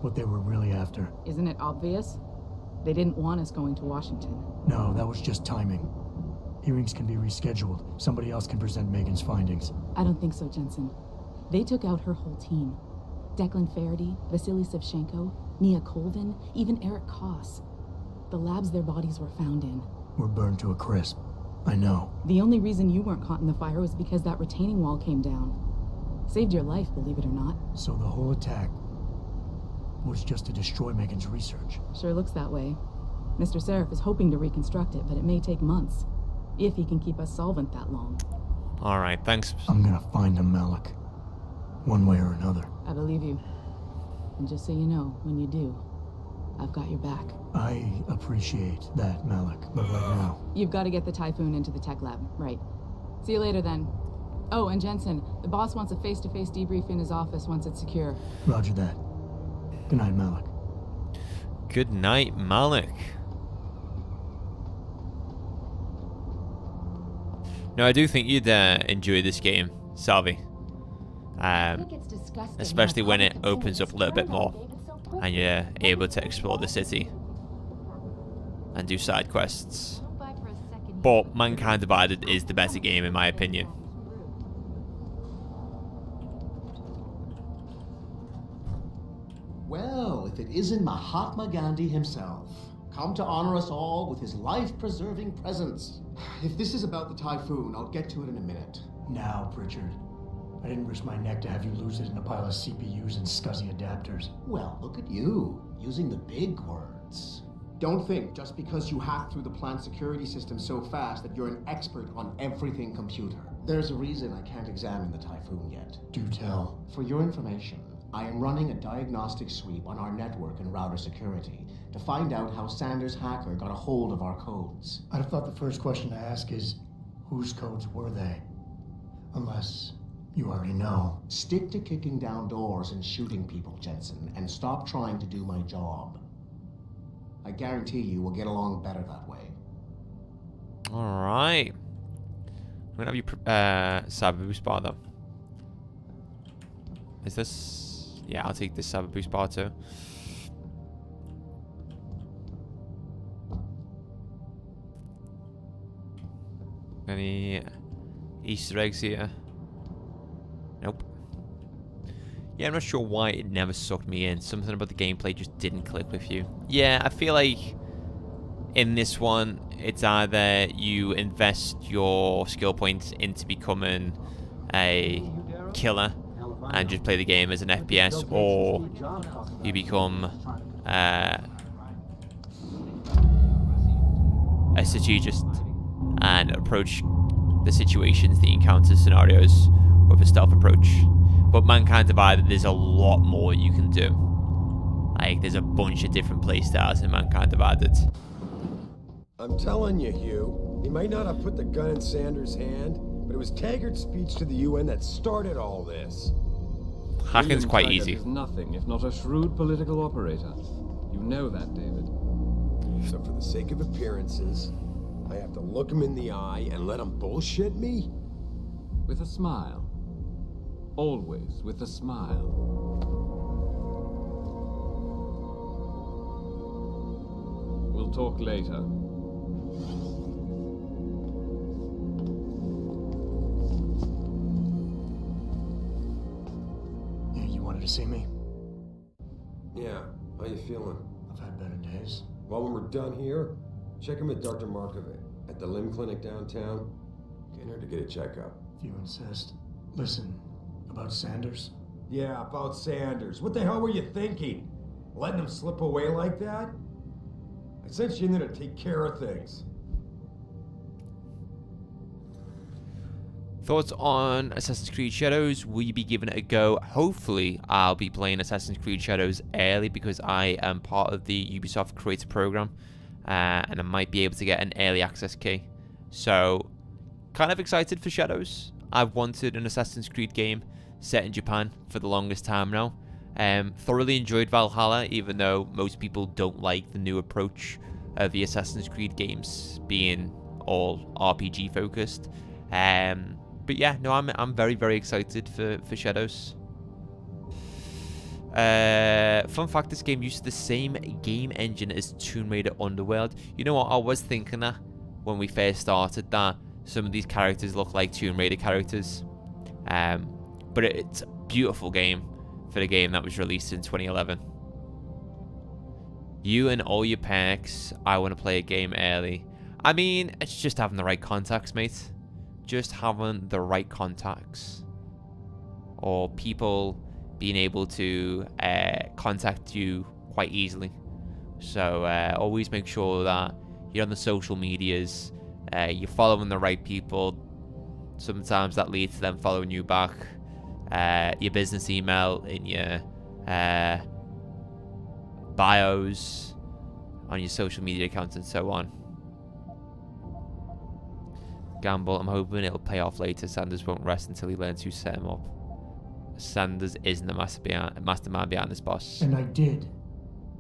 What they were really after. Isn't it obvious? They didn't want us going to Washington. No, that was just timing. Hearings can be rescheduled. Somebody else can present Megan's findings. I don't think so, Jensen. They took out her whole team. Declan Faraday, Vasily Savchenko, Nia Colvin, even Eric Koss. The labs their bodies were found in were burned to a crisp. I know. The only reason you weren't caught in the fire was because that retaining wall came down. Saved your life, believe it or not. So the whole attack was just to destroy Megan's research. Sure looks that way. Mr. Sarif is hoping to reconstruct it, but it may take months. If he can keep us solvent that long. Alright, thanks. I'm gonna find him, Malik. One way or another. I believe you. And just so you know, when you do, I've got your back. I appreciate that, Malik, but right now... You've got to get the Typhoon into the tech lab, right. See you later, then. Oh, and Jensen, the boss wants a face-to-face debrief in his office once it's secure. Roger that. Good night, Malik. Good night, Malik. No, I do think you'd enjoy this game, Salvi. Especially when it opens up a little bit more and you're able to explore the city and do side quests. But Mankind Divided is the better game in my opinion. Well, if it isn't Mahatma Gandhi himself, come to honor us all with his life-preserving presence. If this is about the Typhoon, I'll get to it in a minute. Now, Pritchard. I didn't risk my neck to have you lose it in a pile of CPUs and scuzzy adapters. Well, look at you, using the big words. Don't think just because you hacked through the plant security system so fast that you're an expert on everything computer. There's a reason I can't examine the Typhoon yet. Do tell. For your information, I am running a diagnostic sweep on our network and router security to find out how Sanders' hacker got a hold of our codes. I'd have thought the first question to ask is, whose codes were they? Unless... you already know. Stick to kicking down doors and shooting people, Jensen, and stop trying to do my job. I guarantee you we'll get along better that way. Alright. I'm gonna have you cyber boost bar though. Is this... yeah, I'll take this cyber boost bar too. Any Easter eggs here? Nope. Yeah, I'm not sure why it never sucked me in. Something about the gameplay just didn't click with you. Yeah, I feel like In this one, it's either you invest your skill points into becoming a killer and just play the game as an FPS, or you become a strategist and approach the situations, the encounters, scenarios with a stealth approach. But Mankind Divided, there's a lot more you can do. Like, there's a bunch of different playstyles in Mankind Divided. I'm telling you, Hugh, he might not have put the gun in Sanders' hand, but it was Taggart's speech to the UN that started all this. Hacking's quite easy. Is nothing if not a shrewd political operator. You know that, David. So for the sake of appearances, I have to look him in the eye and let him bullshit me? With a smile. Always with a smile. We'll talk later. Yeah, you wanted to see me? Yeah, how you feeling? I've had better days. Well, when we're done here, check him with Dr. Markovic at the limb clinic downtown. Get her to get a checkup. If you insist. Listen, about Sanders? Yeah, about Sanders. What the hell were you thinking? Letting him slip away like that? I sent you in there to take care of things. Thoughts on Assassin's Creed Shadows? Will you be giving it a go? Hopefully, I'll be playing Assassin's Creed Shadows early because I am part of the Ubisoft Creator Program, and I might be able to get an early access key. So, kind of excited for Shadows. I've wanted an Assassin's Creed game set in Japan for the longest time now. Thoroughly enjoyed Valhalla, even though most people don't like the new approach of the Assassin's Creed games being all RPG focused. But yeah, no, I'm very, very excited for Shadows. Fun fact, this game uses the same game engine as Tomb Raider Underworld. You know what, I was thinking that when we first started that some of these characters look like Tomb Raider characters. But it's a beautiful game for the game that was released in 2011. You and all your perks, I want to play a game early. I mean, it's just having the right contacts, mate. Just having the right contacts. Or people being able to contact you quite easily. So always make sure that you're on the social medias, you're following the right people. Sometimes that leads to them following you back. Your business email in your bios on your social media accounts and so on. Gamble, I'm hoping it'll pay off later. Sanders won't rest until he learns who set him up. Sanders isn't the mastermind behind this boss. And I did.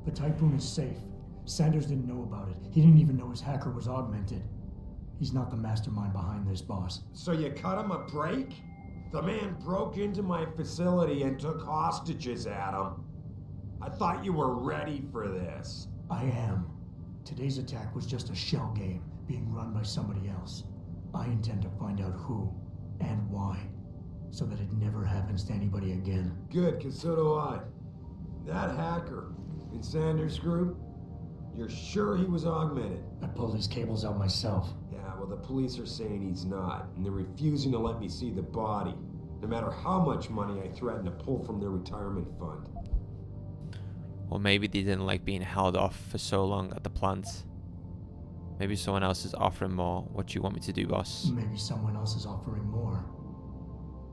The Typhoon is safe. Sanders didn't know about it. He didn't even know his hacker was augmented. He's not the mastermind behind this, boss. So you cut him a break? The man broke into my facility and took hostages at him. I thought you were ready for this. I am. Today's attack was just a shell game being run by somebody else. I intend to find out who and why, so that it never happens to anybody again. Good, because so do I. That hacker in Sanders' group, you're sure he was augmented? I pulled his cables out myself. Yeah, well, the police are saying he's not, and they're refusing to let me see the body, no matter how much money I threaten to pull from their retirement fund. Or maybe they didn't like being held off for so long at the plant. Maybe someone else is offering more. What do you want me to do, boss? Maybe someone else is offering more.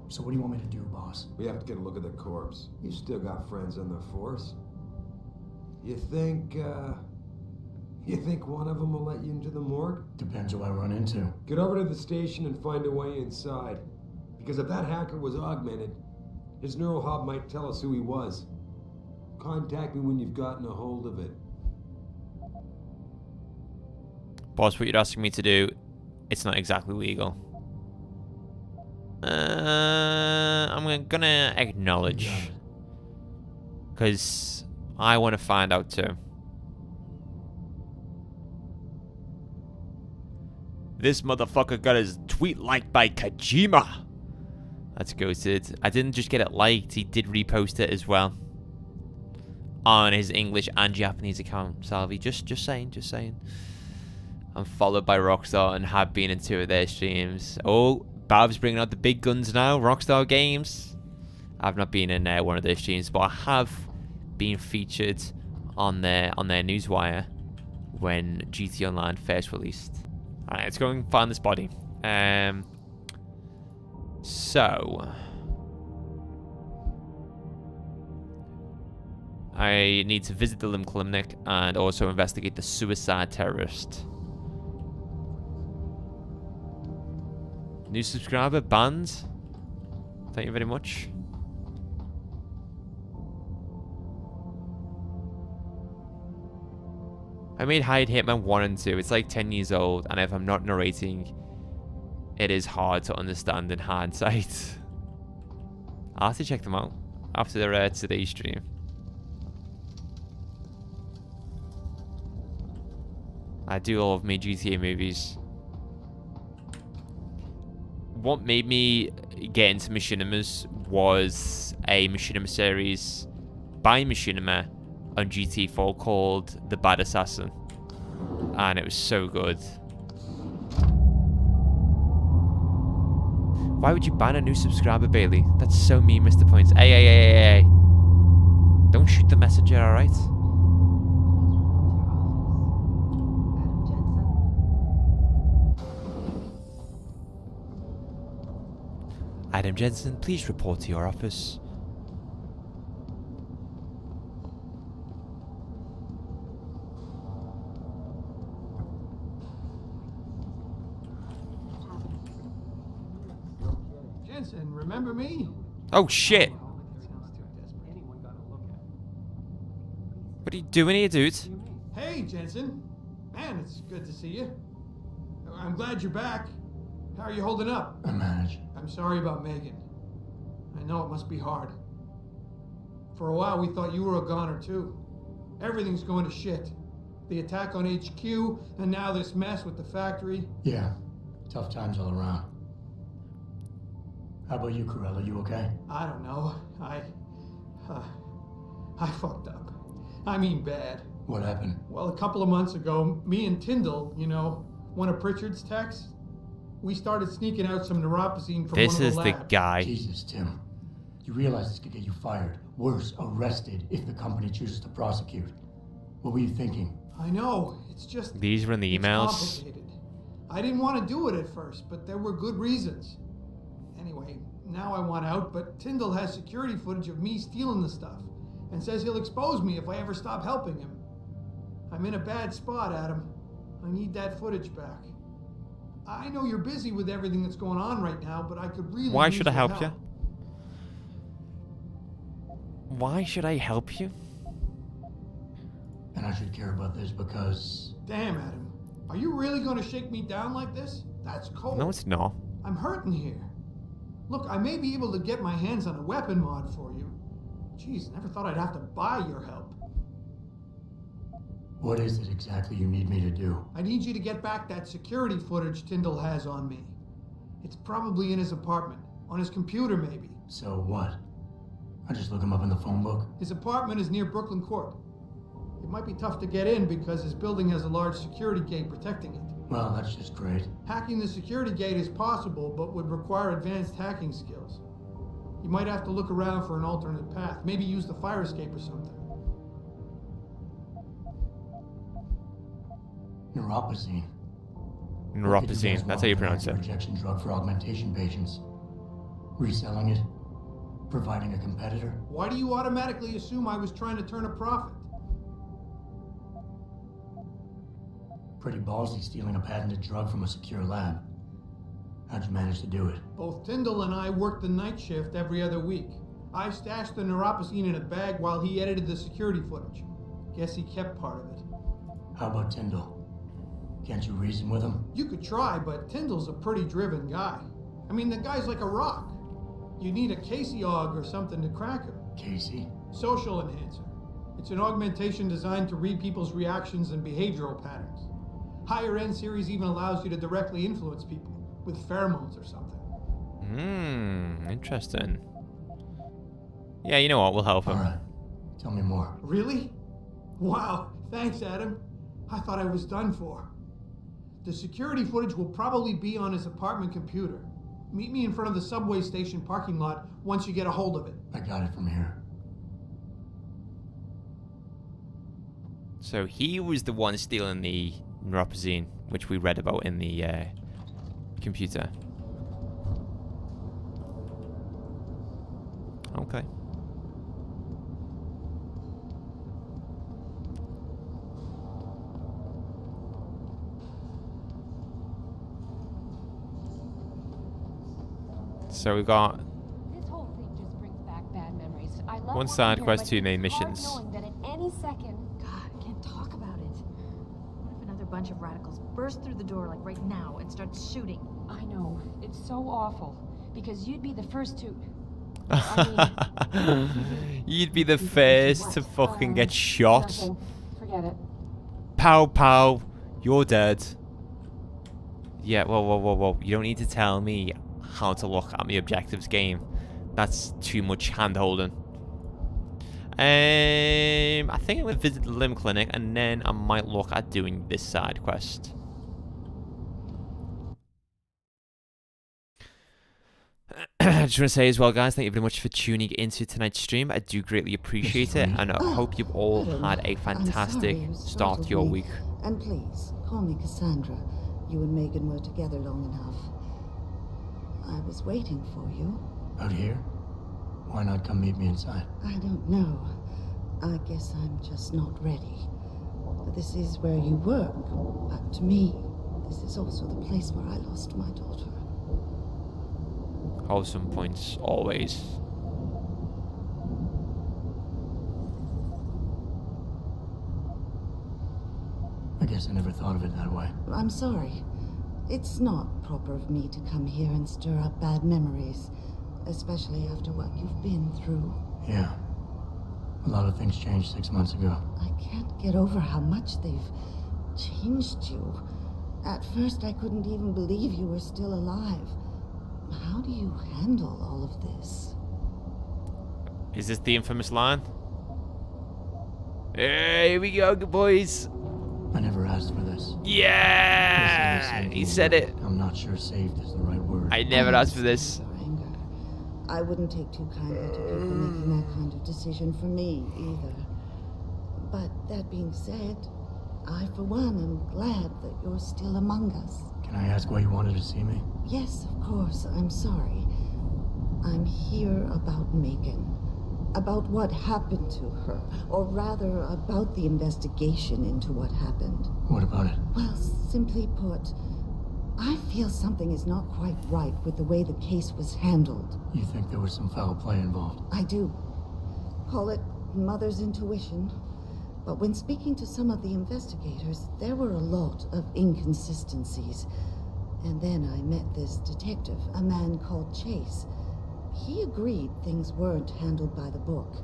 So what do you want me to do, boss? We have to get a look at the corpse. You still got friends on the force. You think one of them will let you into the morgue? Depends who I run into. Get over to the station and find a way inside. Because if that hacker was augmented, his neural hub might tell us who he was. Contact me when you've gotten a hold of it. Boss, what you're asking me to do, it's not exactly legal. I'm gonna acknowledge. Because I want to find out too. This motherfucker got his tweet liked by Kojima. That's ghosted. I didn't just get it liked, he did repost it as well. On his English and Japanese account, Salvi. Just saying. I'm followed by Rockstar and have been in 2 of their streams. Oh, Bab's bringing out the big guns now. Rockstar Games. I've not been in one of their streams, but I have been featured on their newswire when GT Online first released. Alright, let's go and find this body. So I need to visit the limb clinic and also investigate the suicide terrorist. New subscriber banned. Thank you very much. I made Hide Hitman 1 and 2. It's like 10 years old, and if I'm not narrating, it is hard to understand in hindsight. I'll have to check them out after today's stream. I do love me GTA movies. What made me get into machinimas was a machinima series by Machinima on GT4 called The Bad Assassin, and it was so good. Why would you ban a new subscriber, Bailey? That's so mean, Mr. Points. Hey. Don't shoot the messenger, alright? Adam Jensen, please report to your office. Jensen, remember me? Oh shit! What are you doing here, dude? Hey, Jensen. Man, it's good to see you. I'm glad you're back. How are you holding up? I manage. I'm sorry about Megan. I know it must be hard. For a while, we thought you were a goner, too. Everything's going to shit. The attack on HQ, and now this mess with the factory. Yeah, tough times all around. How about you, Corella? You okay? I don't know. I fucked up. I mean bad. What happened? Well, a couple of months ago, me and Tyndall, you know, one of Pritchard's techs, we started sneaking out some neuropozyne from this one of is the the labs. guy. Jesus, Tim. You realize this could get you fired. Worse, arrested if the company chooses to prosecute. What were you thinking? I know. It's just... These were in the it's emails. complicated. I didn't want to do it at first, but there were good reasons. Anyway, now I want out, but Tyndall has security footage of me stealing the stuff and says he'll expose me if I ever stop helping him. I'm in a bad spot, Adam. I need that footage back. I know you're busy with everything that's going on right now, but I could really Why use should I your help you? Why should I help you? And I should care about this because... Damn, Adam. Are you really going to shake me down like this? That's cold. No, it's not. I'm hurting here. Look, I may be able to get my hands on a weapon mod for you. Jeez, never thought I'd have to buy your help. What is it exactly you need me to do? I need you to get back that security footage Tyndall has on me. It's probably in his apartment. On his computer, maybe. So what? I just look him up in the phone book? His apartment is near Brooklyn Court. It might be tough to get in because his building has a large security gate protecting it. Well, that's just great. Hacking the security gate is possible, but would require advanced hacking skills. You might have to look around for an alternate path. Maybe use the fire escape or something. Neuropozyne. Neuropozyne, that's how you pronounce it. Rejection drug for augmentation patients. Reselling it. Providing a competitor. Why do you automatically assume I was trying to turn a profit? Pretty ballsy stealing a patented drug from a secure lab. How'd you manage to do it? Both Tyndall and I worked the night shift every other week. I stashed the neuropozyne in a bag while he edited the security footage. Guess he kept part of it. How about Tyndall? Can't you reason with him? You could try, but Tyndall's a pretty driven guy. I mean, the guy's like a rock. You need a Casey aug or something to crack him. Casey? Social enhancer. It's an augmentation designed to read people's reactions and behavioral patterns. Higher end series even allows you to directly influence people with pheromones or something. Interesting. Yeah, you know what? We'll help him. All right. Tell me more. Really? Wow. Thanks, Adam. I thought I was done for. The security footage will probably be on his apartment computer. Meet me in front of the subway station parking lot once you get a hold of it. I got it from here. So he was the one stealing the neuropazine, which we read about in the computer. Okay. So we got This whole thing just brings back bad memories. I love one side quest, 2 main missions. knowing that at any second. God, I can't talk about it. What if another bunch of radicals burst through the door like right now and start shooting? I know, it's so awful. Because you'd be the first to... You'd be the first to fucking get shot. Nothing. Forget it. Pow pow, you're dead. Yeah, whoa. You don't need to tell me how to look at my objectives, game. That's too much hand-holding. I think I'm going to visit the limb clinic, and then I might look at doing this side quest. I just want to say as well, guys, thank you very much for tuning into tonight's stream. I do greatly appreciate it, and I hope you've all had a fantastic start to your week. And please, call me Cassandra. You and Megan were together long enough. I was waiting for you. Out here? Why not come meet me inside? I don't know. I guess I'm just not ready. This is where you work, but to me, this is also the place where I lost my daughter. Wholesome points, always. I guess I never thought of it that way. I'm sorry. It's not proper of me to come here and stir up bad memories, especially after what you've been through. Yeah. A lot of things changed 6 months ago. I can't get over how much they've changed you. At first, I couldn't even believe you were still alive. How do you handle all of this? Is this the infamous line? Hey, here we go, good boys. I never asked for this. Yeah! He said it. I'm not sure saved is the right word. I never asked for this. I wouldn't take too kindly to people making that kind of decision for me, either. But that being said, I, for one, am glad that you're still among us. Can I ask why you wanted to see me? Yes, of course. I'm sorry. I'm here about Megan. About what happened to her. Or rather, about the investigation into what happened. What about it? Well, simply put, I feel something is not quite right with the way the case was handled. You think there was some foul play involved? I do. Call it mother's intuition. But when speaking to some of the investigators, there were a lot of inconsistencies. And then I met this detective, a man called Chase. He agreed things weren't handled by the book,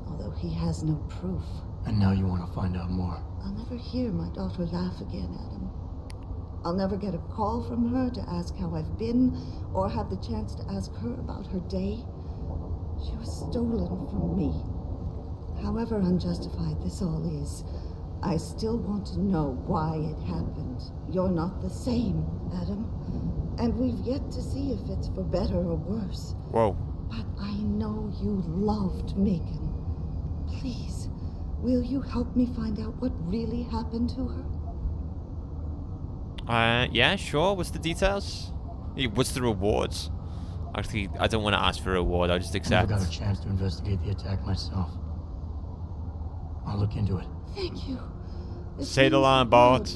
although he has no proof. And now you want to find out more? I'll never hear my daughter laugh again, Adam. I'll never get a call from her to ask how I've been, or have the chance to ask her about her day. She was stolen from me. However unjustified this all is, I still want to know why it happened. You're not the same, Adam. And we've yet to see if it's for better or worse. Whoa. But I know you loved Megan. Please, will you help me find out what really happened to her? Yeah, sure. What's the details? What's the rewards? Actually, I don't want to ask for a reward. I'll just accept. I never got a chance to investigate the attack myself. I'll look into it. Thank you. Say the line, Bart.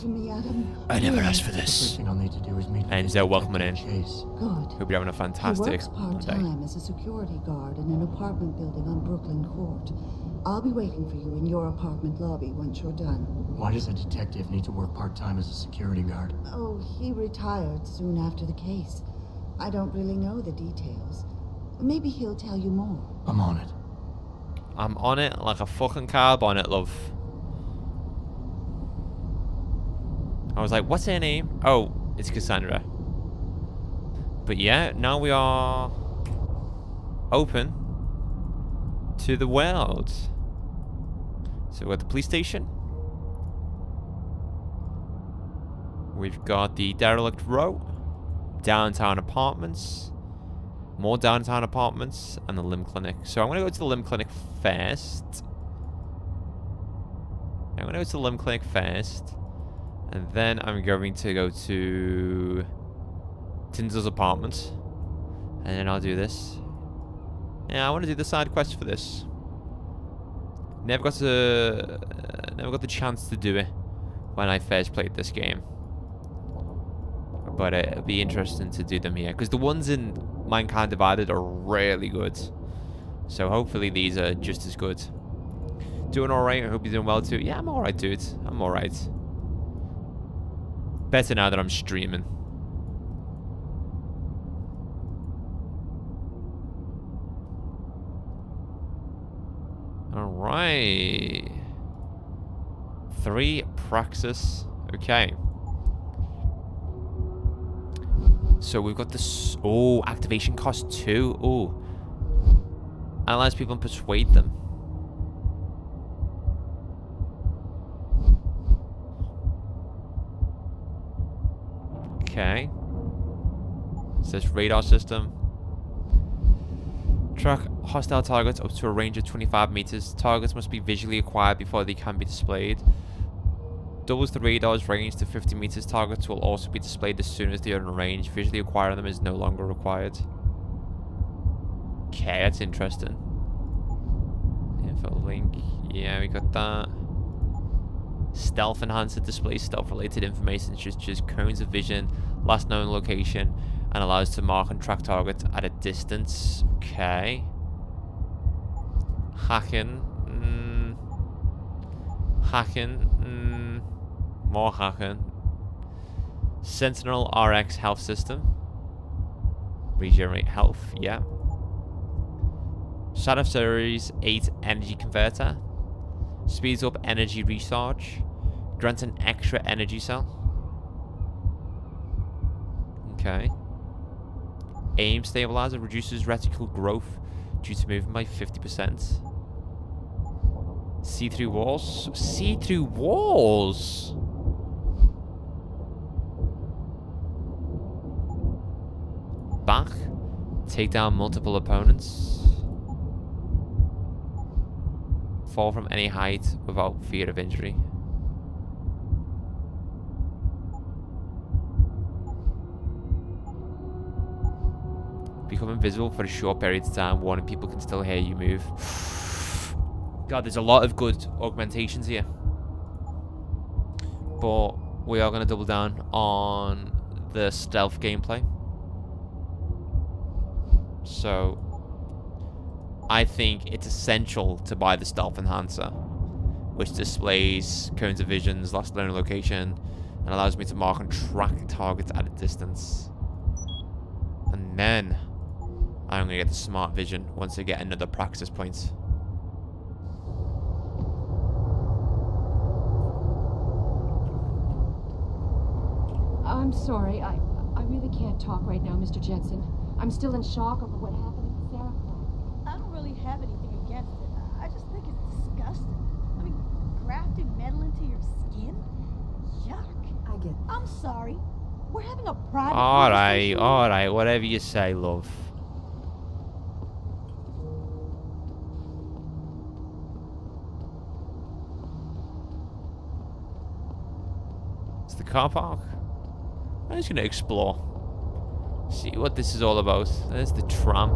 I never asked for this. The first thing I'll need to do is meet Enzo, welcome in. Chase. Good. Hope you're having a fantastic He works part-time as a security guard in an apartment building on Brooklyn Court. I'll be waiting for you in your apartment lobby once you're done. Why does a detective need to work part-time as a security guard? Oh, he retired soon after the case. I don't really know the details. Maybe he'll tell you more. I'm on it. I'm on it like a fucking car bonnet, love. I was like, what's her name? Oh, it's Cassandra. But yeah, now we are open to the world. So we're at the police station. We've got the derelict row, downtown apartments, more downtown apartments, and the limb clinic. So I'm going to go to the limb clinic first. And then I'm going to go to Tinsel's apartment. And then I'll do this. Yeah, I want to do the side quest for this. Never got the chance to do it when I first played this game. But it'll be interesting to do them here. Because the ones in Mankind Divided are really good. So hopefully these are just as good. Doing alright. I hope you're doing well too. Yeah, I'm alright, dude. I'm alright. Better now that I'm streaming. Alright. 3 Praxis. Okay. So we've got this. Oh, activation cost 2. Oh. Analyze people and persuade them. Okay. It says radar system. Track hostile targets up to a range of 25 meters. Targets must be visually acquired before they can be displayed. Doubles the radar's range to 50 meters. Targets will also be displayed as soon as they are in range. Visually acquiring them is no longer required. Okay, that's interesting. Info link. Yeah, we got that. Stealth enhancer displays stealth-related information such as cones of vision, last known location, and allows to mark and track targets at a distance. Okay. Hacking. More hacking. Sentinel RX health system. Regenerate health, yeah. Sarif Series 8 energy converter. Speeds up energy recharge. Grants an extra energy cell. Okay. Aim stabilizer reduces reticle growth due to movement by 50%. See-through walls. See-through walls! Back. Take down multiple opponents. Fall from any height without fear of injury. Become invisible for a short period of time. Warning people can still hear you move. God, there's a lot of good augmentations here. But we are going to double down on the stealth gameplay. So I think it's essential to buy the stealth enhancer, which displays cones of visions, last known location, and allows me to mark and track targets at a distance. And then I'm going to get the smart vision once I get another praxis point. I'm sorry. I really can't talk right now, Mr. Jensen. I'm still in shock over what happened at the Sarif plant. I don't really have anything against it. I just think it's disgusting. I mean, grafting metal into your skin? Yuck. I get that. I'm sorry. We're having a private Alright, whatever you say, love. It's the car park. I'm just gonna explore. See what this is all about. There's the tram.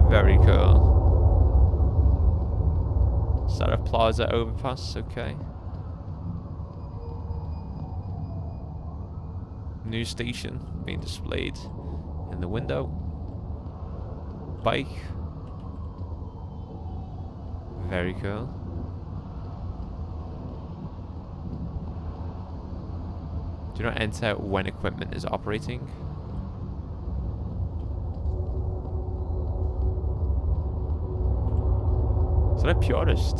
Very cool. Sarif Plaza overpass, okay. New station being displayed in the window. Bike. Very cool. Do not enter when equipment is operating. Is that a purist?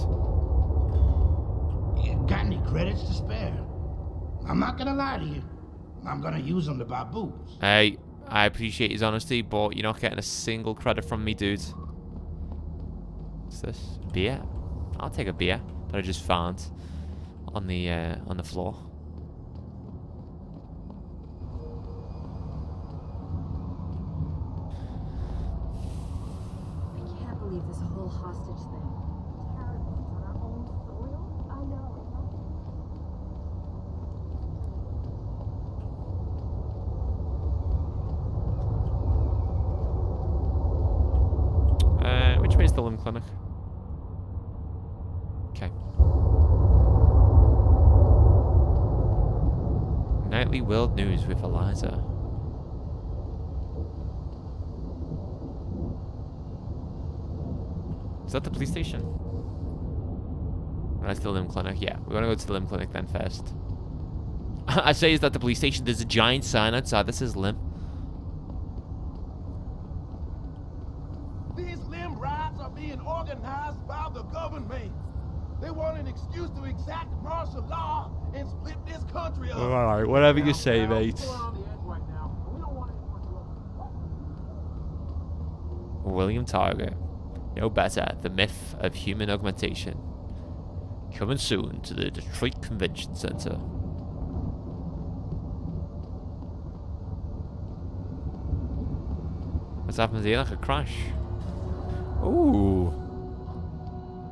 You got any credits to spare? I'm not gonna lie to you. I'm gonna use them to buy booze. Hey, I appreciate his honesty, but you're not getting a single credit from me, dude. What's this? Beer? I'll take a beer that I just found on the floor. hostage thing. Terrorists on our own soil? I know. Which way is the limb clinic? Okay. Nightly World News with Eliza. Is that the police station? Or that's the limb clinic? Yeah, we're gonna go to the limb clinic then first. I say, is that the police station? There's a giant sign outside that says limb. These limb riots are being organized by the government. They want an excuse to exact martial law and split this country up. Alright, whatever you say, mate. William Target. No better. The myth of human augmentation. Coming soon to the Detroit Convention Center. What's happened here? Like a crash. Ooh.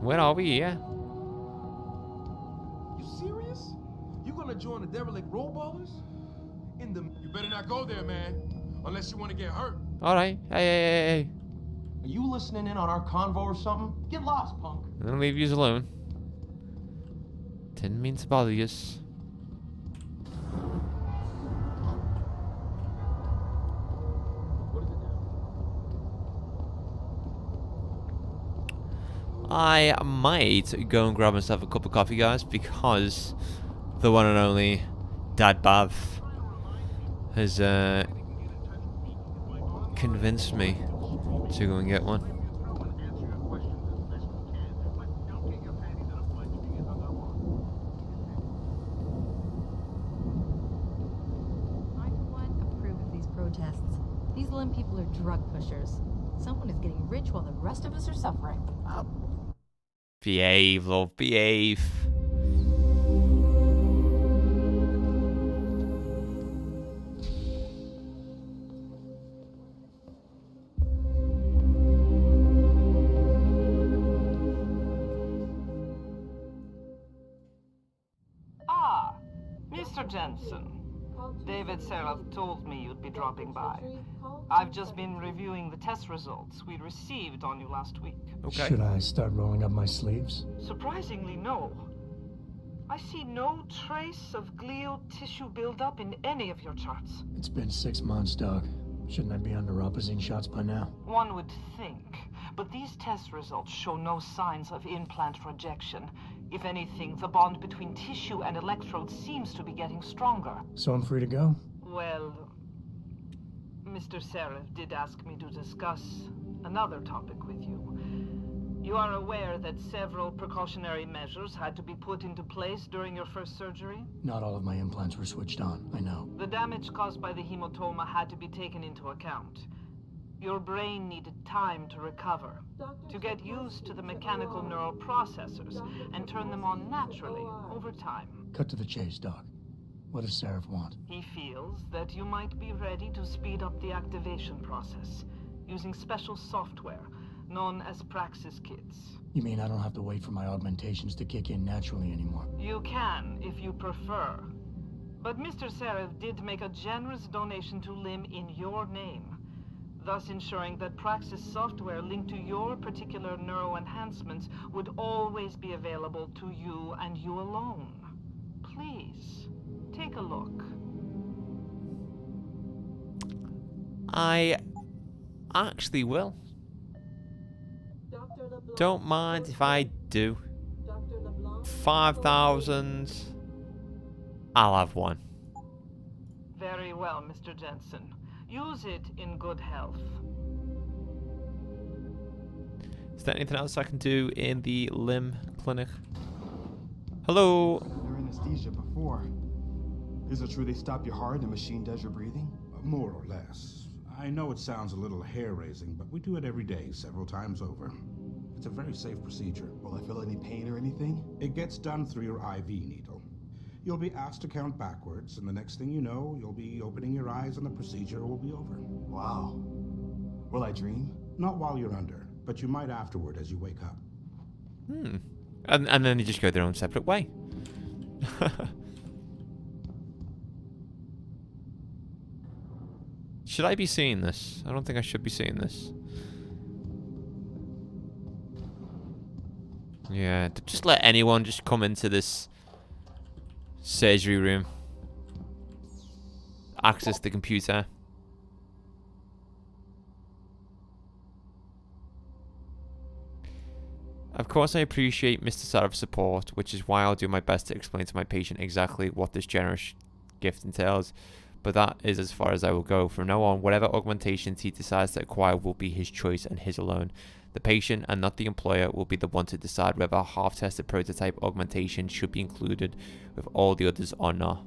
Where are we here? You serious? You gonna join the derelict roll ballers? You better not go there, man. Unless you want to get hurt. Alright. Hey. Are you listening in on our convo or something? Get lost, punk. I'm gonna leave you alone. Didn't mean to bother you. I might go and grab myself a cup of coffee, guys, because the one and only Dad Bav has convinced me to go and get one. I, for one, approve of these protests. These limb people are drug pushers. Someone is getting rich while the rest of us are suffering. Behave, love, behave. Mr. Jensen, David Sarif told me you'd be dropping by. I've just been reviewing the test results we received on you last week. Okay. Should I start rolling up my sleeves? Surprisingly, no. I see no trace of glial tissue buildup in any of your charts. It's been 6 months, Doc. Shouldn't I be under opposing shots by now? One would think, but these test results show no signs of implant rejection. If anything, the bond between tissue and electrodes seems to be getting stronger. So I'm free to go? Well, Mr. Sarif did ask me to discuss another topic with you. You are aware that several precautionary measures had to be put into place during your first surgery? Not all of my implants were switched on, I know. The damage caused by the hematoma had to be taken into account. Your brain needed time to recover, to get used to the mechanical neural processors and turn them on naturally over time. Cut to the chase, Doc. What does Sarif want? He feels that you might be ready to speed up the activation process using special software known as Praxis kits. You mean I don't have to wait for my augmentations to kick in naturally anymore? You can, if you prefer. But Mr. Sarif did make a generous donation to LIM in your name, thus ensuring that Praxis software linked to your particular neuroenhancements would always be available to you and you alone. Please, take a look. I actually will. Don't mind if I do. 5,000. I'll have one. Very well, Mr. Jensen. Use it in good health. Is there anything else I can do in the limb clinic? Hello. Under anesthesia before. Is it true they stop your heart and the machine does your breathing? More or less. I know it sounds a little hair-raising, but we do it every day, several times over. It's a very safe procedure. Will I feel any pain or anything? It gets done through your IV needle. You'll be asked to count backwards, and the next thing you know, you'll be opening your eyes and the procedure will be over. Wow. Will I dream? Not while you're under. but you might afterward as you wake up. And then they just go their own separate way. Should I be seeing this? I don't think I should be seeing this. Yeah, just let anyone just come into this surgery room. Access the computer. Of course, I appreciate Mr. Sarif's support, which is why I'll do my best to explain to my patient exactly what this generous gift entails. But that is as far as I will go. From now on, whatever augmentations he decides to acquire will be his choice and his alone. The patient and not the employer will be the one to decide whether a half-tested prototype augmentation should be included with all the others or not.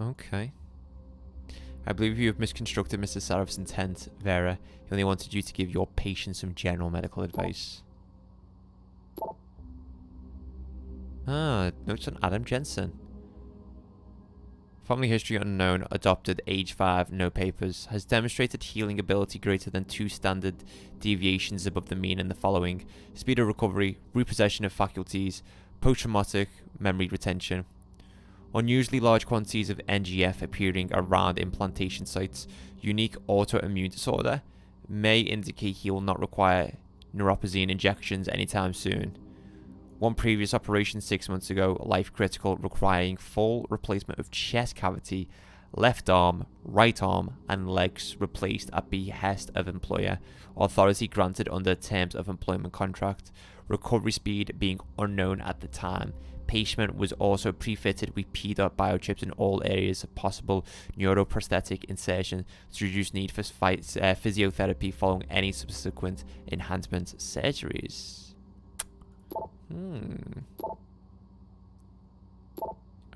Okay. I believe you have misconstructed Mr. Sarif's intent, Vera. He only wanted you to give your patient some general medical advice. Ah, notes on Adam Jensen. Family history unknown, adopted, age 5, no papers. Has demonstrated healing ability greater than 2 standard deviations above the mean in the following: speed of recovery, repossession of faculties, post-traumatic memory retention. Unusually large quantities of NGF appearing around implantation sites. Unique autoimmune disorder. May indicate he will not require neuropazine injections anytime soon. One previous operation 6 months ago, life critical, requiring full replacement of chest cavity, left arm, right arm, and legs replaced at behest of employer. Authority granted under terms of employment contract. Recovery speed being unknown at the time. Patient was also pre-fitted with PDOT biochips in all areas of possible neuroprosthetic insertion to reduce need for physiotherapy following any subsequent enhancement surgeries.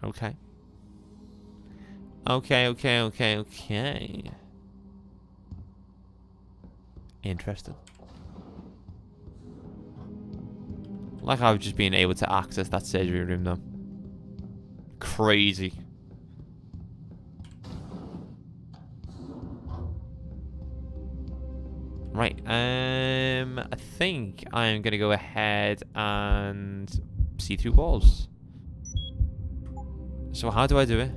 Okay. Okay. Interesting. Like I've just been able to access that surgery room though. Crazy. Right, I think I'm gonna go ahead and see through walls. So how do I do it?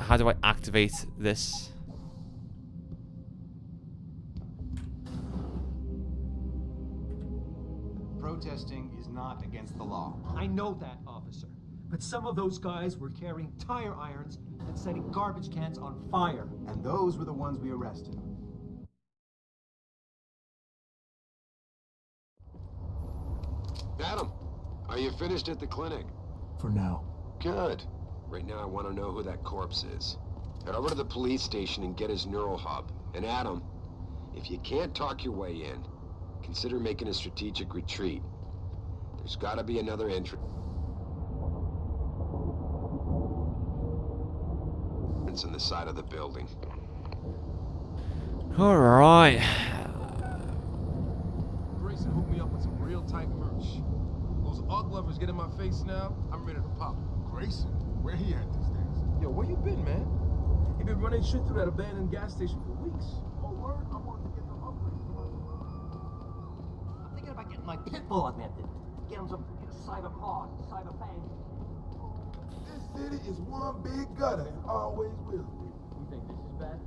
How do I activate this? Protesting is not against the law. I know that, officer. But some of those guys were carrying tire irons and setting garbage cans on fire. And those were the ones we arrested. Adam, are you finished at the clinic? For now. Good. Right now I want to know who that corpse is. Head over to the police station and get his neural hub. And Adam, if you can't talk your way in, consider making a strategic retreat. There's gotta be another entrance in the side of the building. Alright. Grayson hooked me up with some real tight merch. Those AUG lovers get in my face now, I'm ready to pop. Grayson? Where he at these days? Yo, where you been, man? He been running shit through that abandoned gas station for weeks. Oh, word? I want to get them upgrades. I'm thinking about getting my pit bull augmented. Get him some cyber claw, cyber fang. This city is one big gutter and always will. You think this is bad?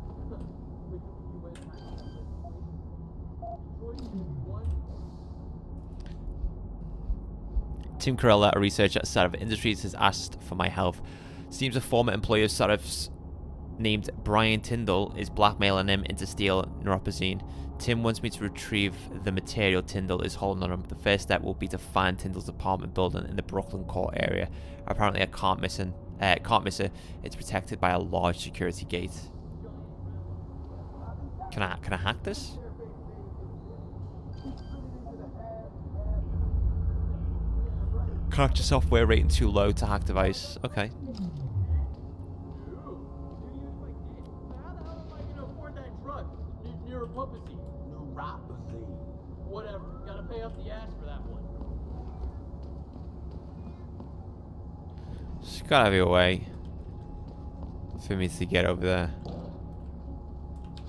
Tim Corella, a researcher at Sarif Industries, has asked for my help. Seems a former employee of Sarif's named Brian Tyndall is blackmailing him into steal neuropazine. Tim wants me to retrieve the material Tyndall is holding on him. The first step will be to find Tyndall's apartment building in the Brooklyn Court area. Apparently I can't miss it. It's protected by a large security gate. Can I hack this? Capture software rating too low to hack device. Okay. Whatever. Gotta pay off the ass for that one. There's gotta be a way for me to get over there.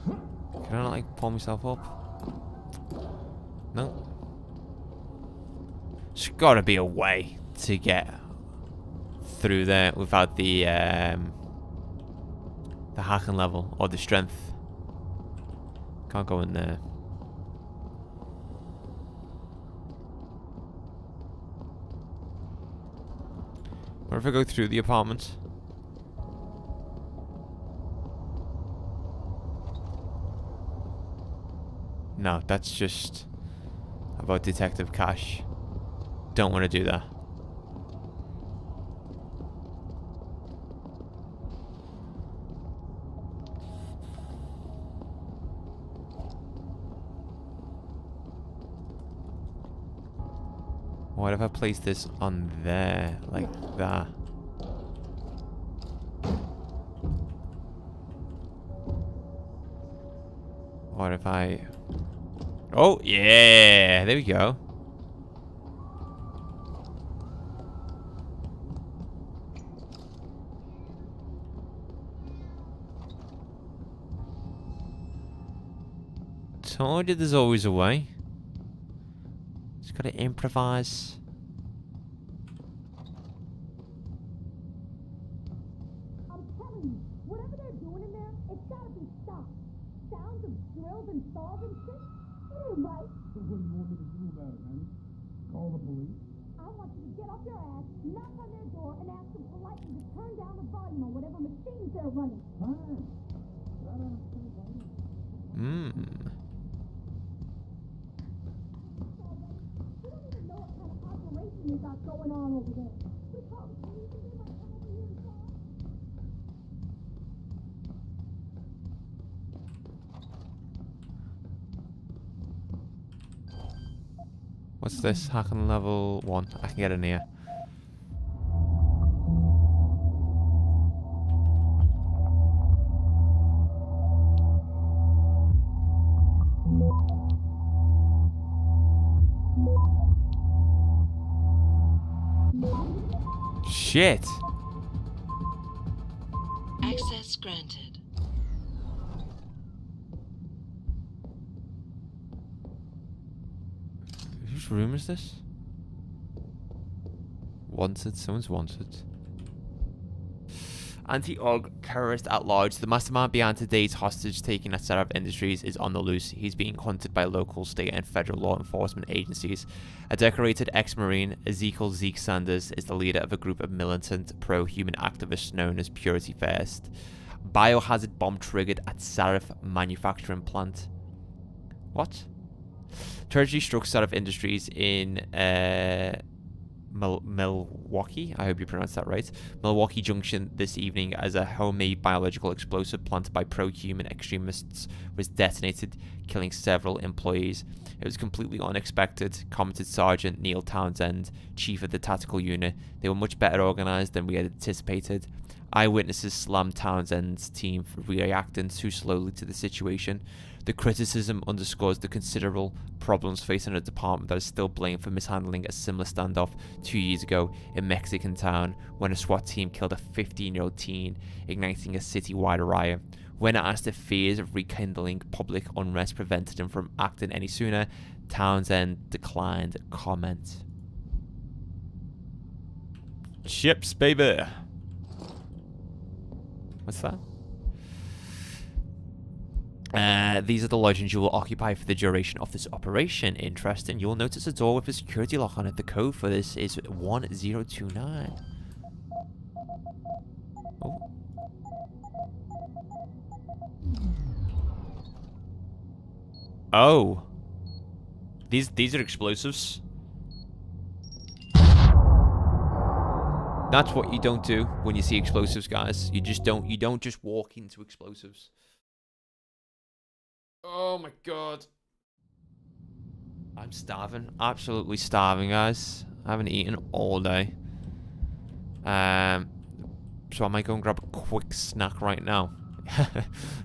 Can I not, like, pull myself up? No. There's gotta be a way to get through there without the hacking level or the strength. Can't go in there. What if I go through the apartment? No, that's just about Detective Cash. Don't want to do that. What if I place this on there, like that? What if I... Oh, yeah! There we go. Told you there's always a way. Just gotta improvise. I'm telling you, whatever they're doing in there, it's gotta be stopped. Sounds of drills and saws and shit? It ain't right. So what do you want me to do about it, man? Call the police? I want you to get off your ass, knock on their door, and ask them politely to turn down the volume on whatever machines they're running. Fine. We don't even know what kind of operation they got going on over there. We call the police and they might come over here and talk. What's this? Hacking level 1. I can get in here. Shit! Access granted. Whose room is this? Wanted. Someone's wanted. Anti-Aug terrorist at large, the mastermind behind today's hostage taking at Sarif Industries is on the loose. He's being hunted by local, state, and federal law enforcement agencies. A decorated ex-Marine, Ezekiel Zeke Sanders, is the leader of a group of militant pro-human activists known as Purity First. Biohazard bomb triggered at Sarif manufacturing plant. What? Tragedy struck Sarif Industries in Milwaukee, I hope you pronounced that right, Milwaukee Junction this evening as a homemade biological explosive planted by pro-human extremists was detonated, killing several employees. It was completely unexpected, commented Sergeant Neil Townsend, chief of the tactical unit. They were much better organized than we had anticipated. Eyewitnesses slammed Townsend's team for reacting too slowly to the situation. The criticism underscores the considerable problems facing a department that is still blamed for mishandling a similar standoff 2 years ago in Mexican town when a SWAT team killed a 15-year-old teen, igniting a city-wide riot. When asked if fears of rekindling public unrest prevented him from acting any sooner, Townsend declined comment. Chips, baby! What's that? These are the lodgings you will occupy for the duration of this operation. Interesting. You will notice a door with a security lock on it. The code for this is 1029. Oh. Oh. These are explosives. That's what you don't do when you see explosives, guys. You don't just walk into explosives. Oh my god. I'm starving. Absolutely starving, guys. I haven't eaten all day. So I might go and grab a quick snack right now.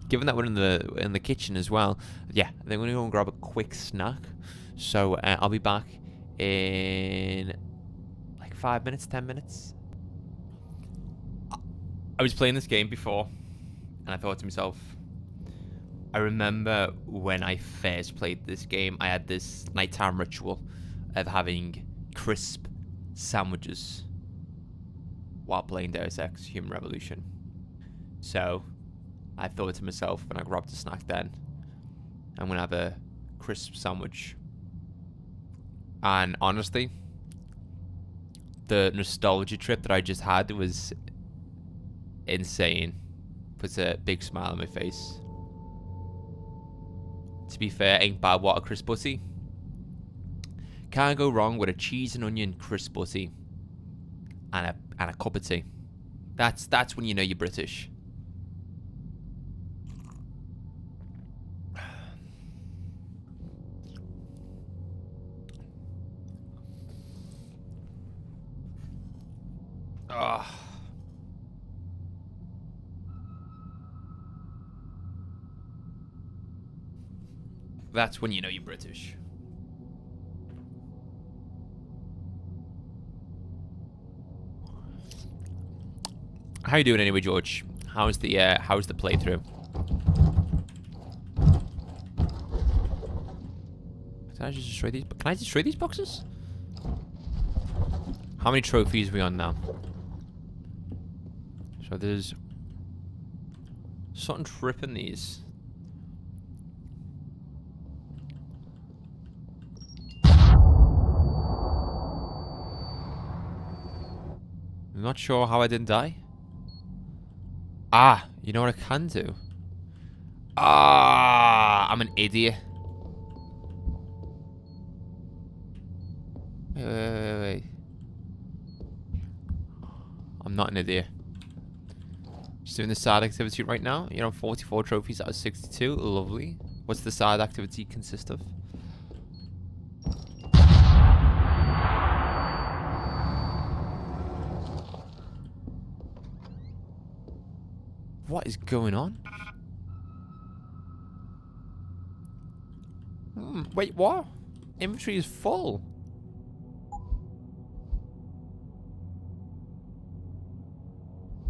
Given that we're in the kitchen as well. Yeah, I think we're gonna go and grab a quick snack. So I'll be back in like 5 minutes, 10 minutes. I was playing this game before, and I thought to myself, I remember when I first played this game, I had this nighttime ritual of having crisp sandwiches while playing Deus Ex Human Revolution. So I thought to myself when I grabbed a snack then, I'm going to have a crisp sandwich. And honestly, the nostalgia trip that I just had was insane. Puts a big smile on my face. To be fair, ain't bad water crisp butty. Can't go wrong with a cheese and onion crisp butty and a cup of tea. That's when you know you're British. Ah. That's when you know you're British. How you doing anyway, George? How's the playthrough? Can I just destroy these? Can I destroy these boxes? How many trophies are we on now? So there's something tripping these. I'm not sure how I didn't die. Ah, you know what I can do? Ah, I'm an idiot. Wait. I'm not an idiot. Just doing the side activity right now. You're on 44 trophies out of 62. Lovely. What's the side activity consist of? What is going on? Wait, what? Inventory is full.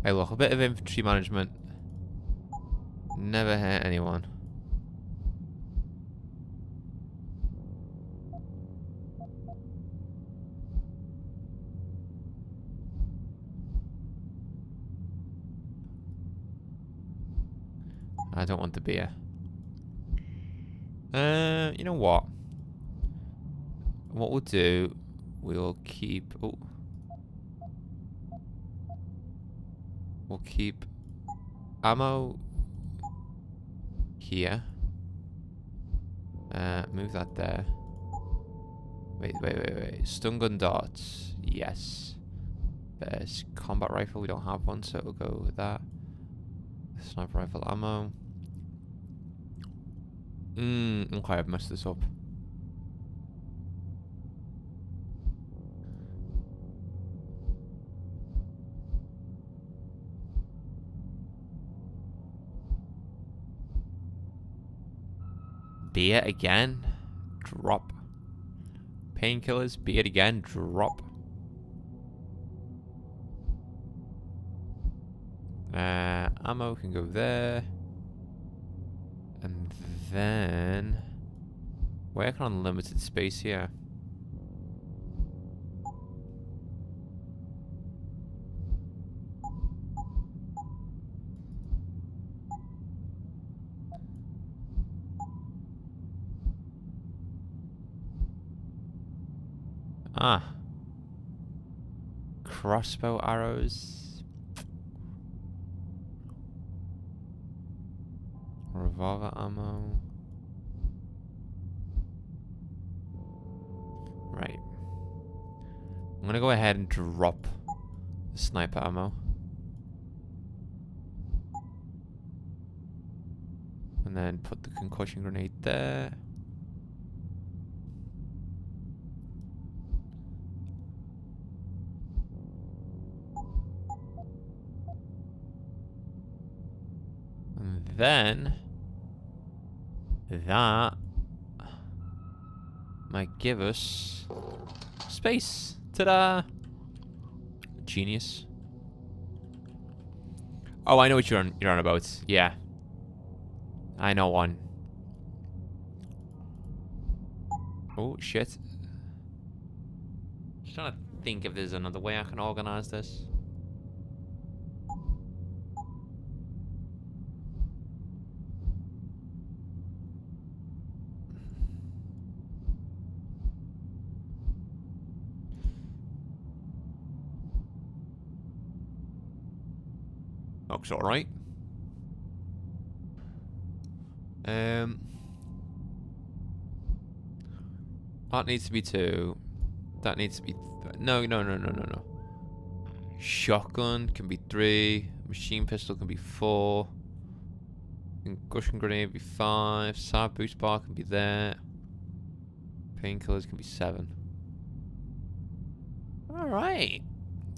Hey, look, a bit of inventory management never hurt anyone. I don't want the beer. You know what? What we'll do, we'll keep... Oh. We'll keep ammo here. Move that there. Wait. Stun gun darts. Yes. There's combat rifle. We don't have one, so we'll go with that. Sniper rifle ammo. Okay, I've messed this up. Beer again. Drop. Painkillers. Beer again. Drop. Ammo can go there. And then... working on limited space here. Ah. Crossbow arrows. Revolver ammo. Right. I'm gonna go ahead and drop the sniper ammo. And then put the concussion grenade there. And then that might give us space. Ta-da! Genius. Oh, I know what you're on about. Yeah. I know one. Oh, shit. Just trying to think if there's another way I can organize this. Looks alright. That needs to be 2. That needs to be... No. Shotgun can be 3. Machine pistol can be 4. Concussion grenade can be 5. Side boost bar can be there. Painkillers can be 7. Alright.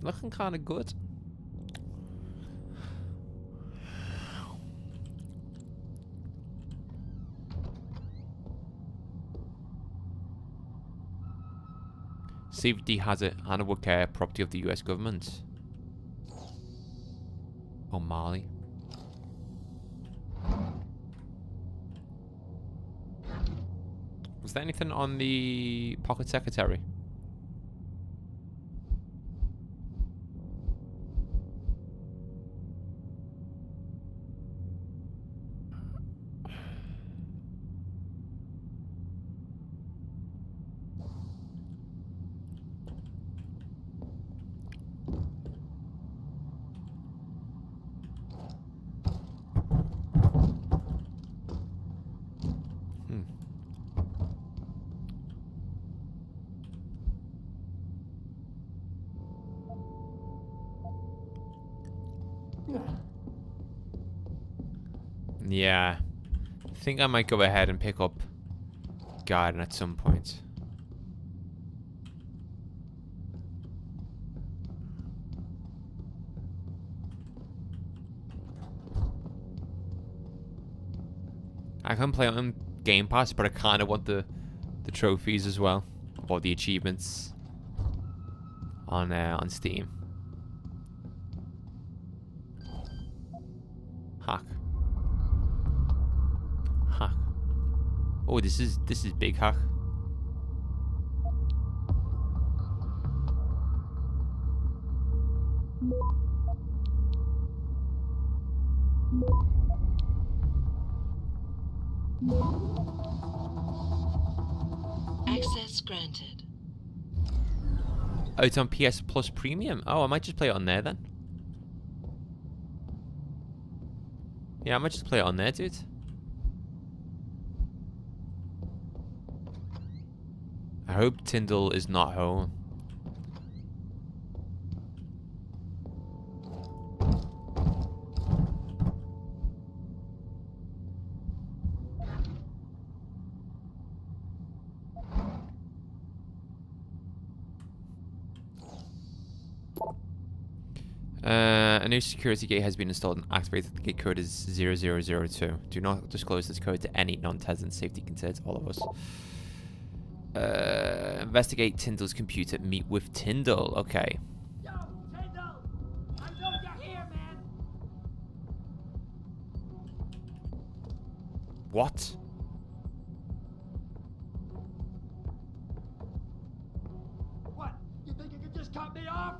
Looking kind of good. Safety hazard and would care property of the US government. Oh, Mali. Was there anything on the pocket secretary? Yeah. I think I might go ahead and pick up Garden at some point. I can play on Game Pass, but I kind of want the trophies as well, or the achievements on Steam. Hack. Hack. Oh, this is big hack. Access granted. Oh, it's on PS Plus Premium. Oh, I might just play it on there then. Yeah, I might just play it on there, dude. I hope Tyndall is not home. A new security gate has been installed and activated. The gate code is 0002. Do not disclose this code to any non-Tesla. Safety concerns all of us. Investigate Tyndall's computer. Meet with Tyndall. Okay. Yo, Tyndall! I know you're here, man! What? What? You think you can just cut me off?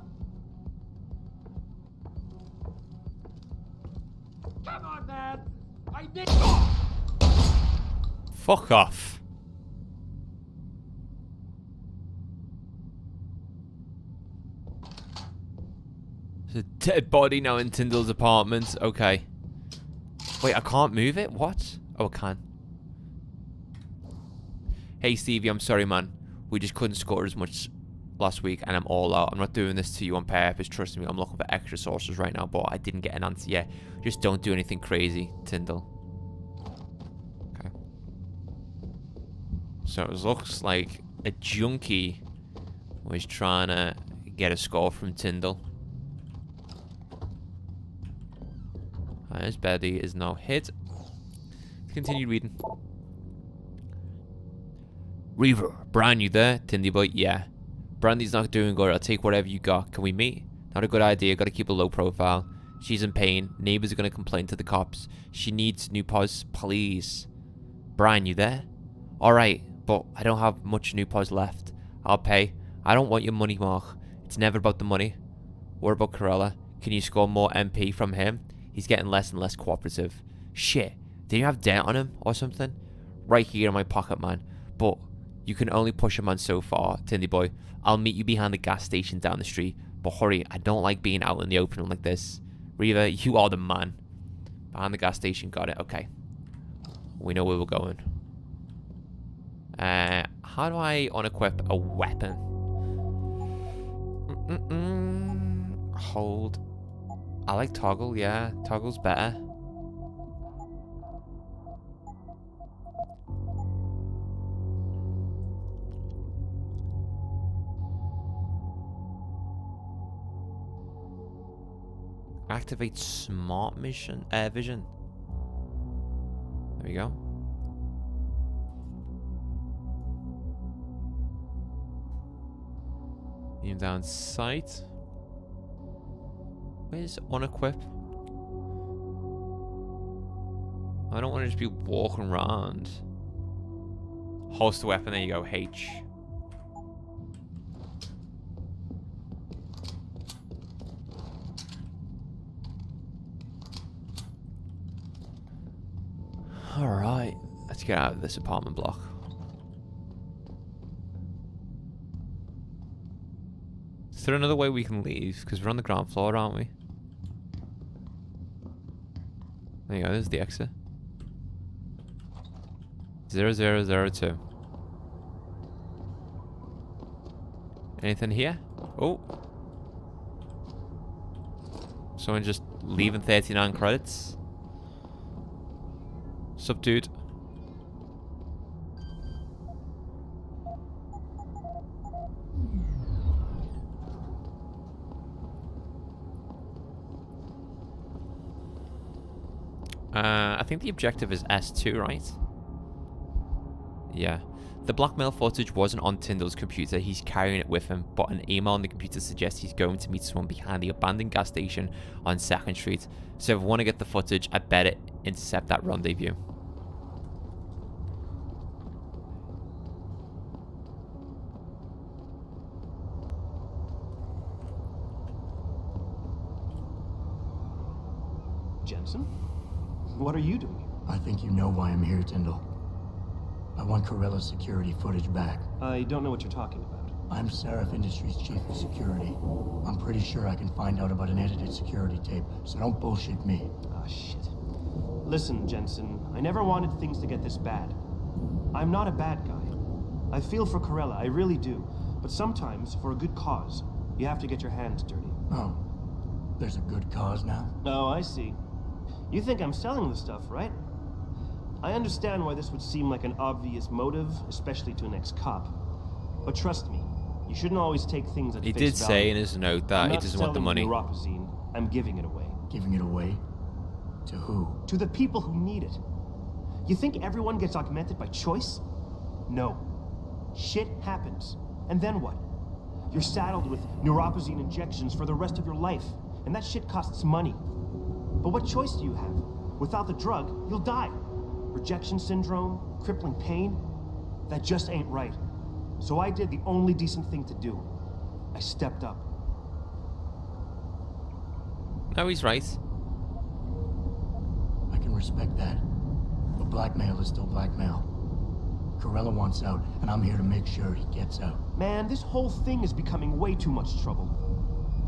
Come on, man! I need... Fuck off. There's a dead body now in Tyndall's apartment. Okay. Wait, I can't move it? What? Oh, I can. Hey, Stevie, I'm sorry, man. We just couldn't score as much last week, and I'm all out. I'm not doing this to you on purpose. Trust me, I'm looking for extra sources right now, but I didn't get an answer yet. Just don't do anything crazy, Tyndall. Okay. So it looks like a junkie was trying to get a score from Tyndall. His body is now hit. Let's continue reading. Reaver, Bran, you there? Tindy boy, yeah. Brandy's not doing good. I'll take whatever you got. Can we meet? Not a good idea. Gotta keep a low profile. She's in pain. Neighbors are gonna complain to the cops. She needs new pause, please. Brian, you there? Alright, but I don't have much new pause left. I'll pay. I don't want your money, Mark. It's never about the money. What about Corella? Can you score more MP from him? He's getting less and less cooperative. Shit. Did you have debt on him or something? Right here in my pocket, man. But you can only push a man so far, Tindy boy. I'll meet you behind the gas station down the street. But hurry, I don't like being out in the open like this. Reaver, you are the man. Behind the gas station, got it, okay. We know where we're going. How do I unequip a weapon? Hold. I like toggle, yeah. Toggle's better. Activate smart vision. There we go. Aim down sight. Where's unequip? I don't want to just be walking around. Holster weapon, there you go, H. Alright, let's get out of this apartment block. Is there another way we can leave? Because we're on the ground floor, aren't we? There you go, there's the exit. 0002. Anything here? Oh. Someone just leaving 39 credits. Sup, dude? I think the objective is S2, right? Yeah. The blackmail footage wasn't on Tyndall's computer, he's carrying it with him, but an email on the computer suggests he's going to meet someone behind the abandoned gas station on 2nd Street. So if we want to get the footage, I better intercept that rendezvous. Jensen? What are you doing? I think you know why I'm here, Tyndall. I want Corella's security footage back. I don't know what you're talking about. I'm Sarif Industries Chief of Security. I'm pretty sure I can find out about an edited security tape, so don't bullshit me. Ah, shit. Listen, Jensen, I never wanted things to get this bad. I'm not a bad guy. I feel for Corella, I really do. But sometimes, for a good cause, you have to get your hands dirty. Oh, there's a good cause now? Oh, I see. You think I'm selling the stuff, right? I understand why this would seem like an obvious motive, especially to an ex-cop. But trust me, you shouldn't always take things at face value. He did say in his note that he doesn't want the money. Neuropozyne, I'm giving it away. Giving it away? To who? To the people who need it. You think everyone gets augmented by choice? No. Shit happens. And then what? You're saddled with neuropozyne injections for the rest of your life. And that shit costs money. But what choice do you have? Without the drug, you'll die. Rejection syndrome, crippling pain. That just ain't right. So I did the only decent thing to do. I stepped up. No, he's right. I can respect that. But blackmail is still blackmail. Corella wants out, and I'm here to make sure he gets out. Man, this whole thing is becoming way too much trouble.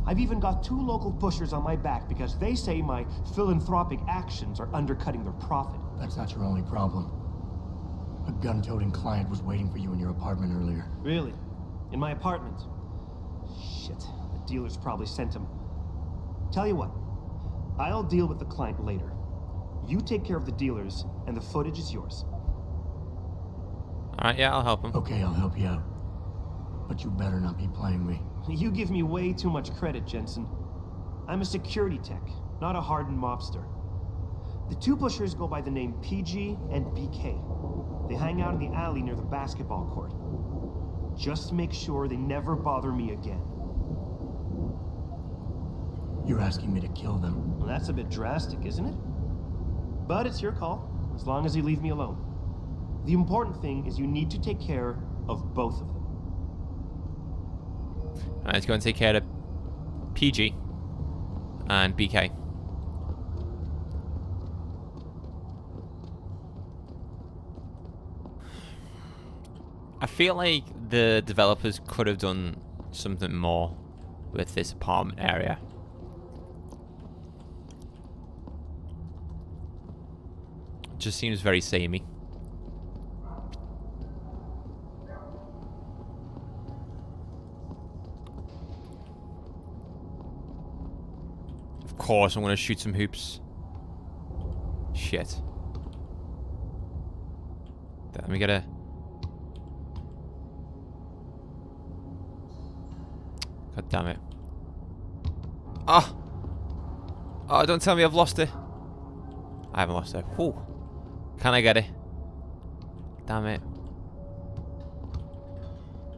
I've even got 2 local pushers on my back because they say my philanthropic actions are undercutting their profit. That's not your only problem. A gun-toting client was waiting for you in your apartment earlier. Really? In my apartment? Shit, the dealers probably sent him. Tell you what, I'll deal with the client later. You take care of the dealers, and the footage is yours. Alright, yeah, I'll help him. Okay, I'll help you out. But you better not be playing me. You give me way too much credit, Jensen. I'm a security tech, not a hardened mobster. The Two pushers go by the name PG and BK. They hang out in the alley near the basketball court. Just make sure they never bother me again. You're asking me to kill them? Well, that's a bit drastic, isn't it? But it's your call, as long as you leave me alone. The important thing is you need to take care of both of them. Alright, let's go and take care of PG and BK. I feel like the developers could have done something more with this apartment area. It just seems very samey. Of course, I'm gonna shoot some hoops. Shit. Let me get a... God damn it. Ah! Oh, don't tell me I've lost it. I haven't lost it. Whew. Can I get it? Damn it.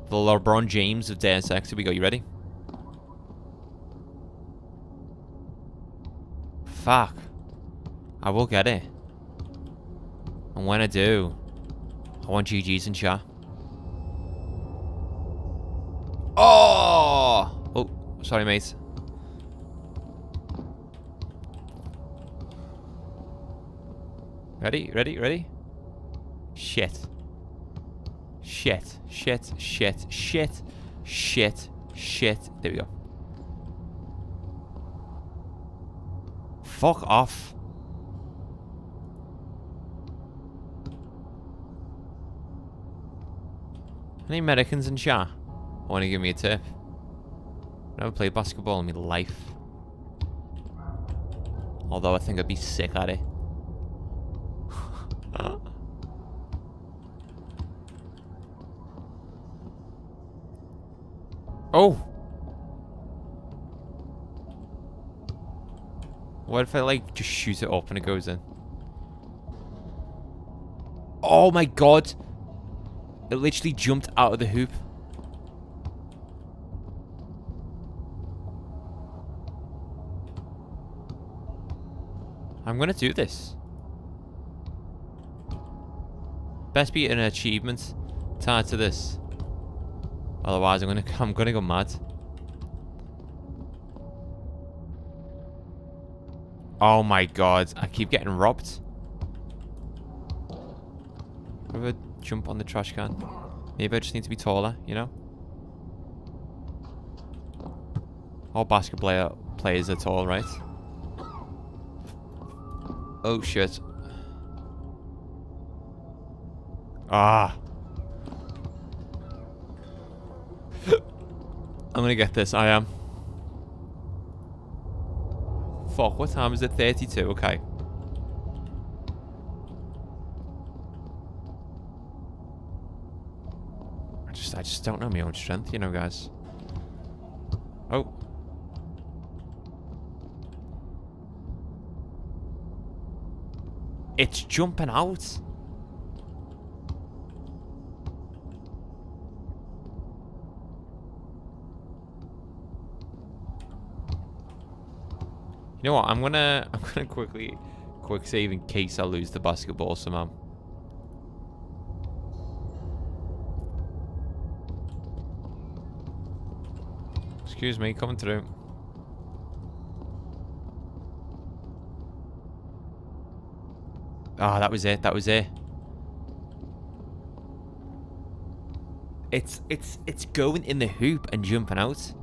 The LeBron James of Deus Ex. Here we go. You ready? Fuck. I will get it. And when I do, I want GG's and chat. Oh! Oh, sorry, mate. Ready? Ready? Ready? Shit. Shit. Shit. Shit. Shit. Shit. Shit. There we go. Fuck off. Any Americans in chat? Want to give me a tip? I've never played basketball in my life. Although I think I'd be sick at it. Oh! What if I like just shoot it up and it goes in? Oh my god! It literally jumped out of the hoop. I'm gonna do this. Best be an achievement tied to this. Otherwise, I'm gonna go mad. Oh my god! I keep getting robbed. Ever jump on the trash can? Maybe I just need to be taller, you know? All basketball players are tall, right? Oh shit. Ah. I'm gonna get this, I am. Fuck, what time is it? 32, okay. I just don't know my own strength, you know, guys. Oh. It's jumping out. You know what? I'm gonna quick save in case I lose the basketball somehow. Excuse me, coming through. Ah, that was it. That was it. It's going in the hoop and jumping out.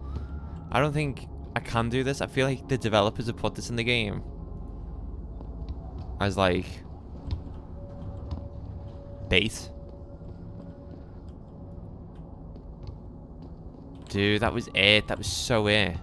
I don't think I can do this. I feel like the developers have put this in the game as like bait. Dude, that was it. That was so it.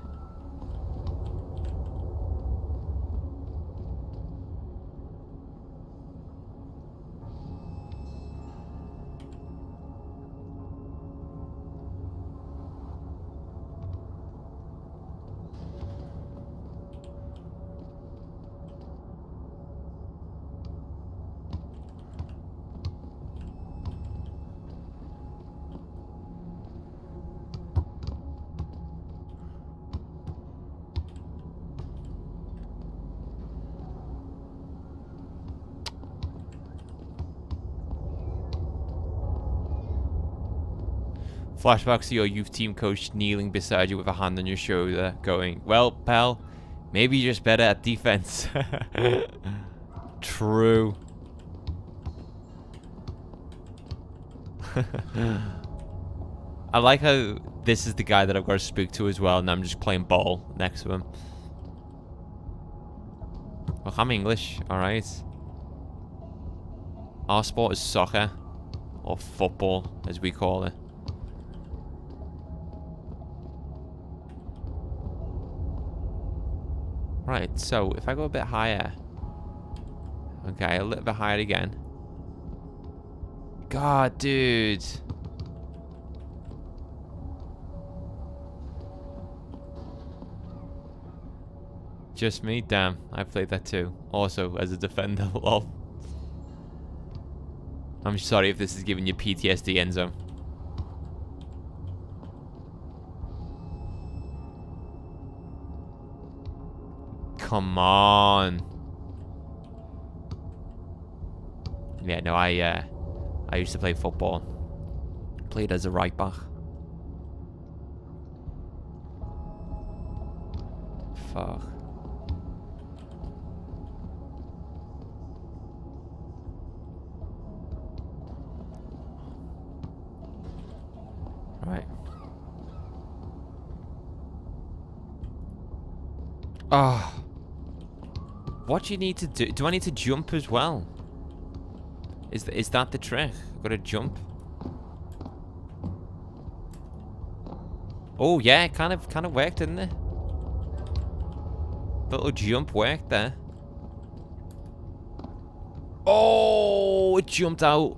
Flashbacks to your youth team coach kneeling beside you with a hand on your shoulder, going, "Well, pal, maybe you're just better at defense." True. I like how this is the guy that I've got to speak to as well, and I'm just playing ball next to him. Look, I'm English, alright. Our sport is soccer, or football, as we call it. Right, so if I go a bit higher. Okay, a little bit higher again. God, dude. Just me? Damn, I played that too. Also, as a defender, lol. I'm sorry if this is giving you PTSD, Enzo. Come on. Yeah, no, I used to play football. Played as a right back. Fuck. Right. Ah. What do you need to do? Do I need to jump as well? Is that the trick? I've got to jump. Oh yeah, it kind of worked, didn't it? Little jump worked there. Oh, it jumped out.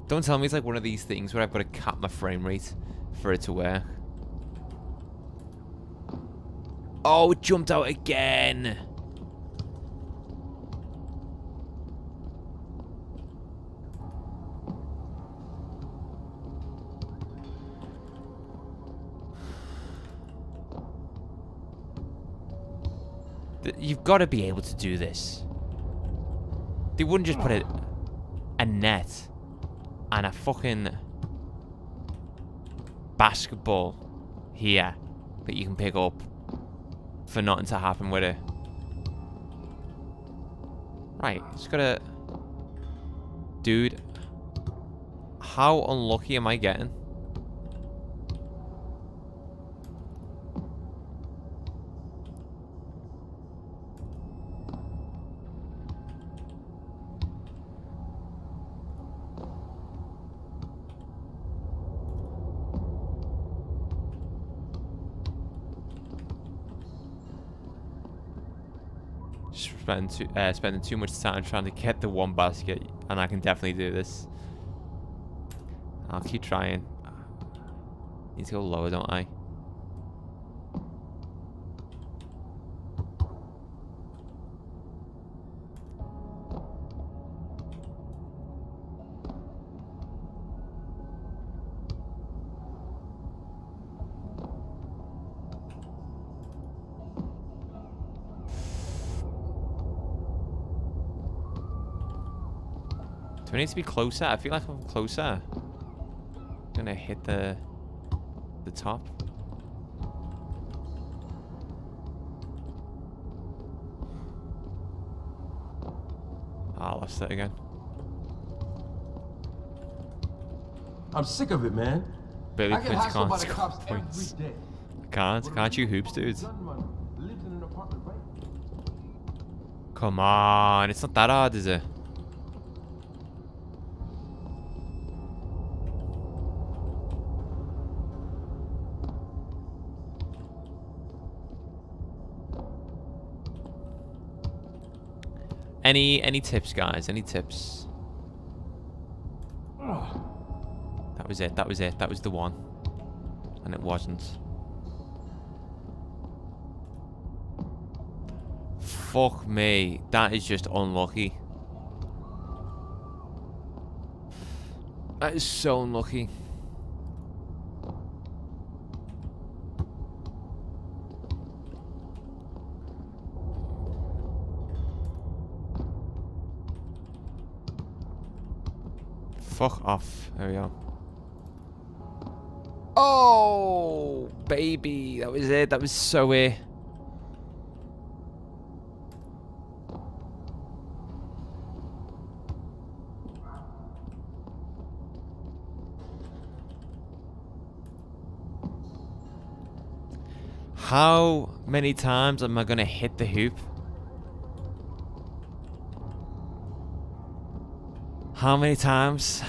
Don't tell me it's like one of these things where I've got to cap my frame rate for it to work. Oh, it jumped out again. You've got to be able to do this. They wouldn't just put a net and a fucking basketball here that you can pick up for nothing to happen with it. Right, just gotta... Dude, how unlucky am I getting? Spending too much time trying to get the one basket, and I can definitely do this. I'll keep trying. Need to go lower, don't I? Do I need to be closer? I feel like I'm closer. I'm gonna hit the top. I lost it again. I'm sick of it, man. Billy I get Quince hassled by can't the score cops points. every day. Can't you hoops, dude? Lives in an apartment, right? Come on, it's not that hard, is it? Any tips, guys? Any tips? That was it. That was it. That was the one. And it wasn't. Fuck me. That is just unlucky. That is so unlucky. Fuck off. There we go. Oh, baby. That was it. That was so it. How many times am I going to hit the hoop? How many times?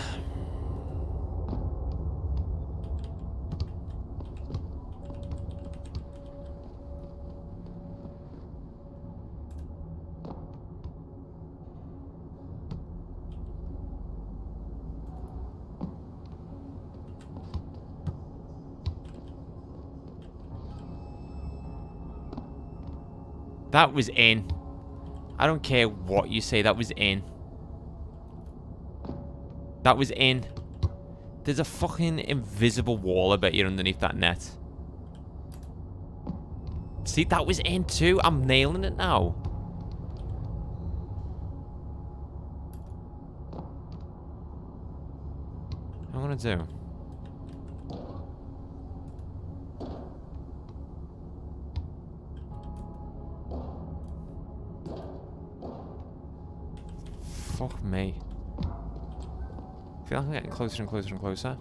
That was in. I don't care what you say, that was in. That was in. There's a fucking invisible wall, I bet you're underneath that net. See, that was in too. I'm nailing it now. What am I gonna do? Fuck me. I feel like I'm getting closer and closer and closer.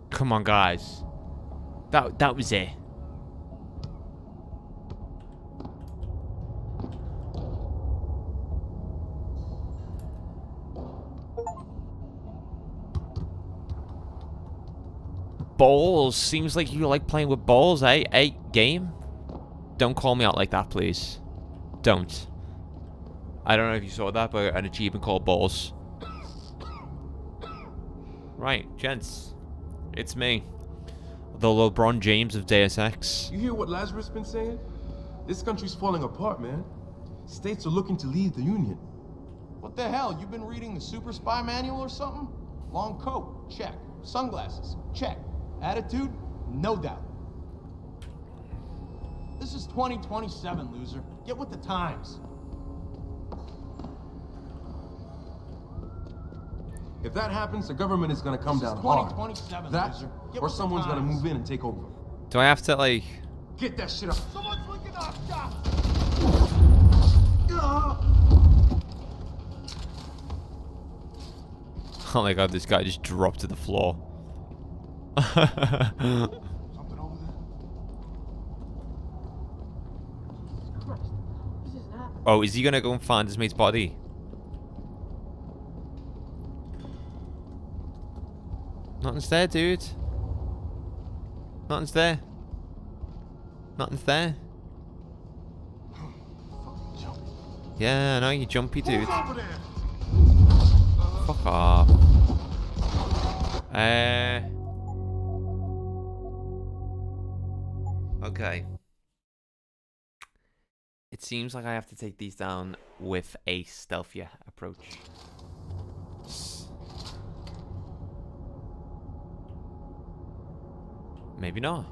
Come on, guys. That was it. Balls. Seems like you like playing with balls, eh? Hey, game? Don't call me out like that, please. Don't. I don't know if you saw that, but an achievement called balls. Right, gents. It's me. The LeBron James of Deus Ex. You hear what Lazarus been saying? This country's falling apart, man. States are looking to leave the Union. What the hell? You been reading the Super Spy Manual or something? Long coat, check. Sunglasses, check. Attitude? No doubt. This is 2027, loser. Get with the times. If that happens, the government is gonna come down hard. 2027, that, loser. or someone's gonna move in and take over. Do I have to, like... Get that shit up. Someone's looking up, stop! Oh my god, this guy just dropped to the floor. Oh, is he gonna go and find his mate's body? Nothing's there, dude. Nothing's there. Nothing's there. Yeah, I know, you jumpy, dude. Fuck off. Okay. It seems like I have to take these down with a stealthier approach. Maybe not.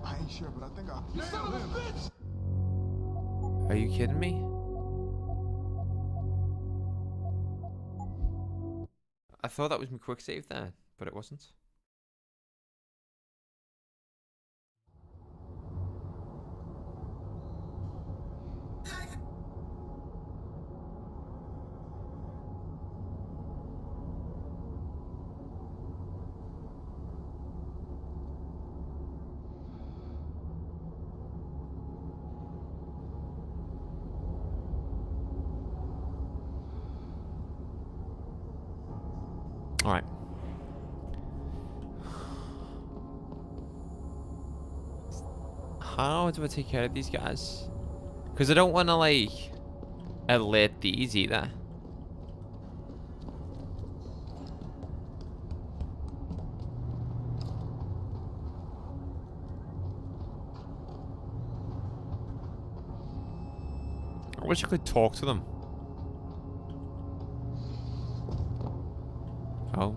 I ain't sure, but I think I nailed him. Are you kidding me? I thought that was my quick save there, but it wasn't. Alright. How do I take care of these guys? Because I don't want to, like, alert these either. I wish I could talk to them. Oh.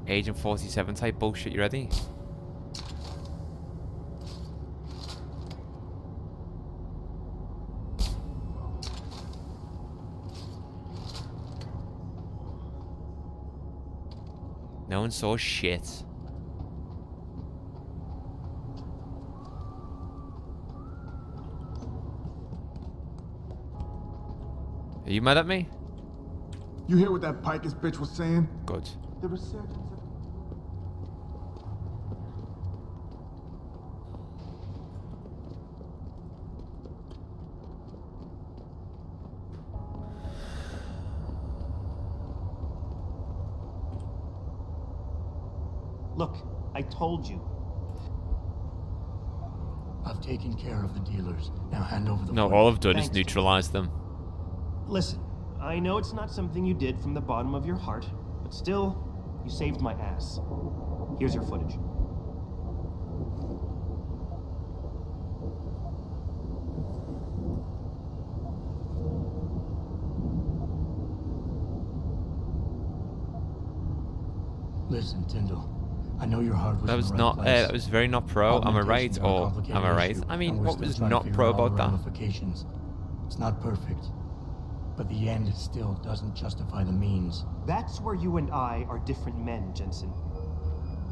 Agent 47 type bullshit, you ready? No one saw shit. Are you mad at me? You hear what that Pikus bitch was saying? Good. The resurgence of... Look, I told you. I've taken care of the dealers. Now hand over the No, footage. all I've done is Thanks. neutralize them. Listen, I know it's not something you did from the bottom of your heart, but still, you saved my ass. Here's your footage. Listen, Tyndall. I know your heart was That in was the right not. place. That was very not pro. Am I right? Augmentations are a Or complicated am I right? issue, I mean, and we're what still was trying to not figure pro out all about the that? ramifications. It's not perfect, but the end still doesn't justify the means. That's where you and I are different men, Jensen.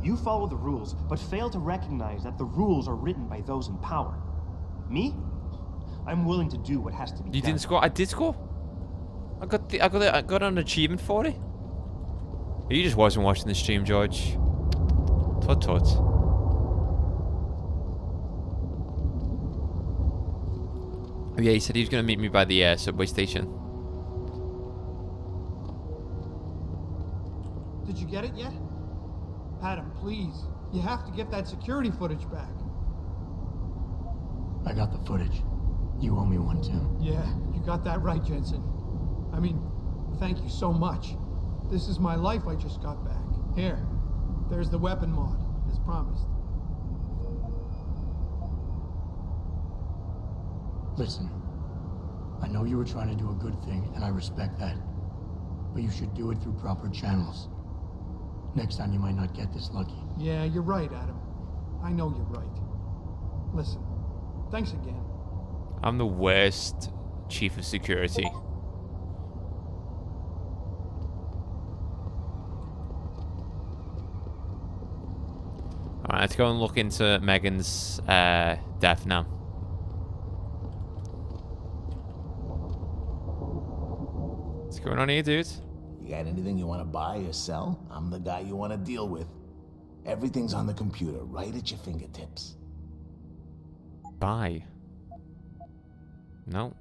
You follow the rules, but fail to recognize that the rules are written by those in power. Me? I'm willing to do what has to be done. You didn't score. I did score. I got an achievement for it. You just wasn't watching the stream, George. Tut tut. Oh yeah, he said he was gonna meet me by the subway station. Did you get it yet? Adam, please. You have to get that security footage back. I got the footage. You owe me one, Tim. Yeah, you got that right, Jensen. I mean, thank you so much. This is my life I just got back. Here, there's the weapon mod, as promised. Listen, I know you were trying to do a good thing, and I respect that. But you should do it through proper channels. Next time you might not get this lucky. Yeah, you're right, Adam. I know you're right. Listen, thanks again. I'm the worst chief of security. Alright, let's go and look into Megan's death now. What's going on here, dude? You got anything you want to buy or sell? I'm the guy you want to deal with. Everything's on the computer, right at your fingertips. Buy. No.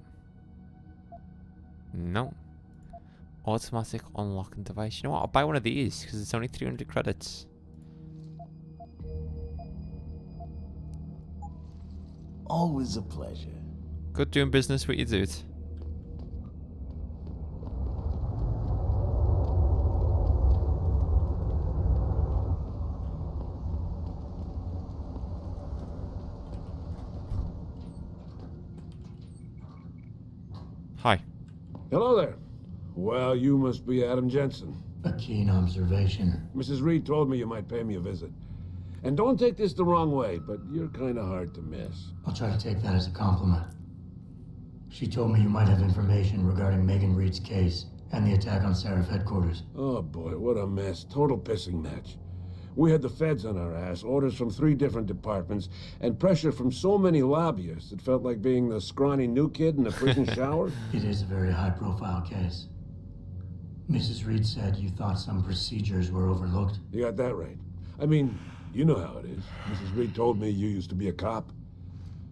No. Automatic unlocking device. You know what? I'll buy one of these because it's only 300 credits. Always a pleasure. Good doing business with you, dude. Hi. Hello there. Well, you must be Adam Jensen. A keen observation. Mrs. Reed told me you might pay me a visit. And don't take this the wrong way, but you're kind of hard to miss. I'll try to take that as a compliment. She told me you might have information regarding Megan Reed's case and the attack on Sarif headquarters. Oh boy, what a mess. Total pissing match. We had the feds on our ass, orders from 3 different departments, and pressure from so many lobbyists it felt like being the scrawny new kid in the prison shower. It is a very high-profile case. Mrs. Reed said you thought some procedures were overlooked. You got that right. I mean, you know how it is. Mrs. Reed told me you used to be a cop.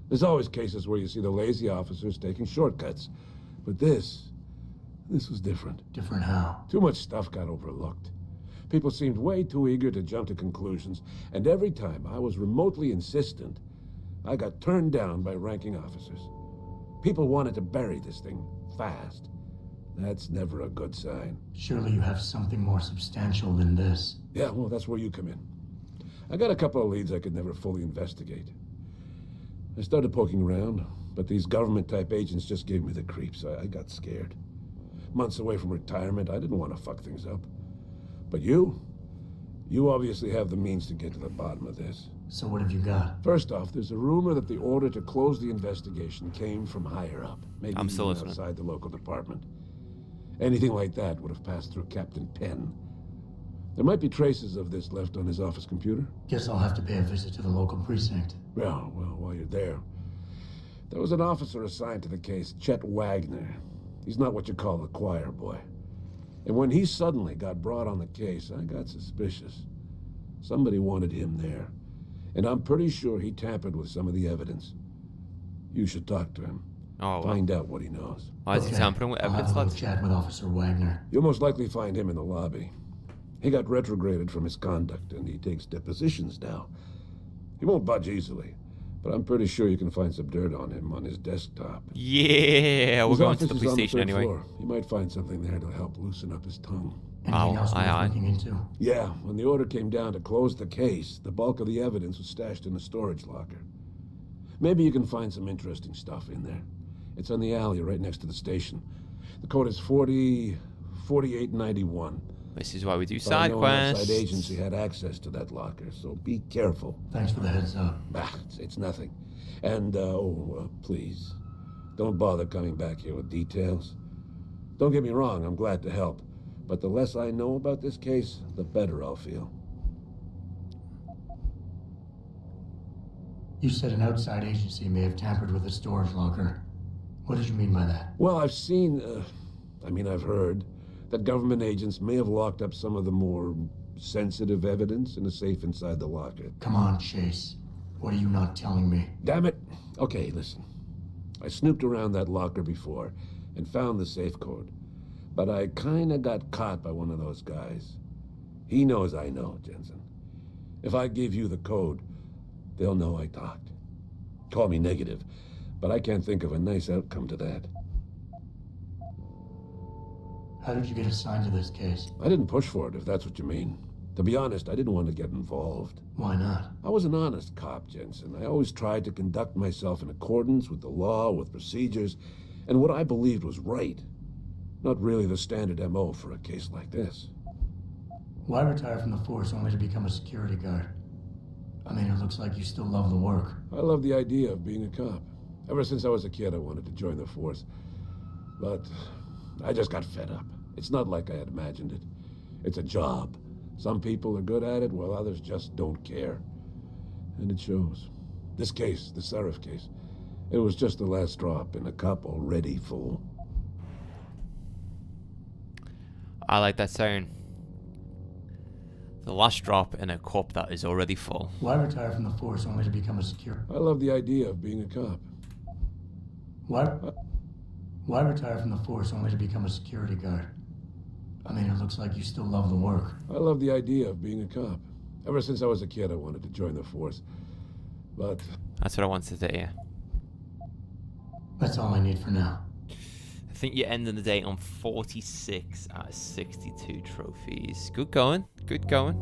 There's always cases where you see the lazy officers taking shortcuts. But this was different. Different how? Too much stuff got overlooked. People seemed way too eager to jump to conclusions, and every time I was remotely insistent, I got turned down by ranking officers. People wanted to bury this thing fast. That's never a good sign. Surely you have something more substantial than this. Yeah, well, that's where you come in. I got a couple of leads I could never fully investigate. I started poking around, but these government-type agents just gave me the creeps. I got scared. Months away from retirement, I didn't want to fuck things up. But you obviously have the means to get to the bottom of this. So what have you got? First off, there's a rumor that the order to close the investigation came from higher up. Maybe I'm still even outside the local department. Anything like that would have passed through Captain Penn. There might be traces of this left on his office computer. Guess I'll have to pay a visit to the local precinct. Well, while you're there, there was an officer assigned to the case, Chet Wagner. He's not what you call a choir boy. And when he suddenly got brought on the case, I got suspicious. Somebody wanted him there. And I'm pretty sure he tampered with some of the evidence. You should talk to him. Oh, find out what he knows. Why is he tampering with evidence? I'll have a chat with Officer Wagner. You'll most likely find him in the lobby. He got retrograded from his conduct, and he takes depositions now. He won't budge easily, but I'm pretty sure you can find some dirt on him on his desktop. Yeah, we're going to the police station anyway. Floor. You might find something there to help loosen up his tongue. Anything else worth looking into? Yeah, when the order came down to close the case, the bulk of the evidence was stashed in a storage locker. Maybe you can find some interesting stuff in there. It's on the alley right next to the station. The code is 4891. This is why we do side quests. Outside agency had access to that locker, so be careful. Thanks for the heads up. It's nothing. And, please, don't bother coming back here with details. Don't get me wrong, I'm glad to help. But the less I know about this case, the better I'll feel. You said an outside agency may have tampered with the storage locker. What did you mean by that? Well, I've heard that government agents may have locked up some of the more sensitive evidence in a safe inside the locker. Come on, Chase. What are you not telling me? Damn it. Okay, listen. I snooped around that locker before and found the safe code. But I kinda got caught by one of those guys. He knows I know, Jensen. If I give you the code, they'll know I talked. Call me negative, but I can't think of a nice outcome to that. How did you get assigned to this case? I didn't push for it, if that's what you mean. To be honest, I didn't want to get involved. Why not? I was an honest cop, Jensen. I always tried to conduct myself in accordance with the law, with procedures, and what I believed was right. Not really the standard MO for a case like this. Why retire from the force only to become a security guard? I mean, it looks like you still love the work. I love the idea of being a cop. Ever since I was a kid, I wanted to join the force. But I just got fed up. It's not like I had imagined it. It's a job. Some people are good at it, while others just don't care. And it shows. This case, the Sarif case, it was just the last drop in a cup already full. I like that saying. The last drop in a cup that is already full. Why retire from the force only to become a secure? I love the idea of being a cop. Why retire from the force only to become a security guard? I mean, it looks like you still love the work. I love the idea of being a cop. Ever since I was a kid, I wanted to join the force. But that's what I wanted to hear. That's all I need for now. I think you're ending the day on 46 out of 62 trophies. Good going. Good going.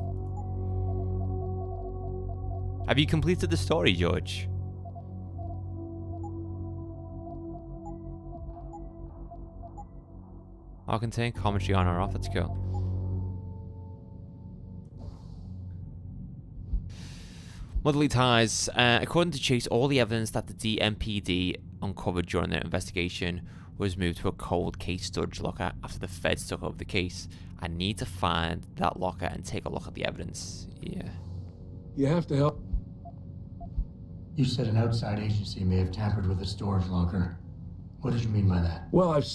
Have you completed the story, George? I'll contain commentary on or off. Let's go. Motherly ties. According to Chase, all the evidence that the DMPD uncovered during their investigation was moved to a cold case storage locker after the feds took over the case. I need to find that locker and take a look at the evidence. Yeah. You have to help. You said an outside agency may have tampered with the storage locker. What did you mean by that? Well, I've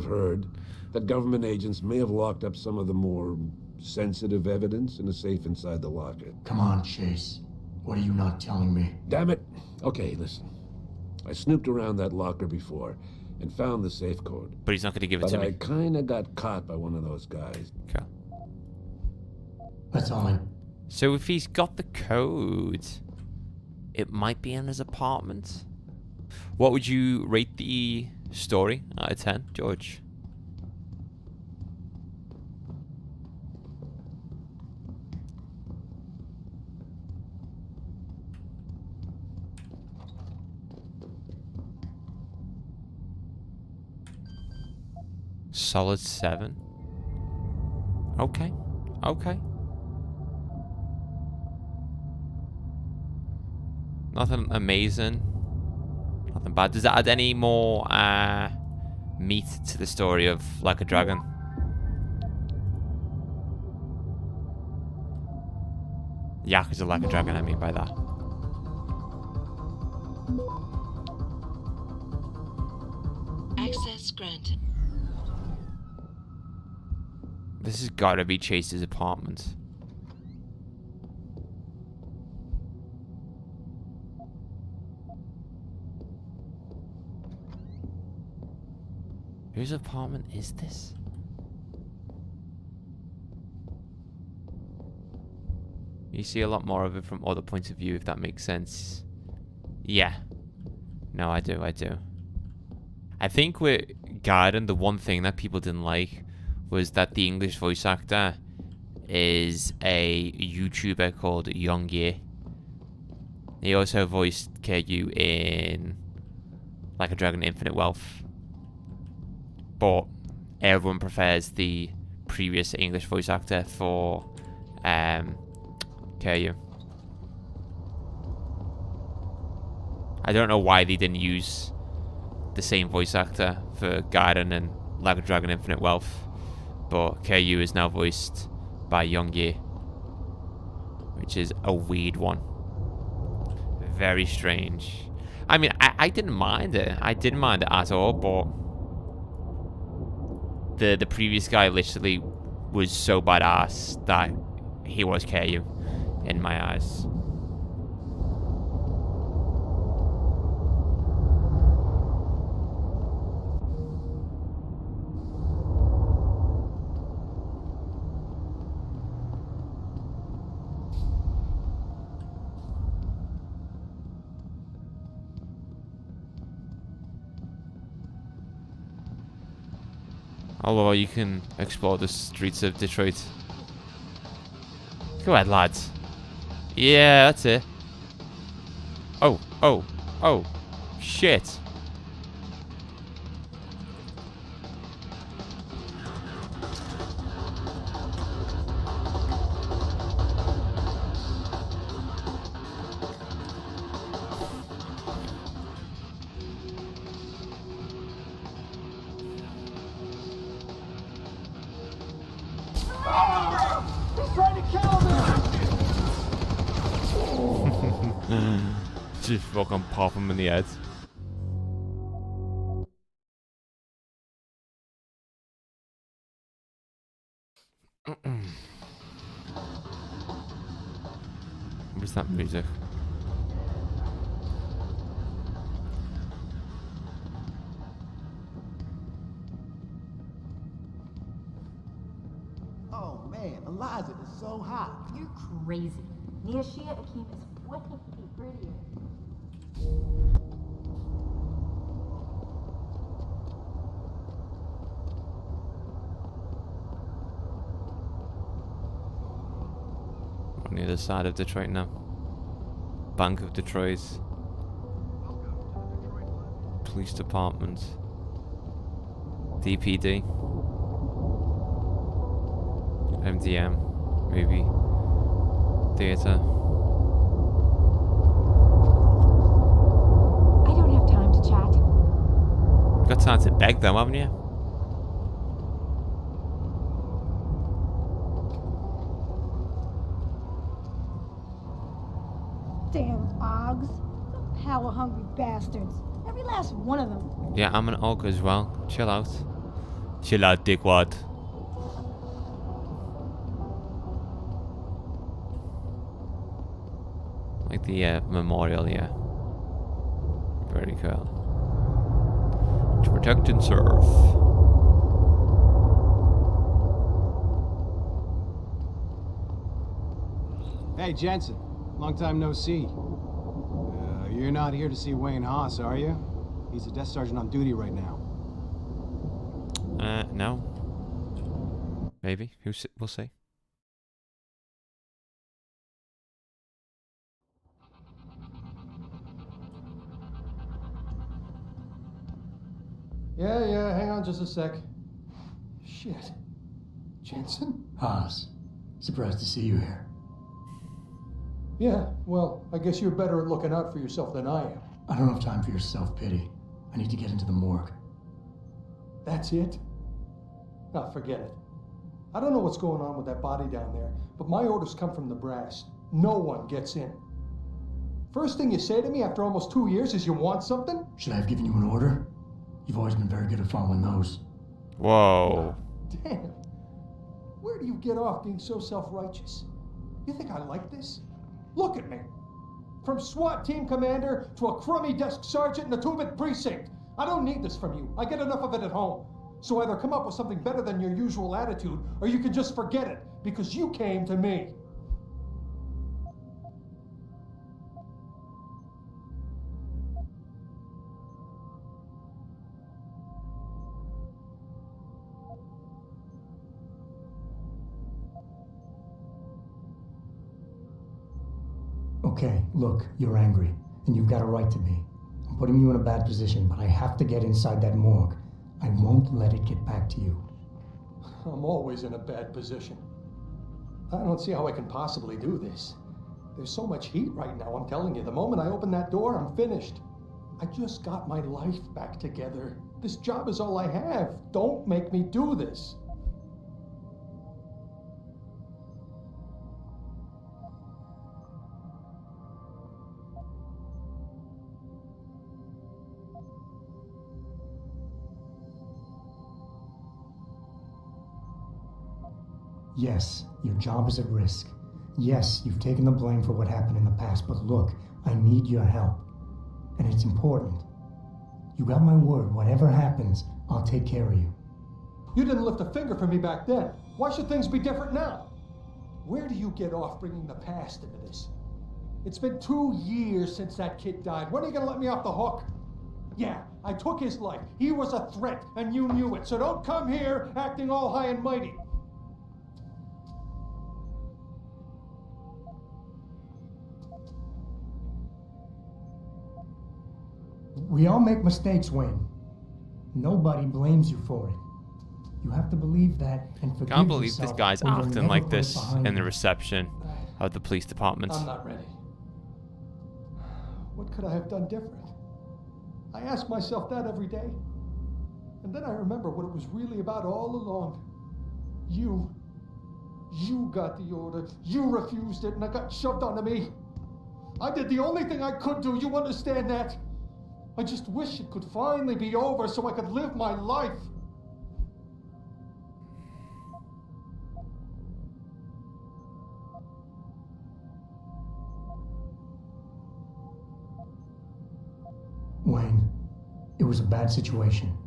heard that government agents may have locked up some of the more sensitive evidence in a safe inside the locker. Come on, Chase. What are you not telling me? Damn it. Okay, listen. I snooped around that locker before and found the safe code. But he's not going to give it to me. But I kinda got caught by one of those guys. Okay. That's all So if he's got the code, it might be in his apartment. What would you rate the story out of 10, George? Solid 7. Okay. Okay. Nothing amazing. Nothing bad. Does that add any more meat to the story of Like a Dragon? Yakuza Like a Dragon, I mean by that. Access granted. This has got to be Chase's apartment. Whose apartment is this? You see a lot more of it from other points of view, if that makes sense. Yeah. No, I do. I think with Gaiden, the one thing that people didn't like was that the English voice actor is a YouTuber called Young Ye. He also voiced KU in Like a Dragon Infinite Wealth. But everyone prefers the previous English voice actor for KU. I don't know why they didn't use the same voice actor for Gaiden and Like a Dragon Infinite Wealth, but KU is now voiced by Young Ye, which is a weird one. Very strange. I mean, I didn't mind it. I didn't mind it at all, but the previous guy literally was so badass that he was KU in my eyes. Although you can explore the streets of Detroit. Go ahead, lads. Yeah, that's it. Oh. Shit. He's trying to kill me! Just fucking pop him in the head. What's that music? Oh man, Eliza is so hot. You're crazy. Niyashia Akim is way prettier. On the other side of Detroit now. Bank of Detroit. Police Department. DPD. MDM. Movie. Theater. I don't have time to chat. You've got time to beg them, haven't you? Damn Augs. Power-hungry bastards. Every last one of them. Yeah, I'm an AUG as well. Chill out. Chill out, dickwad. Like the memorial, yeah. Very cool. To protect and serve. Hey, Jensen. Long time no see. You're not here to see Wayne Haas, are you? He's a desk sergeant on duty right now. No. Maybe. We'll see. Yeah, hang on just a sec. Shit. Jensen? Haas, surprised to see you here. Yeah, well, I guess you're better at looking out for yourself than I am. I don't have time for your self-pity. I need to get into the morgue. That's it? Ah, forget it. I don't know what's going on with that body down there, but my orders come from the brass. No one gets in. First thing you say to me after almost 2 years is you want something? Should I have given you an order? You've always been very good at following those. Whoa. Damn. Where do you get off being so self-righteous? You think I like this? Look at me. From SWAT team commander to a crummy desk sergeant in the 2-bit precinct. I don't need this from you. I get enough of it at home. So either come up with something better than your usual attitude, or you can just forget it, because you came to me. Okay, look, you're angry, and you've got a right to be. I'm putting you in a bad position, but I have to get inside that morgue. I won't let it get back to you. I'm always in a bad position. I don't see how I can possibly do this. There's so much heat right now, I'm telling you. The moment I open that door, I'm finished. I just got my life back together. This job is all I have. Don't make me do this. Yes, your job is at risk. Yes, you've taken the blame for what happened in the past, but look, I need your help. And it's important. You got my word, whatever happens, I'll take care of you. You didn't lift a finger for me back then. Why should things be different now? Where do you get off bringing the past into this? It's been 2 years since that kid died. When are you gonna let me off the hook? Yeah, I took his life. He was a threat, and you knew it. So don't come here acting all high and mighty. We all make mistakes, Wayne. Nobody blames you for it. You have to believe that and forgive Can't believe this yourself, guy's or you'll acting never like put it this behind in the you. reception of the police department. I'm not ready. What could I have done different? I ask myself that every day. And then I remember what it was really about all along. You got the order. You refused it, and it got shoved onto me. I did the only thing I could do. You understand that? I just wish it could finally be over so I could live my life. Wayne, it was a bad situation.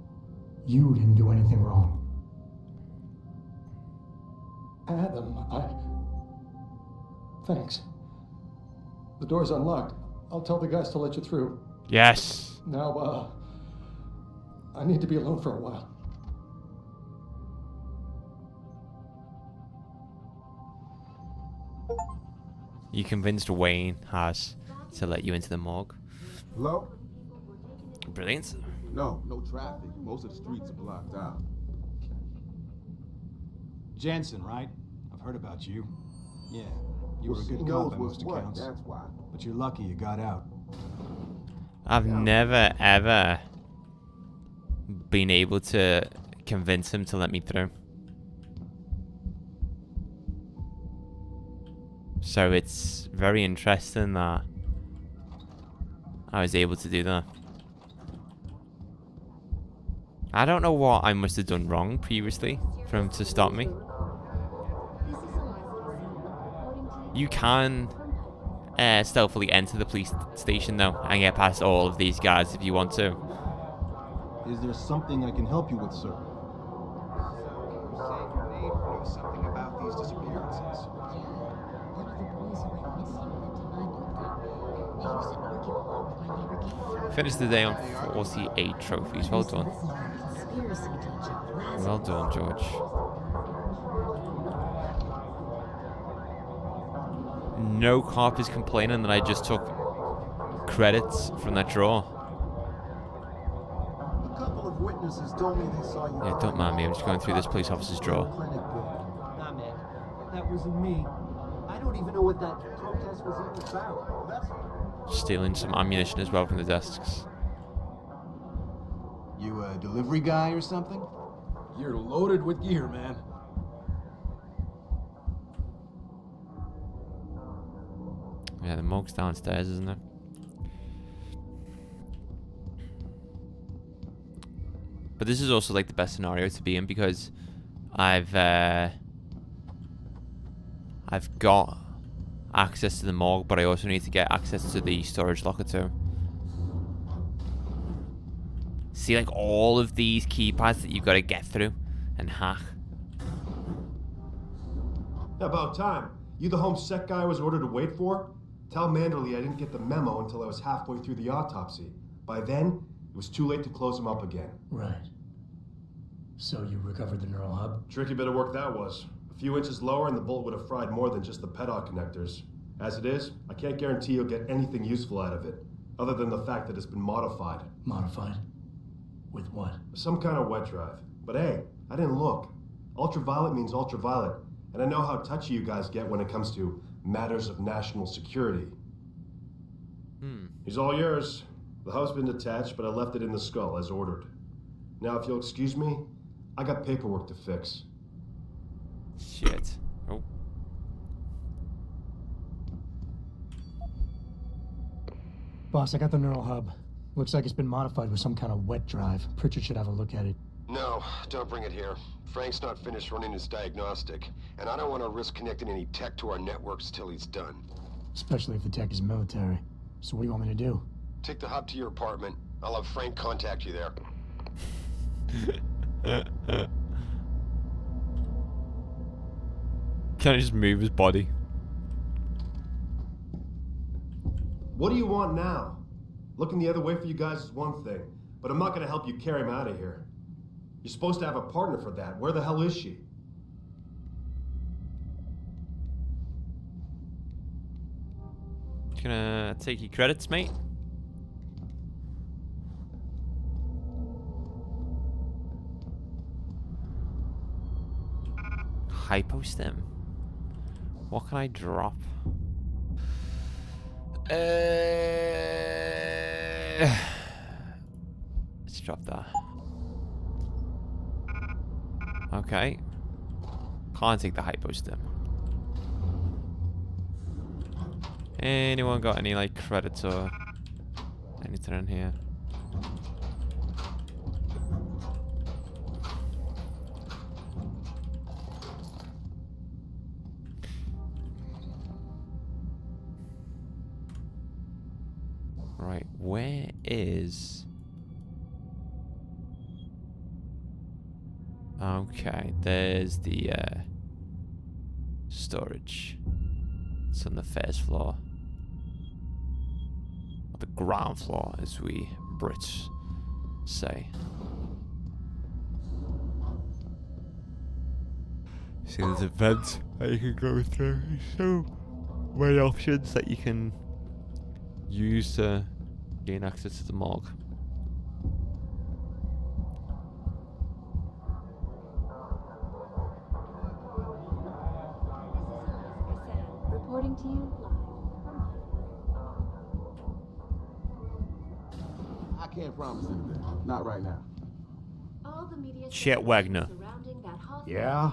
You didn't do anything wrong. Adam, Thanks. The door's unlocked. I'll tell the guys to let you through. Yes. Now, I need to be alone for a while. You convinced Wayne has to let you into the morgue. Hello? Brilliant. No traffic. Most of the streets are blocked out. Jensen, right? I've heard about you. Yeah, you Well, were a good she cop knows by what's most what, accounts. that's why. But you're lucky you got out. I've never, ever been able to convince him to let me through. So it's very interesting that I was able to do that. I don't know what I must have done wrong previously for him to stop me. You can stealthily enter the police station though and get past all of these guys if you want to. Is there something I can help you with, sir? You say your neighbor knew something about these disappearances. One of the boys who went missing went to my building. They used to argue a lot with my neighbor Kate. Finished the day on 48 trophies. Well done. Conspiracy teacher. Well done, George. No cop is complaining that I just took credits from that draw. A couple of witnesses told me they saw you. Yeah, don't mind me. I'm just going through this police officer's drawer. Nah, man. That wasn't me. I don't even know what that protest was even about. That's... Stealing some ammunition as well from the desks. You a delivery guy or something? You're loaded with gear, man. Yeah, the morgue's downstairs, isn't it? But this is also like the best scenario to be in because I've got access to the morgue, but I also need to get access to the storage locker too. See, like all of these keypads that you've got to get through and hack. About time. You the home sec guy I was ordered to wait for? Tell Manderley I didn't get the memo until I was halfway through the autopsy. By then, it was too late to close him up again. Right. So you recovered the neural hub? Tricky bit of work that was. A few inches lower and the bullet would have fried more than just the pedal connectors. As it is, I can't guarantee you'll get anything useful out of it, other than the fact that it's been modified. Modified? With what? Some kind of wet drive. But hey, I didn't look. Ultraviolet means ultraviolet, and I know how touchy you guys get when it comes to matters of national security. He's all yours. The hub's been detached, but I left it in the skull as ordered. Now, if you'll excuse me, I got paperwork to fix. Shit. Oh. Boss, I got the neural hub. Looks like it's been modified with some kind of wet drive. Pritchard should have a look at it. No, don't bring it here. Frank's not finished running his diagnostic, and I don't want to risk connecting any tech to our networks till he's done. Especially if the tech is military. So what do you want me to do? Take the hub to your apartment. I'll have Frank contact you there. Can I just move his body? What do you want now? Looking the other way for you guys is one thing, but I'm not going to help you carry him out of here. You're supposed to have a partner for that. Where the hell is she? Gonna take your credits, mate. Hypostem. What can I drop? Let's drop that. Okay. Can't take the hypostem. Anyone got any like credits or anything in here? Right, where is... Okay, there's the storage. It's on the first floor. Or the ground floor, as we Brits say. See, there's a vent that you can go through. So many options that you can use to gain access to the morgue. Reporting to you I can't promise anything. Not right now. All the media Chet Wagner. surrounding that hospital. Yeah?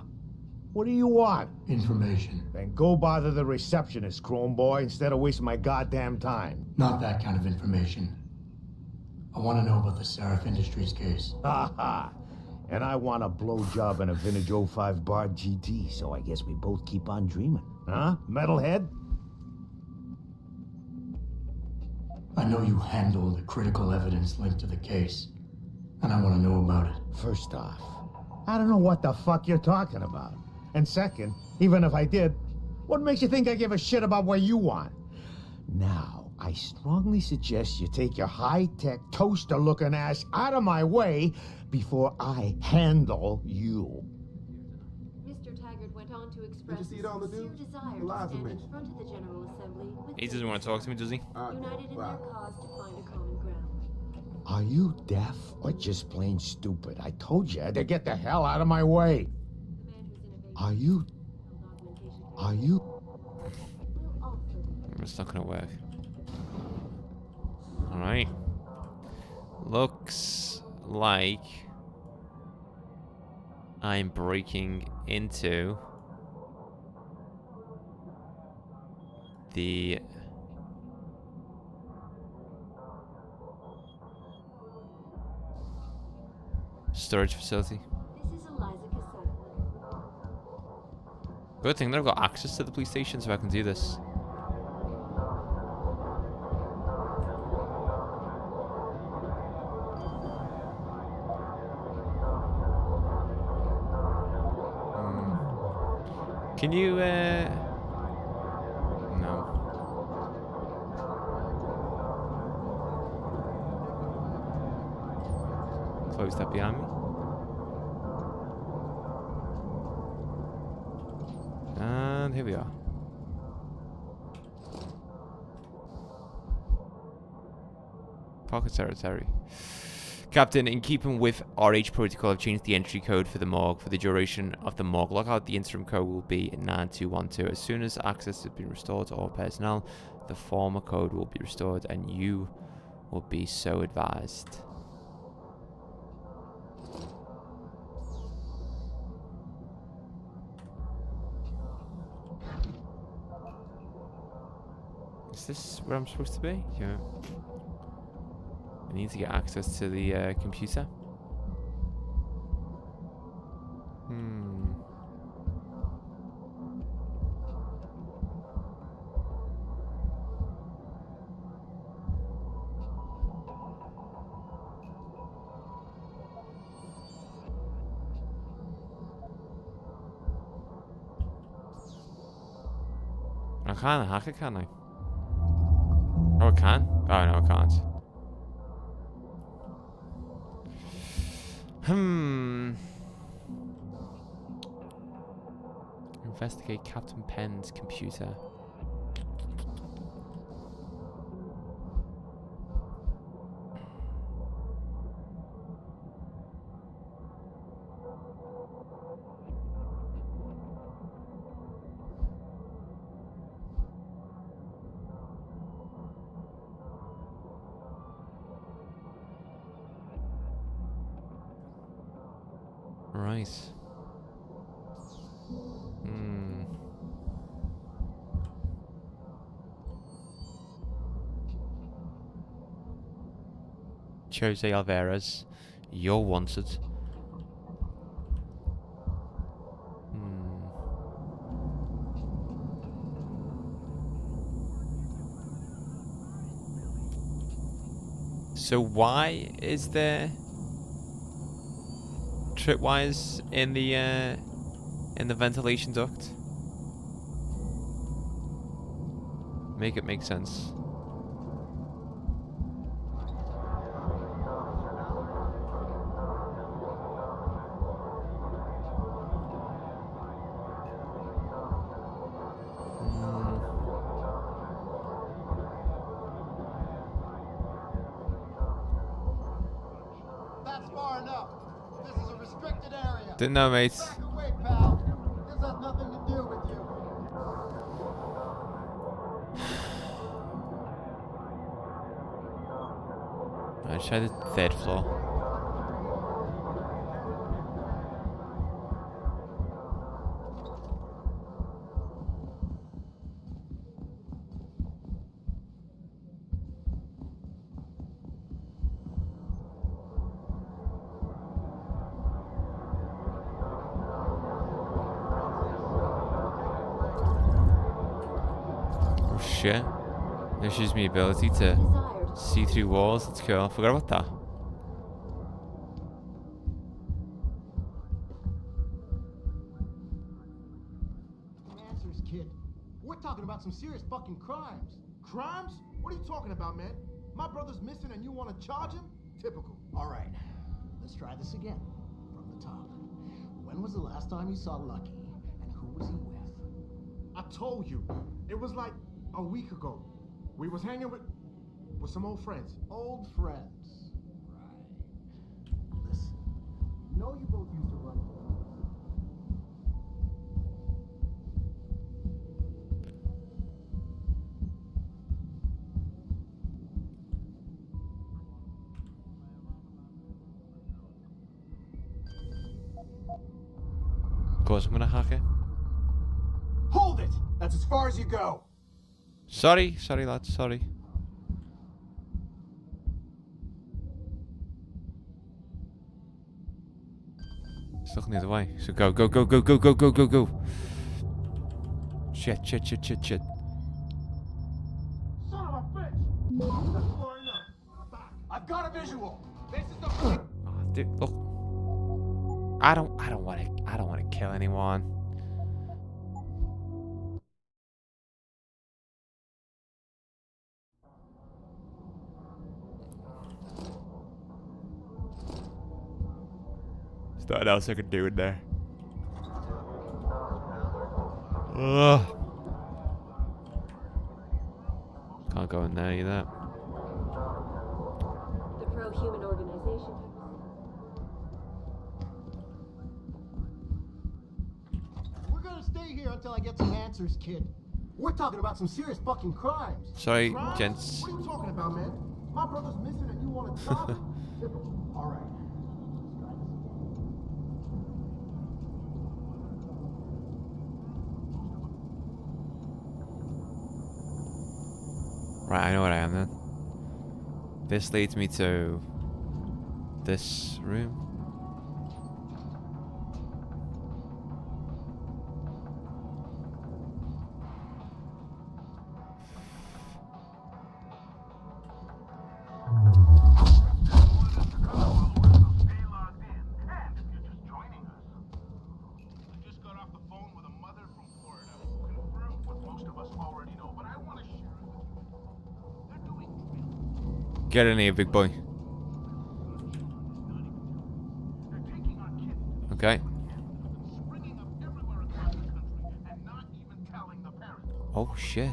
What do you want? Information. Then go bother the receptionist, Chrome Boy, instead of wasting my goddamn time. Not that kind of information. I want to know about the Sarif Industries case. Ha ha! And I want a blowjob in a vintage 05 bar GT, so I guess we both keep on dreaming. Huh, metalhead? I know you handle the critical evidence linked to the case, and I want to know about it. First off, I don't know what the fuck you're talking about. And second, even if I did, what makes you think I give a shit about what you want? Now, I strongly suggest you take your high-tech, toaster-looking ass out of my way before I handle you. Mr. Taggart went on to express see it on the sincere news? desire Eliza to stand in mentioned. front of the General Assembly with He doesn't want to talk to me, does he? united in their cause to find a common ground. Are you deaf or just plain stupid? I told you to get the hell out of my way. Are you? It's not gonna work. Alright. Looks like I'm breaking into the storage facility. Good thing that I've got access to the police station so I can do this. Can you, no. Close that behind me. And here we are. Pocket territory. Captain, in keeping with RH protocol, I've changed the entry code for the morgue. For the duration of the morgue lockout, the interim code will be 9212. As soon as access has been restored to all personnel, the former code will be restored and you will be so advised. Is this where I'm supposed to be? Yeah. I need to get access to the computer. I can't hack it, can I? Oh, I can? Oh, no, I can't. Investigate Captain Penn's computer. Right. Jose Alvarez, you're wanted. So why is there tripwires in the ventilation duct? Make it make sense. That's far enough. This is a restricted area. Didn't know, mate. Back away, pal. This has nothing to do with you. I'll try the third floor. Oh shit. This gives me ability to see through walls. That's cool. I forgot about that. Answers, kid. We're talking about some serious fucking crimes. Crimes? What are you talking about, man? My brother's missing and you want to charge him? Typical. All right, let's try this again. From the top. When was the last time you saw Lucky, and who was he with? I told you. It was like a week ago. We was hanging with some old friends. Old friends. Right. Listen, you know you both used to run. Of course I'm gonna hack it. Hold it! That's as far as you go. Sorry lads, sorry. It's looking the other way. So go, go, go, go, go, go, go, go, go. Shit, shit, shit, shit, shit. Son of a bitch! I've got a visual. This is the. Oh, dude, look. I don't want to kill anyone. There's nothing else I can do in there. Ugh. Can't go in there either. The pro-human organization. We're gonna stay here until I get some answers, kid. We're talking about some serious fucking crimes. Sorry, Crimes? gents. What are you talking about, man? My brother's missing and you want to stop it? All right. Right, I know what I am then. This leads me to this room. Get in here, big boy. Okay. Oh shit.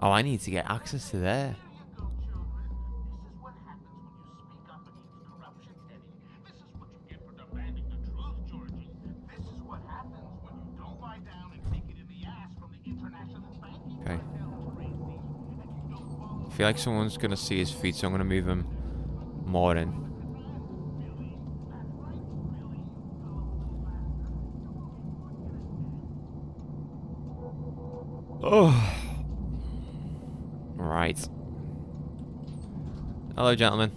Oh, I need to get access to there. Okay. I feel like someone's gonna see his feet, so I'm gonna move him more in. Oh. Right. Hello, gentlemen.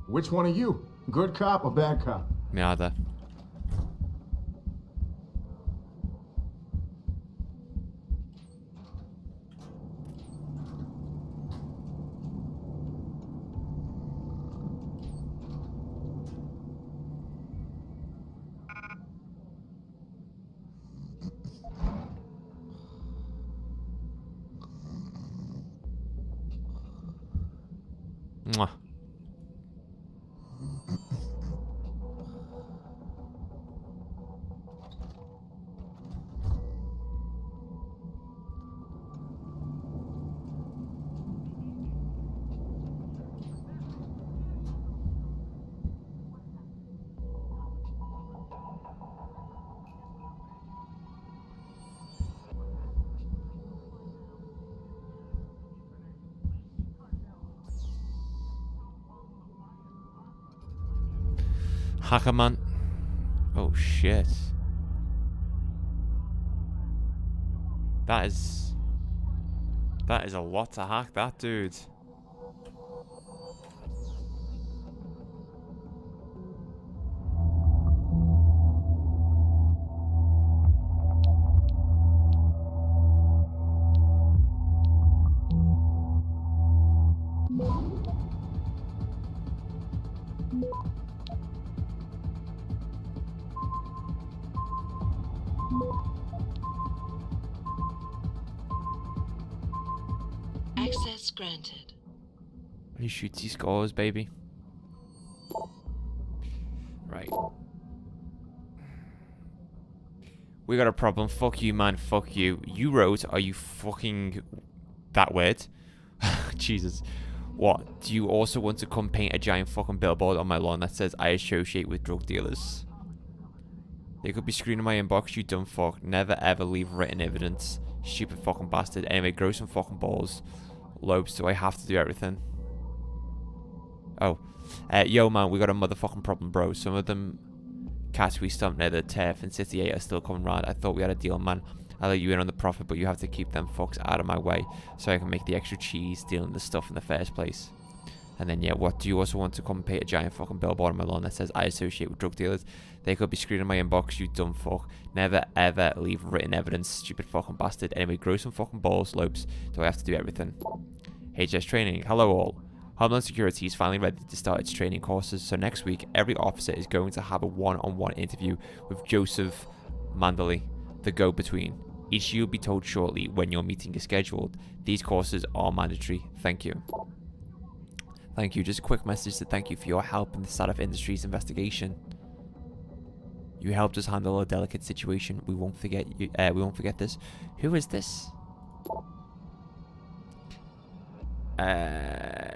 Which one are you? Good cop or bad cop? Neither. Mwah. Hackerman. Oh shit. That is a lot to hack, that dude. Access granted. He shoots, he scores, baby. Right. We got a problem. Fuck you, man. Fuck you. You wrote, are you fucking that weird? Jesus. What? Do you also want to come paint a giant fucking billboard on my lawn that says I associate with drug dealers? They could be screening my inbox, you dumb fuck. Never ever leave written evidence. Stupid fucking bastard. Anyway, grow some fucking balls. Lopes, do I have to do everything? Oh. Yo, man, we got a motherfucking problem, bro. Some of them cats we stumped near the turf in City 8 are still coming round. I thought we had a deal, man. I let you in on the profit, but you have to keep them fucks out of my way so I can make the extra cheese stealing the stuff in the first place. And then, yeah, what do you also want to come and paint a giant fucking billboard on my lawn that says I associate with drug dealers? They could be screening my inbox, you dumb fuck. Never ever leave written evidence, stupid fucking bastard. Anyway, grow some fucking balls, Lopes. Do I have to do everything? HS training. Hello all. Homeland Security is finally ready to start its training courses, so next week every officer is going to have a one-on-one interview with Joseph Mandley, the go-between. Each of you will be told shortly when your meeting is scheduled. These courses are mandatory. Thank you. Thank you. Just a quick message to thank you for your help in the Sarif Industries investigation. You helped us handle a delicate situation. We won't forget you. We won't forget this. Who is this?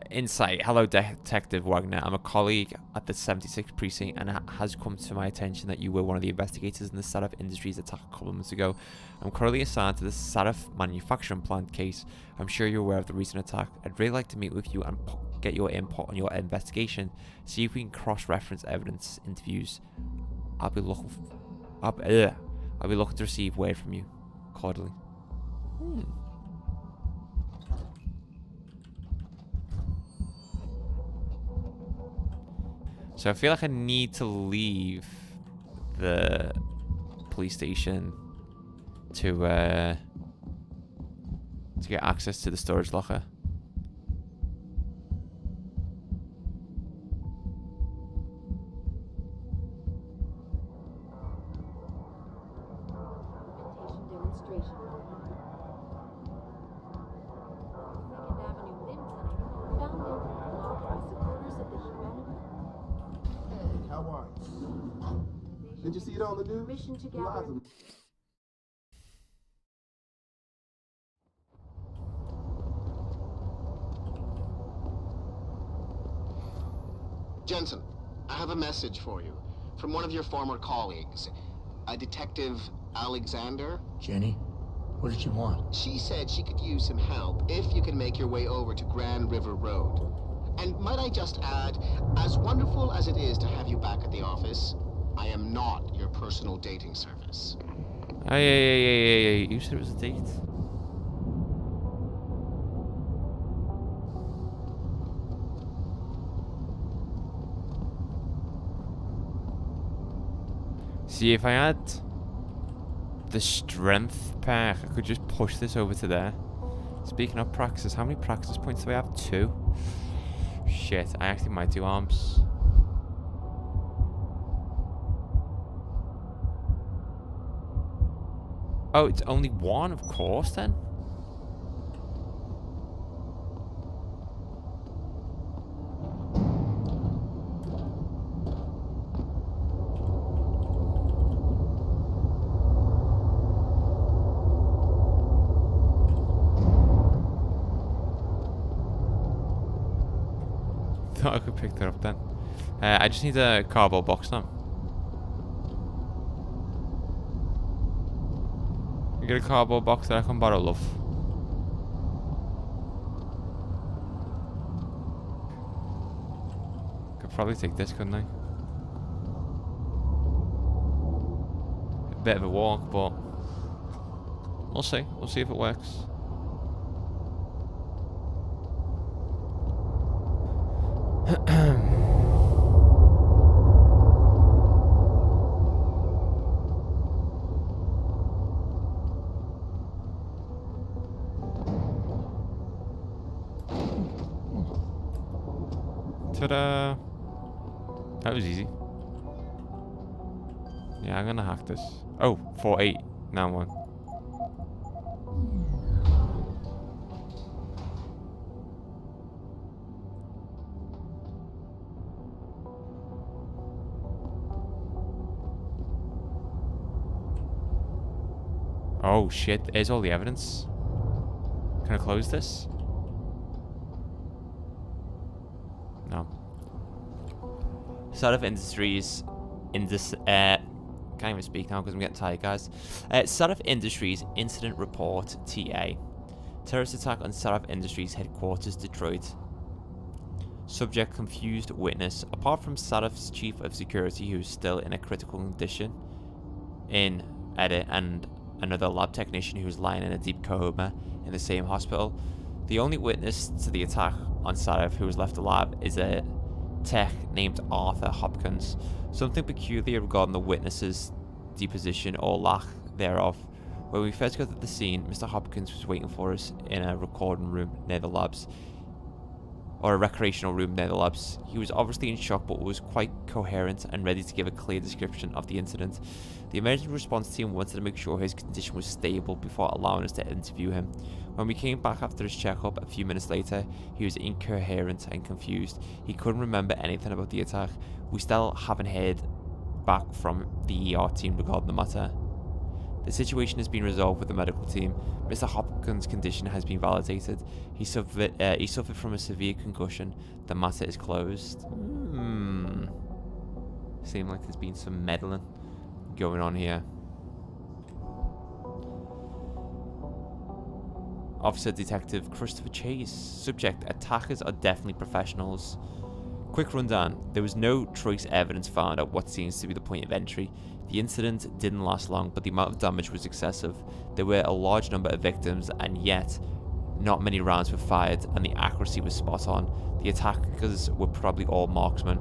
Insight. Hello, Detective Wagner. I'm a colleague at the 76th Precinct, and it has come to my attention that you were one of the investigators in the Sarif Industries attack a couple of months ago. I'm currently assigned to the Sarif manufacturing plant case. I'm sure you're aware of the recent attack. I'd really like to meet with you and get your input on your investigation. See if we can cross-reference evidence interviews. I'll be looking to receive word from you. Cordially. So I feel like I need to leave the police station to get access to the storage locker. Did you see it on the news? Mission to gather. Jensen, I have a message for you from one of your former colleagues, a Detective Alexander. Jenny, what did you want? She said she could use some help if you can make your way over to Grand River Road. And might I just add, as wonderful as it is to have you back at the office, I am not your personal dating service. Hey, you said it was a date. See, if I had the strength pack, I could just push this over to there. Speaking of praxis, how many praxis points do I have? 2? Shit, I actually might do arms. Oh, it's only 1, of course, then. Thought I could pick that up then. I just need a cardboard box now. You get a cardboard box that I can borrow, love. Could probably take this, couldn't I? A bit of a walk, but we'll see. We'll see if it works. Ta-da! That was easy. Yeah, I'm gonna hack this. Oh, 4-8. Now 1. Oh shit, there's all the evidence. Can I close this? No. Sarif Industries can't even speak now because I'm getting tired, guys. Sarif Industries Incident Report TA. Terrorist attack on Sarif Industries headquarters, Detroit. Subject confused witness. Apart from Sarif's chief of security, who is still in a critical condition, in edit, and another lab technician who was lying in a deep coma in the same hospital. The only witness to the attack on Sarif who was left alive is a tech named Arthur Hopkins. Something peculiar regarding the witness's deposition or lack thereof. When we first got to the scene, Mr. Hopkins was waiting for us in a recording room near the labs, or a recreational room near the labs. He was obviously in shock, but was quite coherent and ready to give a clear description of the incident. The emergency response team wanted to make sure his condition was stable before allowing us to interview him. When we came back after his checkup a few minutes later, he was incoherent and confused. He couldn't remember anything about the attack. We still haven't heard back from the ER team regarding the matter. The situation has been resolved with the medical team. Mr. Hopkins' condition has been validated. He suffered from a severe concussion. The matter is closed. Seems like there's been some meddling going on here. Officer Detective Christopher Chase. Subject: attackers are definitely professionals. Quick rundown. There was no trace evidence found at what seems to be the point of entry. The incident didn't last long, but the amount of damage was excessive. There were a large number of victims, and yet not many rounds were fired, and the accuracy was spot on. The attackers were probably all marksmen.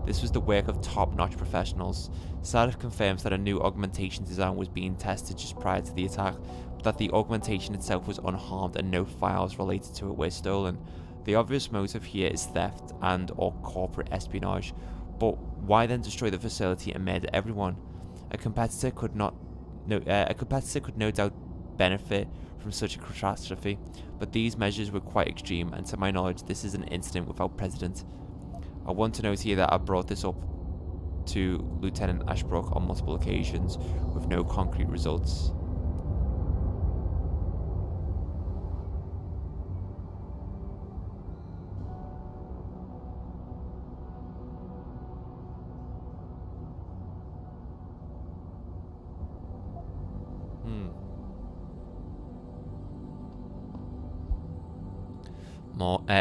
This was the work of top-notch professionals. Sarif confirms that a new augmentation design was being tested just prior to the attack, but that the augmentation itself was unharmed and no files related to it were stolen. The obvious motive here is theft and or corporate espionage, but why then destroy the facility and murder everyone? A competitor could no doubt benefit from such a catastrophe, but these measures were quite extreme, and to my knowledge this is an incident without precedent. I want to note here that I brought this up to Lieutenant Ashbrook on multiple occasions with no concrete results.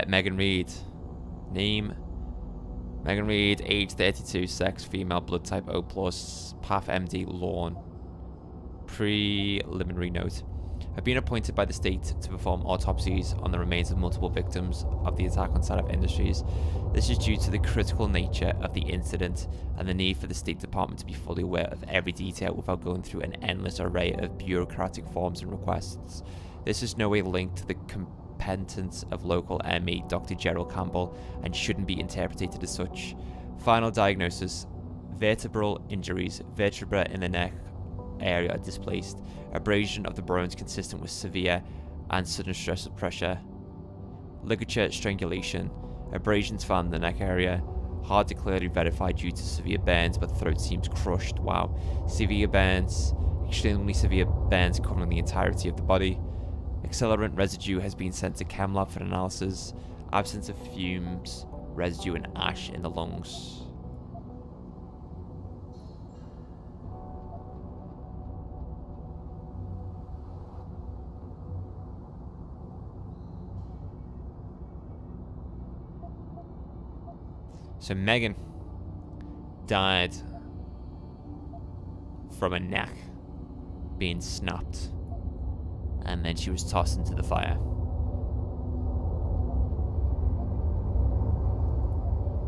Megan Reed. Name: Megan Reed, age 32, sex female, blood type O+, path MD, Lawn. Preliminary note: I've been appointed by the state to perform autopsies on the remains of multiple victims of the attack on Sarif Industries. This is due to the critical nature of the incident and the need for the State Department to be fully aware of every detail without going through an endless array of bureaucratic forms and requests. This is no way linked to the competence of local ME Dr. Gerald Campbell and shouldn't be interpreted as such. Final diagnosis: vertebral injuries, vertebra in the neck area are displaced, abrasion of the bones consistent with severe and sudden stress of pressure, ligature strangulation, abrasions found in the neck area, hard to clearly verify due to severe burns, but the throat seems crushed. Wow. Severe burns, extremely severe burns covering the entirety of the body. Accelerant residue has been sent to chem lab for analysis. Absence of fumes, residue and ash in the lungs. So Megan died from a neck being snapped, and then she was tossed into the fire.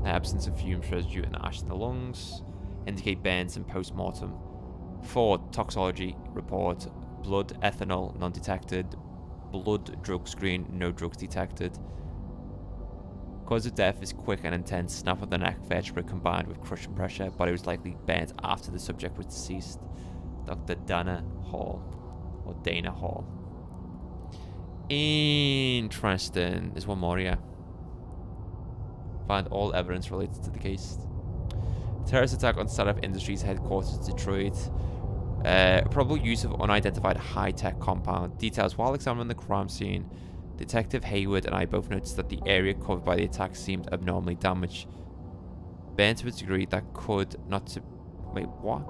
The absence of fumes, residue and ash in the lungs indicate burns and post-mortem. 4. Toxology report: blood ethanol non-detected, blood drug screen no drugs detected. Cause of death is quick and intense snap of the neck vertebra combined with crushing pressure. Body was likely burnt after the subject was deceased. Dr. Dana Hall. Interesting. There's one more here. Find all evidence related to the case. Terrorist attack on Sarif Industries headquarters, Detroit. Probable use of unidentified high-tech compound. Details: while examining the crime scene, Detective Hayward and I both noticed that the area covered by the attack seemed abnormally damaged. Burned to a degree that could not to... Wait, what?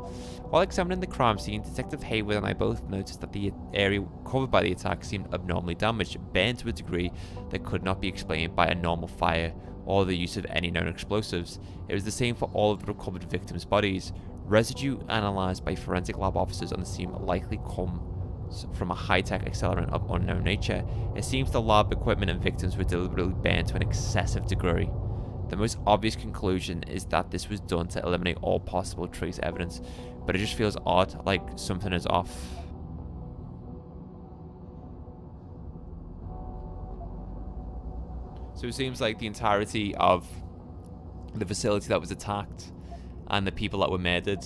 While examining the crime scene, Detective Hayward and I both noticed that the area covered by the attack seemed abnormally damaged, burned to a degree that could not be explained by a normal fire or the use of any known explosives. It was the same for all of the recovered victims' bodies. Residue analysed by forensic lab officers on the scene likely come from a high-tech accelerant of unknown nature, it seems the lab equipment and victims were deliberately burned to an excessive degree. The most obvious conclusion is that this was done to eliminate all possible trace evidence, but it just feels odd, like something is off. So it seems like the entirety of the facility that was attacked and the people that were murdered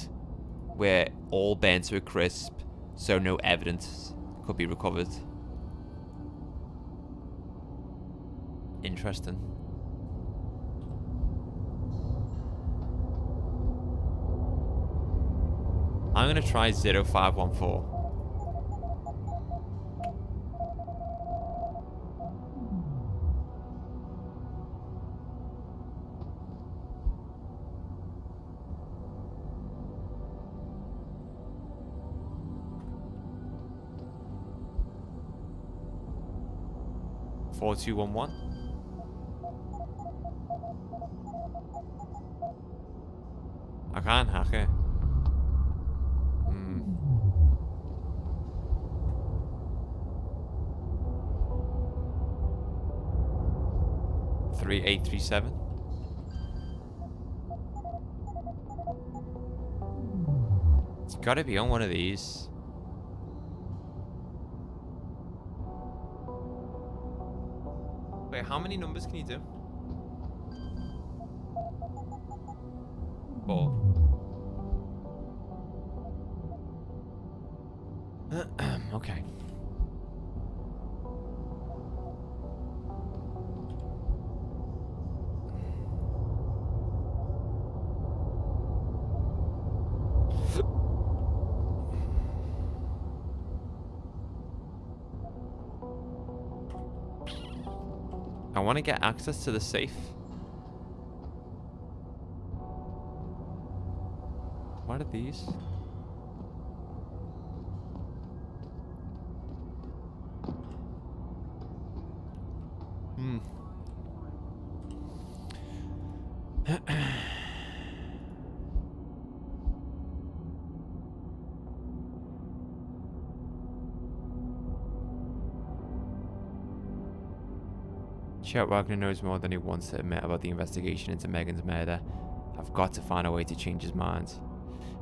were all burnt to a crisp, so no evidence could be recovered. Interesting. I'm gonna try 0514. Four, 2, 1, 1. I can't hack it. 3837. It's gotta be on one of these. Wait, how many numbers can you do? 4. Okay. I want to get access to the safe. What are these? Chet Wagner knows more than he wants to admit about the investigation into Megan's murder. I've got to find a way to change his mind.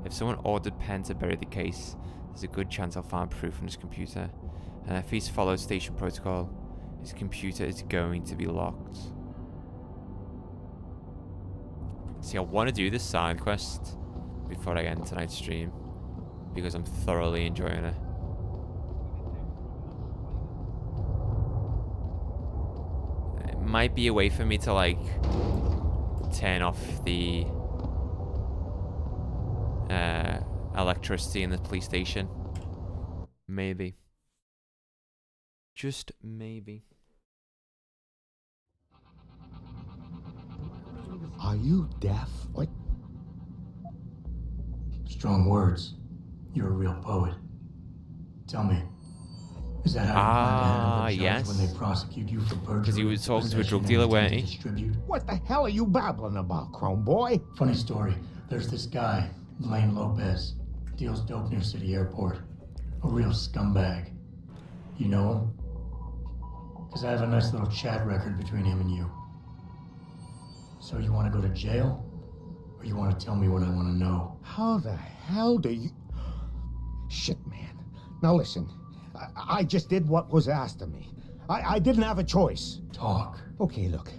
If someone ordered Penn to bury the case, there's a good chance I'll find proof on his computer. And if he's followed station protocol, his computer is going to be locked. See, I want to do this side quest before I end tonight's stream, because I'm thoroughly enjoying it. It might be a way for me to, like, turn off the electricity in the police station. Maybe. Just maybe. Are you deaf? What? Strong words. You're a real poet. Tell me, is that how you plan to handle the judge when they prosecute you for perjury? Because he was talking to a drug dealer, weren't he? What the hell are you babbling about, Chrome Boy? Funny story. There's this guy, Blaine Lopez, deals dope near City Airport. A real scumbag. You know him? Because I have a nice little chat record between him and you. So you want to go to jail? Or you want to tell me what I want to know? How the hell do you... Shit, man. Now listen, I just did what was asked of me. I didn't have a choice. Talk. Okay, look.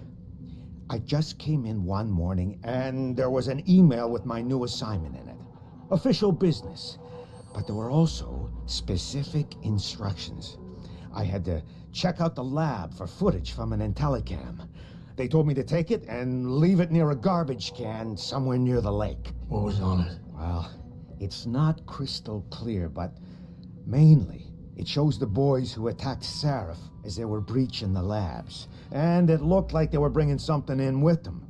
I just came in one morning and there was an email with my new assignment in it. Official business. But there were also specific instructions. I had to check out the lab for footage from an IntelliCam. They told me to take it and leave it near a garbage can somewhere near the lake. What was on it? Well, it's not crystal clear, but mainly it shows the boys who attacked Sarif as they were breaching the labs. And it looked like they were bringing something in with them.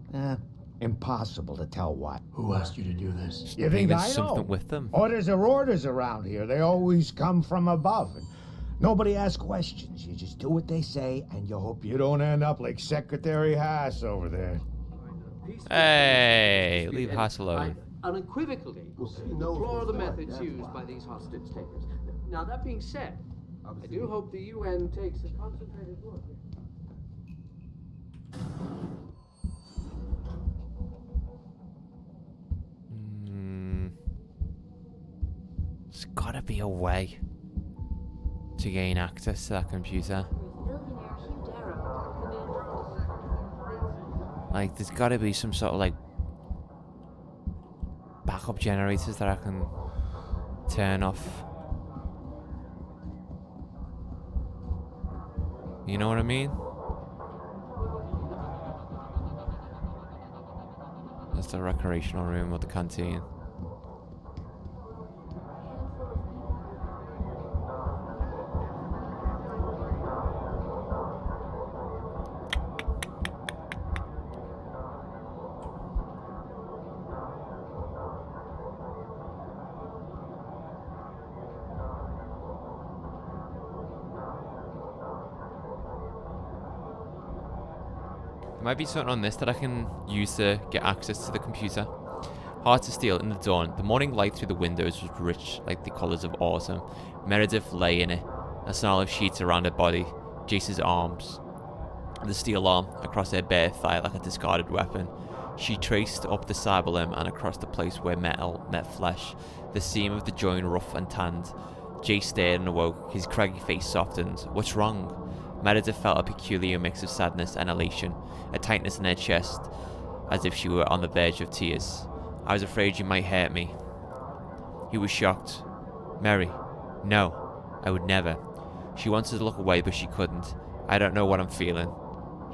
Impossible to tell what. Who asked you to do this? You think I know? Something with them. Orders are orders around here. They always come from above. And nobody asks questions. You just do what they say, and you hope you don't end up like Secretary Haas over there. Hey, leave Haas alone. Unequivocally deplore the methods used by these hostage takers. Now, that being said, I do hope the UN takes a concentrated look. There's gotta be a way to gain access to that computer. Like, there's gotta be some sort of, like, backup generators that I can turn off. You know what I mean? That's the recreational room or the canteen. There might be something on this that I can use to get access to the computer. Hard to steal in the dawn. The morning light through the windows was rich like the colours of autumn. Meredith lay in it, a snarl of sheets around her body, Jace's arms, the steel arm across her bare thigh like a discarded weapon. She traced up the cyber limb and across the place where metal met flesh, the seam of the joint rough and tanned. Jace stared and awoke, his craggy face softened. What's wrong? Meredith felt a peculiar mix of sadness and elation, a tightness in her chest, as if she were on the verge of tears. I was afraid you might hurt me. He was shocked. Mary, no, I would never. She wanted to look away, but she couldn't. I don't know what I'm feeling.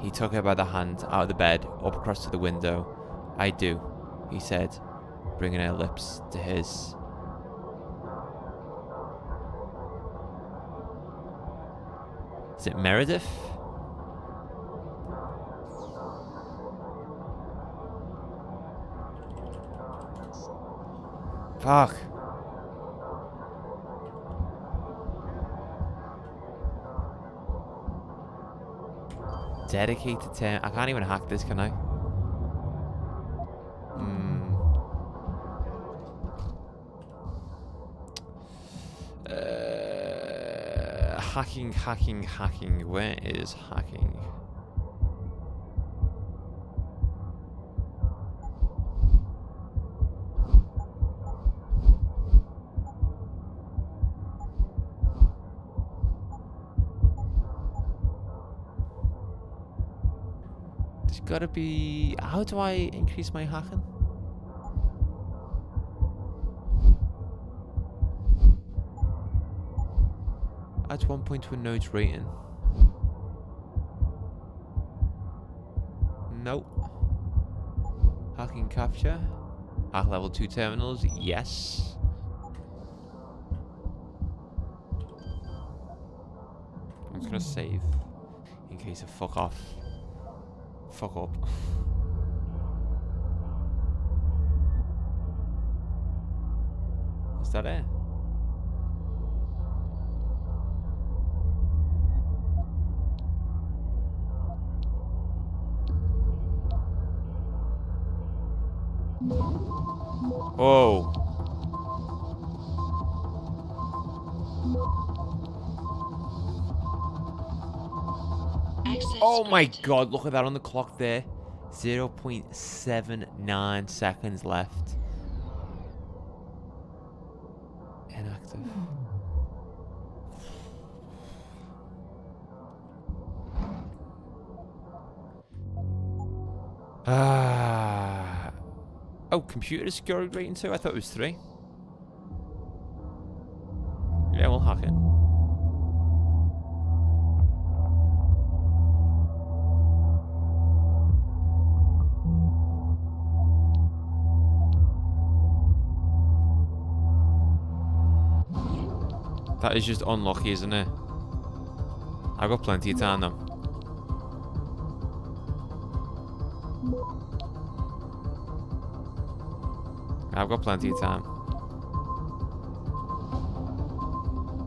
He took her by the hand, out of the bed, up across to the window. I do, he said, bringing her lips to his. Is it Meredith? Fuck. Dedicated term. I can't even hack this, can I? Hacking. Where is hacking? There's gotta be. How do I increase my hacking? Adds 1 point to a node's rating. Nope. Hacking capture. Hack level 2 terminals. Yes. I'm just gonna save in case I fuck off. Fuck up. Is that it? Oh. Oh my god, look at that on the clock there. 0.79 seconds left. Inactive. Oh, computer security rating 2? I thought it was 3. Yeah, we'll hack it. That is just unlucky, isn't it? I've got plenty of time though. I've got plenty of time.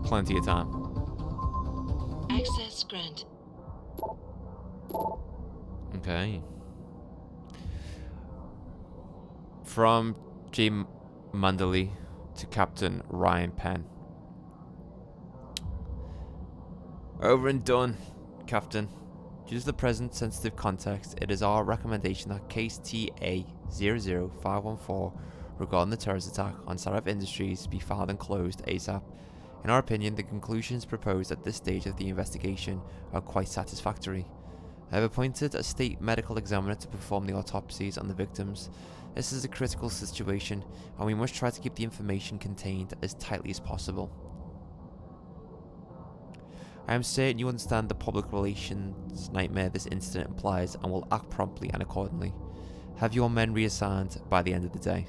Plenty of time. Access grant. Okay. From J. Mandley to Captain Ryan Penn. Over and done, Captain. Due to the present sensitive context, it is our recommendation that case TA-00514 regarding the terrorist attack on Sarif Industries be filed and closed ASAP. In our opinion, the conclusions proposed at this stage of the investigation are quite satisfactory. I have appointed a state medical examiner to perform the autopsies on the victims. This is a critical situation, and we must try to keep the information contained as tightly as possible. I am certain you understand the public relations nightmare this incident implies and will act promptly and accordingly. Have your men reassigned by the end of the day.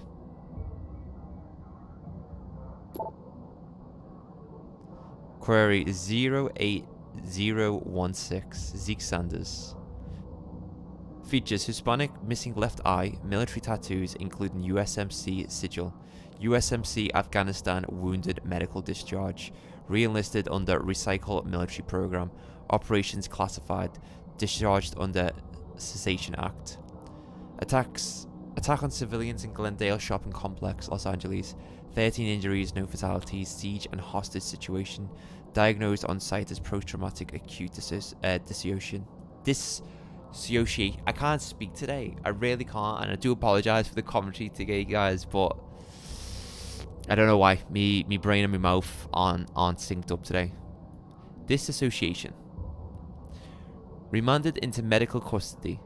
Query 08016 Zeke Sanders. Features: Hispanic, missing left eye, military tattoos including USMC sigil, USMC Afghanistan wounded medical discharge, re-enlisted under Recycle military program, operations classified, discharged under Cessation Act. Attack on civilians in Glendale Shopping Complex, Los Angeles, 13 injuries, no fatalities, siege and hostage situation, diagnosed on site as post-traumatic acute dissociation. I can't speak today, I really can't, and I do apologise for the commentary today, guys, but I don't know why. Me brain and my mouth aren't synced up today. Disassociation. Remanded into medical custody.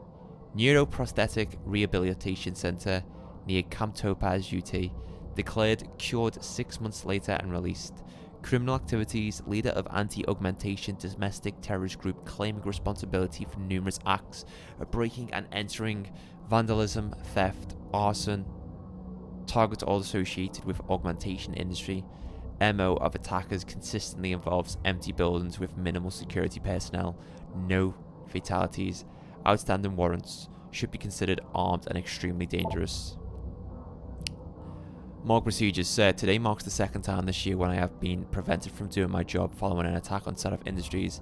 Neuroprosthetic Rehabilitation Center near Camp Topaz, UT. Declared cured 6 months later and released. Criminal activities. Leader of anti-augmentation domestic terrorist group claiming responsibility for numerous acts of breaking and entering, vandalism, theft, arson. Targets all associated with augmentation industry. MO of attackers consistently involves empty buildings with minimal security personnel. No fatalities. Outstanding warrants. Should be considered armed and extremely dangerous. Morgue procedures. Sir, today marks the second time this year when I have been prevented from doing my job following an attack on Sarif Industries.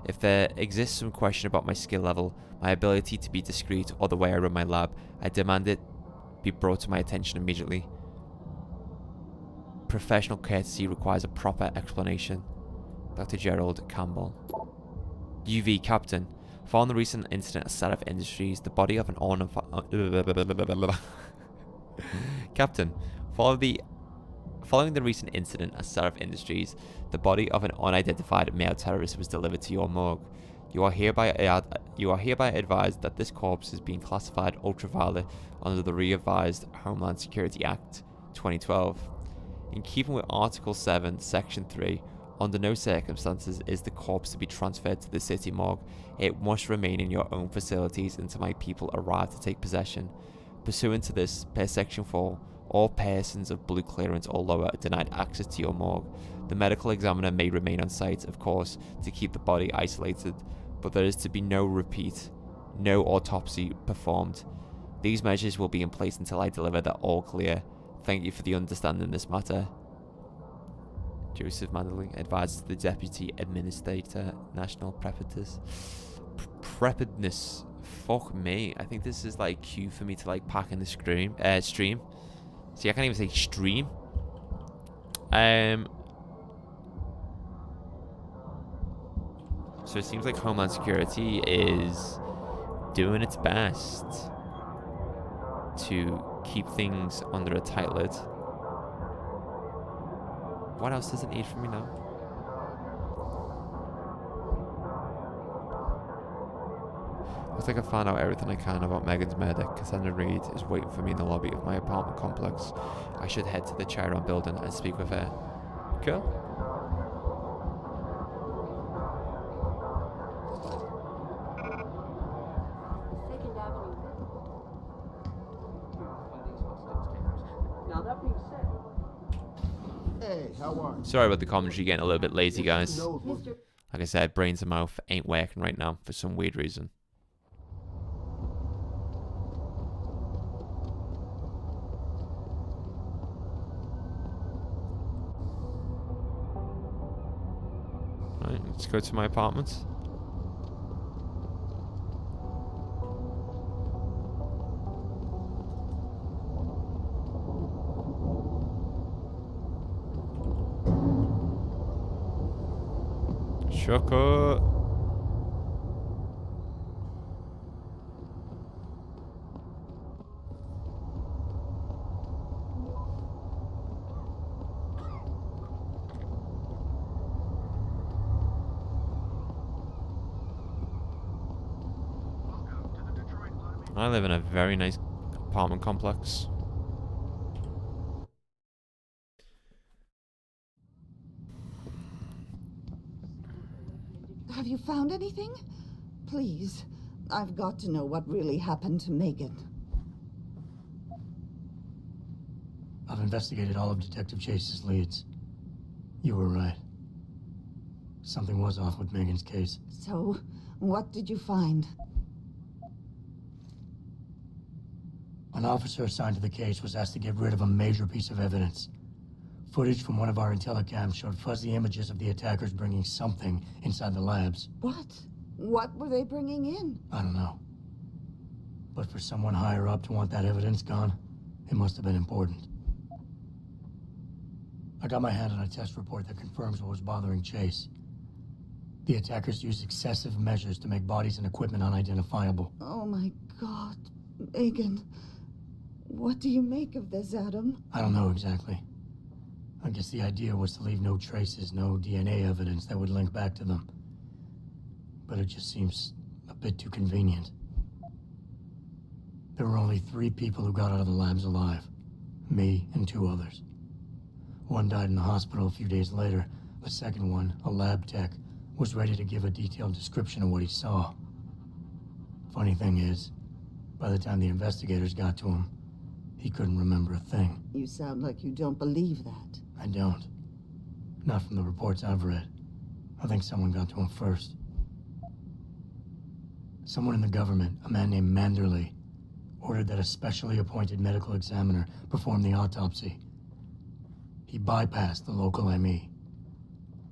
If there exists some question about my skill level, my ability to be discreet, or the way I run my lab, I demand it be brought to my attention immediately. Professional courtesy requires a proper explanation. Dr. Gerald Campbell. UV Captain. Following the recent incident at Sarif Industries, the body of an Captain. Following the recent incident at Sarif Industries, the body of an unidentified male terrorist was delivered to your morgue. You are hereby advised that this corpse is being classified ultraviolet under the revised Homeland Security Act 2012. In keeping with Article 7, Section 3, under no circumstances is the corpse to be transferred to the city morgue. It must remain in your own facilities until my people arrive to take possession. Pursuant to this, per Section 4, all persons of blue clearance or lower are denied access to your morgue. The medical examiner may remain on site, of course, to keep the body isolated, but there is to be no autopsy performed. These measures will be in place until I deliver the all clear. Thank you for the understanding in this matter. Joseph Manderly, advised to the Deputy Administrator, National Preparedness. Fuck me. I think this is like cue for me to like pack in the stream. See, I can't even say stream. So it seems like Homeland Security is doing its best to keep things under a tight lid. What else does it need from me now? Looks like I found out everything I can about Megan's murder. Cassandra Reed is waiting for me in the lobby of my apartment complex. I should head to the Chiron building and speak with her. Cool. Now that being said, hey, how are you? Sorry about the commentary getting a little bit lazy, guys. Like I said, brains and mouth ain't working right now for some weird reason. Right, let's go to my apartment. Choco. I live in a very nice apartment complex. Have you found anything? Please, I've got to know what really happened to Megan. I've investigated all of Detective Chase's leads. You were right. Something was off with Megan's case. So, what did you find? An officer assigned to the case was asked to get rid of a major piece of evidence. Footage from one of our intellicams showed fuzzy images of the attackers bringing something inside the labs. What? What were they bringing in? I don't know. But for someone higher up to want that evidence gone, it must have been important. I got my hand on a test report that confirms what was bothering Chase. The attackers used excessive measures to make bodies and equipment unidentifiable. Oh my God, Megan. What do you make of this, Adam? I don't know exactly. I guess the idea was to leave no traces, no DNA evidence that would link back to them. But it just seems a bit too convenient. There were only 3 people who got out of the labs alive. Me and 2 others. One died in the hospital a few days later. The second one, a lab tech, was ready to give a detailed description of what he saw. Funny thing is, by the time the investigators got to him, he couldn't remember a thing. You sound like you don't believe that. I don't. Not from the reports I've read. I think someone got to him first. Someone in the government, a man named Manderley, ordered that a specially appointed medical examiner perform the autopsy. He bypassed the local ME.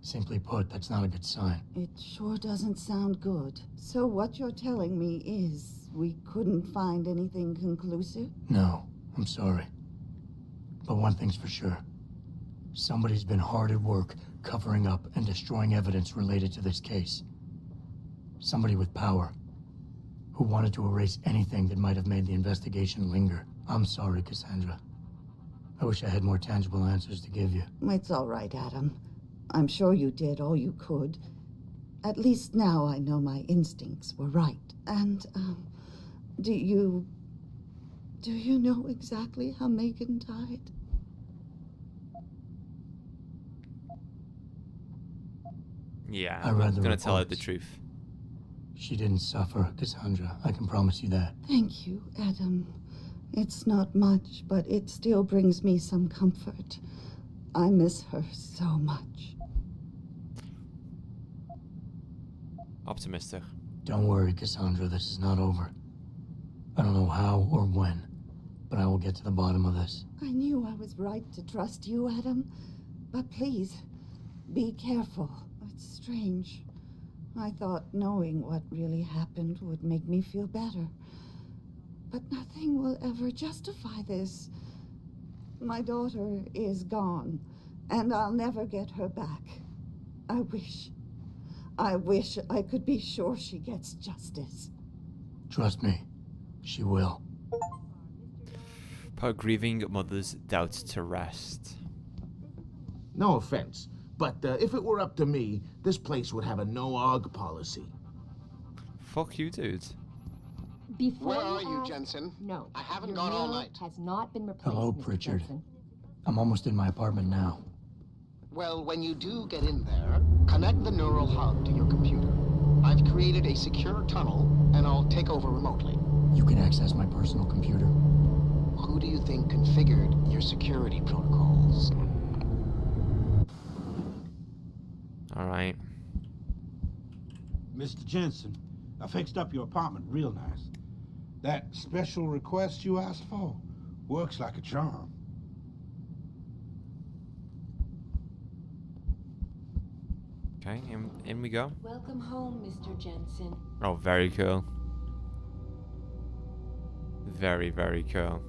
Simply put, that's not a good sign. It sure doesn't sound good. So what you're telling me is we couldn't find anything conclusive? No, I'm sorry. But one thing's for sure. Somebody's been hard at work covering up and destroying evidence related to this case. Somebody with power, who wanted to erase anything that might have made the investigation linger. I'm sorry, Cassandra. I wish I had more tangible answers to give you. It's all right, Adam. I'm sure you did all you could. At least now I know my instincts were right. And, do you know exactly how Megan died? Yeah, I read I'm the gonna tell her reports. the truth. She didn't suffer, Cassandra. I can promise you that. Thank you, Adam. It's not much, but it still brings me some comfort. I miss her so much. Optimistic. Don't worry, Cassandra. This is not over. I don't know how or when, but I will get to the bottom of this. I knew I was right to trust you, Adam. But please, be careful. It's strange. I thought knowing what really happened would make me feel better. But nothing will ever justify this. My daughter is gone, and I'll never get her back. I wish I could be sure she gets justice. Trust me, she will. Put a grieving mother's doubts to rest. No offense, but if it were up to me, this place would have a no-aug policy. Fuck you, dude. Before Where are you you, ask- Jensen? No. I haven't your gone all mail night. Has not been replaced. Hello, Mr. Pritchard. Jensen. I'm almost in my apartment now. Well, when you do get in there, connect the neural hub to your computer. I've created a secure tunnel, and I'll take over remotely. You can access my personal computer. Who do you think configured your security protocols? Alright. Mr. Jensen, I fixed up your apartment real nice. That special request you asked for works like a charm. Okay, in we go. Welcome home, Mr. Jensen. Oh, very cool. Very, very cool.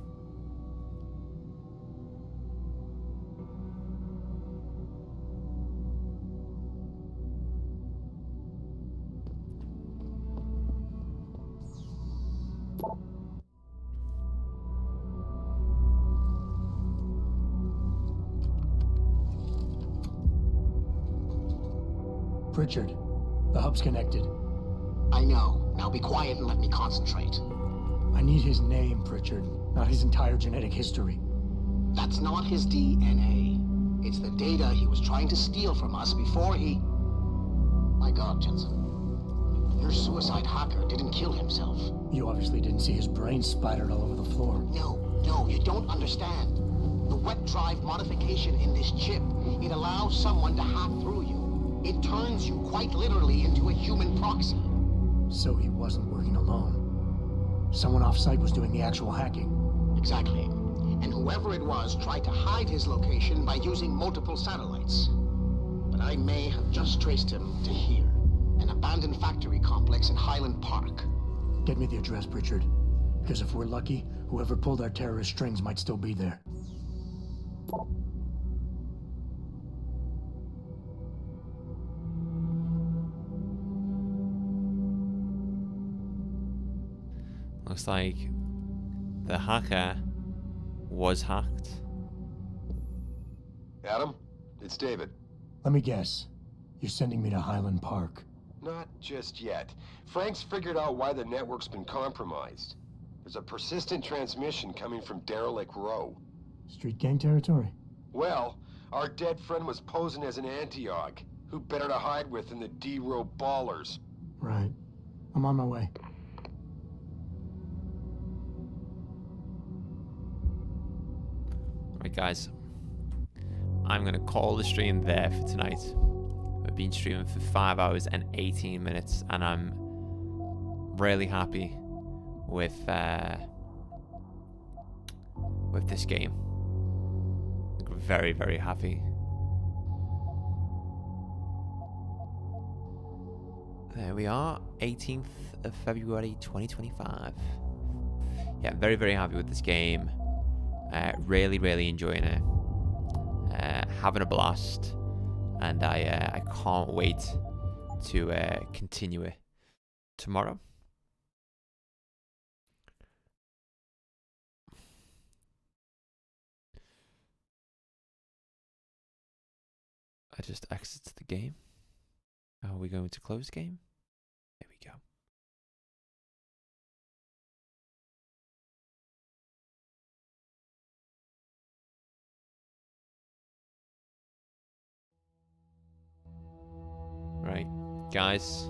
Pritchard, the hub's connected. I know. Now be quiet and let me concentrate. I need his name, Pritchard, not his entire genetic history. That's not his DNA. It's the data he was trying to steal from us before he... My God, Jensen. Your suicide hacker didn't kill himself. You obviously didn't see his brain splattered all over the floor. No, you don't understand. The wet drive modification in this chip, it allows someone to hack through you. It turns you quite literally into a human proxy. So he wasn't working alone. Someone off-site was doing the actual hacking. Exactly. And whoever it was tried to hide his location by using multiple satellites. But I may have just traced him to here, an abandoned factory complex in Highland Park. Get me the address, Pritchard. Because if we're lucky, whoever pulled our terrorist strings might still be there. Looks like the hacker was hacked. Adam, it's David. Let me guess. You're sending me to Highland Park. Not just yet. Frank's figured out why the network's been compromised. There's a persistent transmission coming from Derelict Row. Street gang territory? Well, our dead friend was posing as an anti-aug. Who better to hide with than the D-Row ballers? Right. I'm on my way. Alright guys, I'm going to call the stream there for tonight. I've been streaming for 5 hours and 18 minutes and I'm really happy with this game. Very, very happy. There we are, 18th of February 2025. Yeah, very, very happy with this game. Really, really enjoying it. Having a blast. And I can't wait to continue it tomorrow. I just exited the game. Are we going to close game? There we go. Right, guys.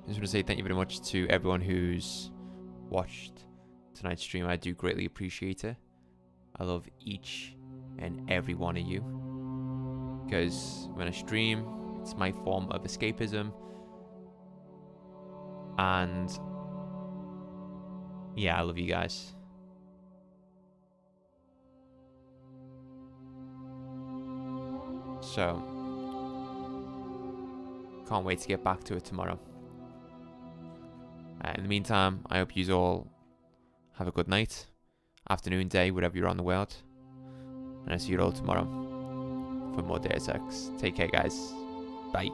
I just want to say thank you very much to everyone who's watched tonight's stream. I do greatly appreciate it. I love each and every one of you. Because when I stream, it's my form of escapism. And yeah, I love you guys. So, can't wait to get back to it tomorrow. In the meantime, I hope you all have a good night, afternoon, day, wherever you're on the world. And I'll see you all tomorrow for more Deus Ex. Take care, guys. Bye.